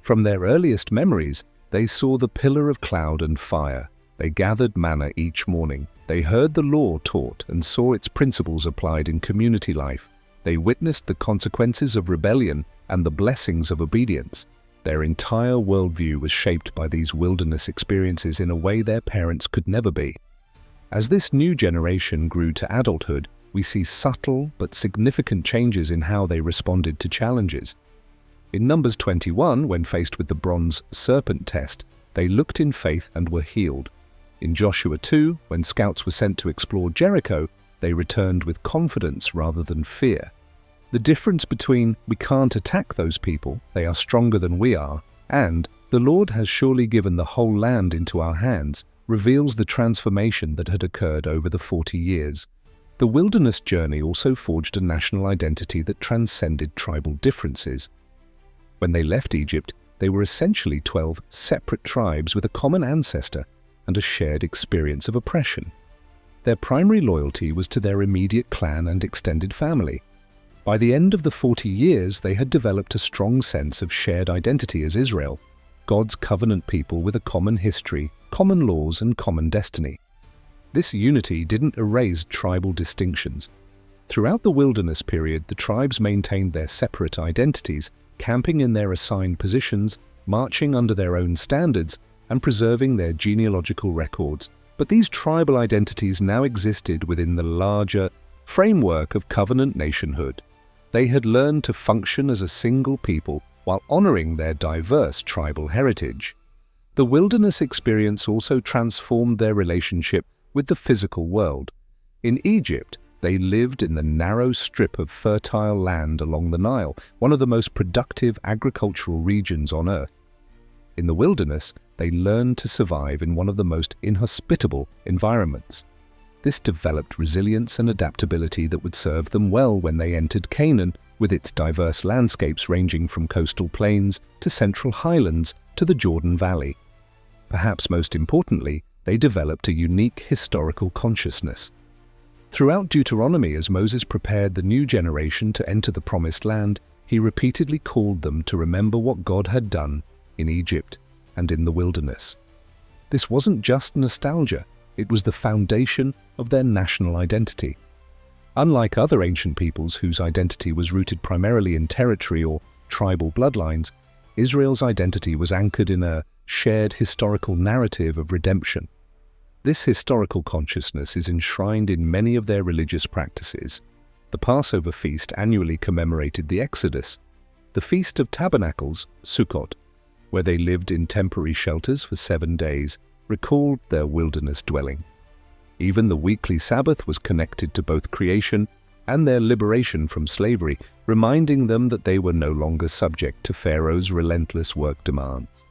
From their earliest memories, they saw the pillar of cloud and fire. They gathered manna each morning. They heard the law taught and saw its principles applied in community life. They witnessed the consequences of rebellion and the blessings of obedience. Their entire worldview was shaped by these wilderness experiences in a way their parents could never be. As this new generation grew to adulthood, we see subtle but significant changes in how they responded to challenges. In Numbers 21, when faced with the bronze serpent test, they looked in faith and were healed. In Joshua 2, when scouts were sent to explore Jericho, they returned with confidence rather than fear. The difference between "we can't attack those people, they are stronger than we are," and "the Lord has surely given the whole land into our hands" reveals the transformation that had occurred over the 40 years. The wilderness journey also forged a national identity that transcended tribal differences. When they left Egypt, they were essentially 12 separate tribes with a common ancestor and a shared experience of oppression. Their primary loyalty was to their immediate clan and extended family. By the end of the 40 years, they had developed a strong sense of shared identity as Israel, God's covenant people with a common history, common laws, and common destiny. This unity didn't erase tribal distinctions. Throughout the wilderness period, the tribes maintained their separate identities, camping in their assigned positions, marching under their own standards, and preserving their genealogical records. But these tribal identities now existed within the larger framework of covenant nationhood. They had learned to function as a single people while honoring their diverse tribal heritage. The wilderness experience also transformed their relationship with the physical world. In Egypt, they lived in the narrow strip of fertile land along the Nile, one of the most productive agricultural regions on Earth. In the wilderness, they learned to survive in one of the most inhospitable environments. This developed resilience and adaptability that would serve them well when they entered Canaan, with its diverse landscapes ranging from coastal plains to central highlands to the Jordan Valley. Perhaps most importantly, they developed a unique historical consciousness. Throughout Deuteronomy, as Moses prepared the new generation to enter the Promised Land, he repeatedly called them to remember what God had done in Egypt and in the wilderness. This wasn't just nostalgia, it was the foundation of their national identity. Unlike other ancient peoples whose identity was rooted primarily in territory or tribal bloodlines, Israel's identity was anchored in a shared historical narrative of redemption. This historical consciousness is enshrined in many of their religious practices. The Passover feast annually commemorated the Exodus. The Feast of Tabernacles, Sukkot, where they lived in temporary shelters for 7 days, recalled their wilderness dwelling. Even the weekly Sabbath was connected to both creation and their liberation from slavery, reminding them that they were no longer subject to Pharaoh's relentless work demands.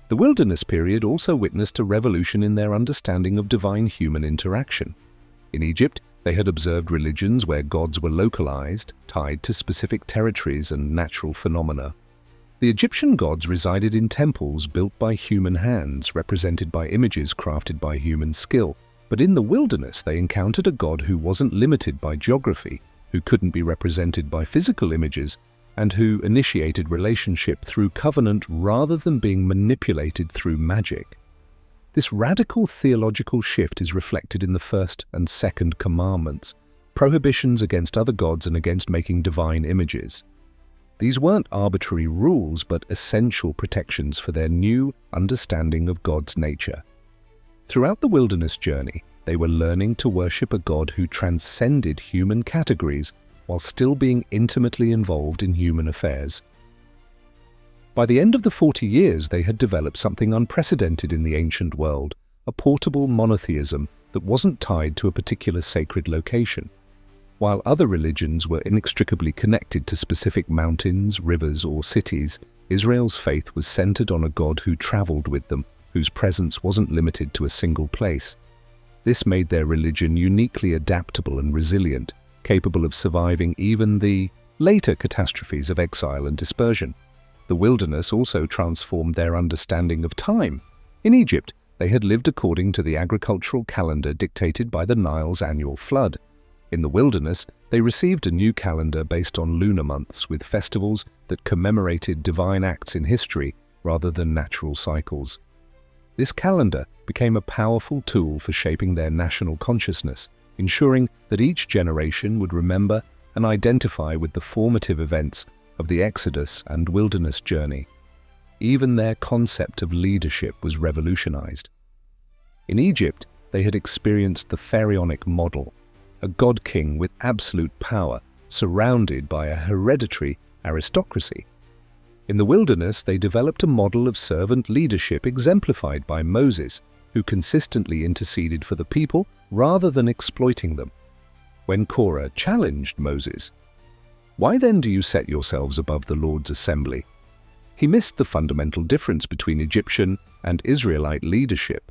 The wilderness period also witnessed a revolution in their understanding of divine human interaction. In Egypt, They had observed religions where gods were localized, tied to specific territories and natural phenomena. The Egyptian gods resided in temples built by human hands, represented by images crafted by human skill. But in the wilderness, they encountered a god who wasn't limited by geography, who couldn't be represented by physical images, and who initiated relationship through covenant rather than being manipulated through magic. This radical theological shift is reflected in the first and second commandments, prohibitions against other gods and against making divine images. These weren't arbitrary rules, but essential protections for their new understanding of God's nature. Throughout the wilderness journey, they were learning to worship a God who transcended human categories while still being intimately involved in human affairs. By the end of the 40 years, they had developed something unprecedented in the ancient world, a portable monotheism that wasn't tied to a particular sacred location. While other religions were inextricably connected to specific mountains, rivers, or cities, Israel's faith was centered on a God who traveled with them, whose presence wasn't limited to a single place. This made their religion uniquely adaptable and resilient, capable of surviving even the later catastrophes of exile and dispersion. The wilderness also transformed their understanding of time. In Egypt, they had lived according to the agricultural calendar dictated by the Nile's annual flood. In the wilderness, they received a new calendar based on lunar months with festivals that commemorated divine acts in history rather than natural cycles. This calendar became a powerful tool for shaping their national consciousness, ensuring that each generation would remember and identify with the formative events of the Exodus and wilderness journey. Even their concept of leadership was revolutionized. In Egypt, they had experienced the pharaonic model, a god-king with absolute power, surrounded by a hereditary aristocracy. In the wilderness, they developed a model of servant leadership exemplified by Moses, who consistently interceded for the people rather than exploiting them. When Korah challenged Moses, "Why then do you set yourselves above the Lord's assembly?" he missed the fundamental difference between Egyptian and Israelite leadership.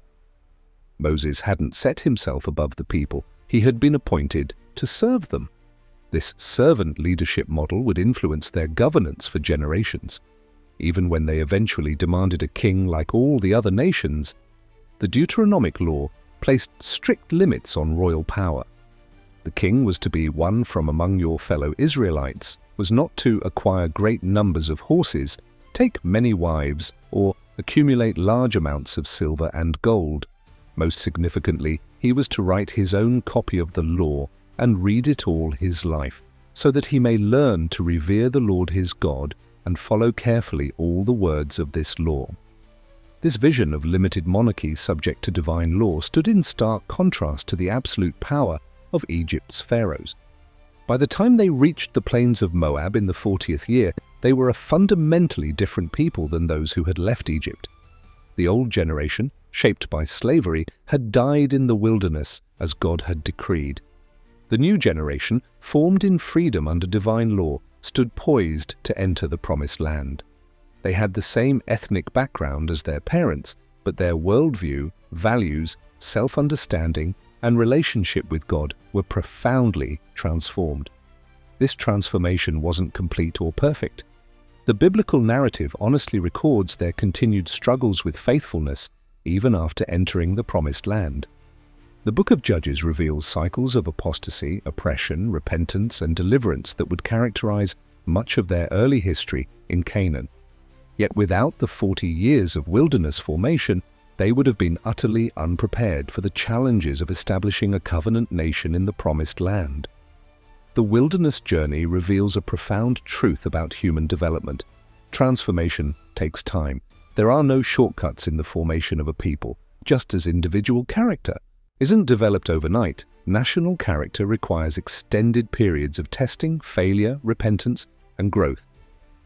Moses hadn't set himself above the people, he had been appointed to serve them. This servant leadership model would influence their governance for generations. Even when they eventually demanded a king like all the other nations, the Deuteronomic law placed strict limits on royal power. The king was to be one from among your fellow Israelites, was not to acquire great numbers of horses, take many wives, or accumulate large amounts of silver and gold. Most significantly, he was to write his own copy of the law and read it all his life, so that he may learn to revere the Lord his God and follow carefully all the words of this law. This vision of limited monarchy subject to divine law stood in stark contrast to the absolute power of Egypt's pharaohs. By the time they reached the plains of Moab in the 40th year, they were a fundamentally different people than those who had left Egypt. The old generation, shaped by slavery, had died in the wilderness as God had decreed. The new generation, formed in freedom under divine law, stood poised to enter the promised land. They had the same ethnic background as their parents, but their worldview, values, self-understanding, and relationship with God were profoundly transformed. This transformation wasn't complete or perfect. The biblical narrative honestly records their continued struggles with faithfulness even after entering the promised land. The book of Judges reveals cycles of apostasy, oppression, repentance, and deliverance that would characterize much of their early history in Canaan. Yet without the 40 years of wilderness formation, they would have been utterly unprepared for the challenges of establishing a covenant nation in the promised land. The wilderness journey reveals a profound truth about human development. Transformation takes time. There are no shortcuts in the formation of a people, just as individual character isn't developed overnight. National character requires extended periods of testing, failure, repentance, and growth.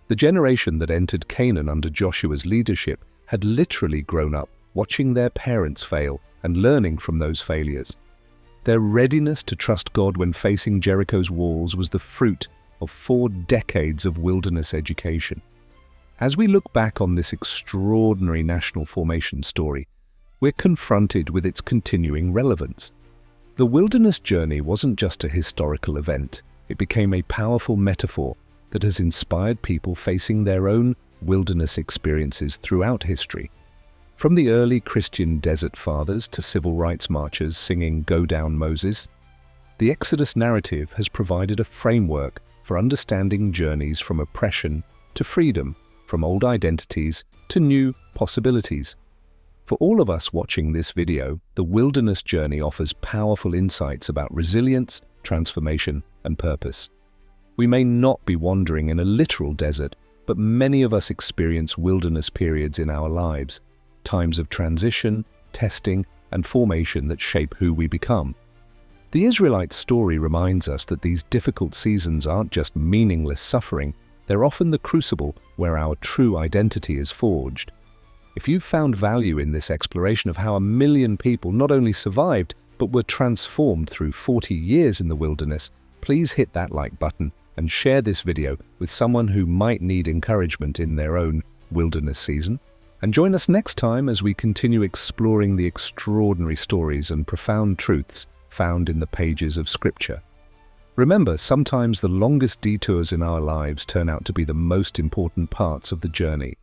The generation that entered Canaan under Joshua's leadership had literally grown up watching their parents fail and learning from those failures. Their readiness to trust God when facing Jericho's walls was the fruit of 4 decades of wilderness education. As we look back on this extraordinary national formation story, we're confronted with its continuing relevance. The wilderness journey wasn't just a historical event. It became a powerful metaphor that has inspired people facing their own wilderness experiences throughout history. From the early Christian desert fathers to civil rights marchers singing "Go Down, Moses," the Exodus narrative has provided a framework for understanding journeys from oppression to freedom, from old identities to new possibilities. For all of us watching this video, the wilderness journey offers powerful insights about resilience, transformation, and purpose. We may not be wandering in a literal desert, but many of us experience wilderness periods in our lives, times of transition, testing, and formation that shape who we become. The Israelites' story reminds us that these difficult seasons aren't just meaningless suffering, they're often the crucible where our true identity is forged. If you've found value in this exploration of how 1 million people not only survived, but were transformed through 40 years in the wilderness, please hit that like button and share this video with someone who might need encouragement in their own wilderness season. And join us next time as we continue exploring the extraordinary stories and profound truths found in the pages of Scripture. Remember, sometimes the longest detours in our lives turn out to be the most important parts of the journey.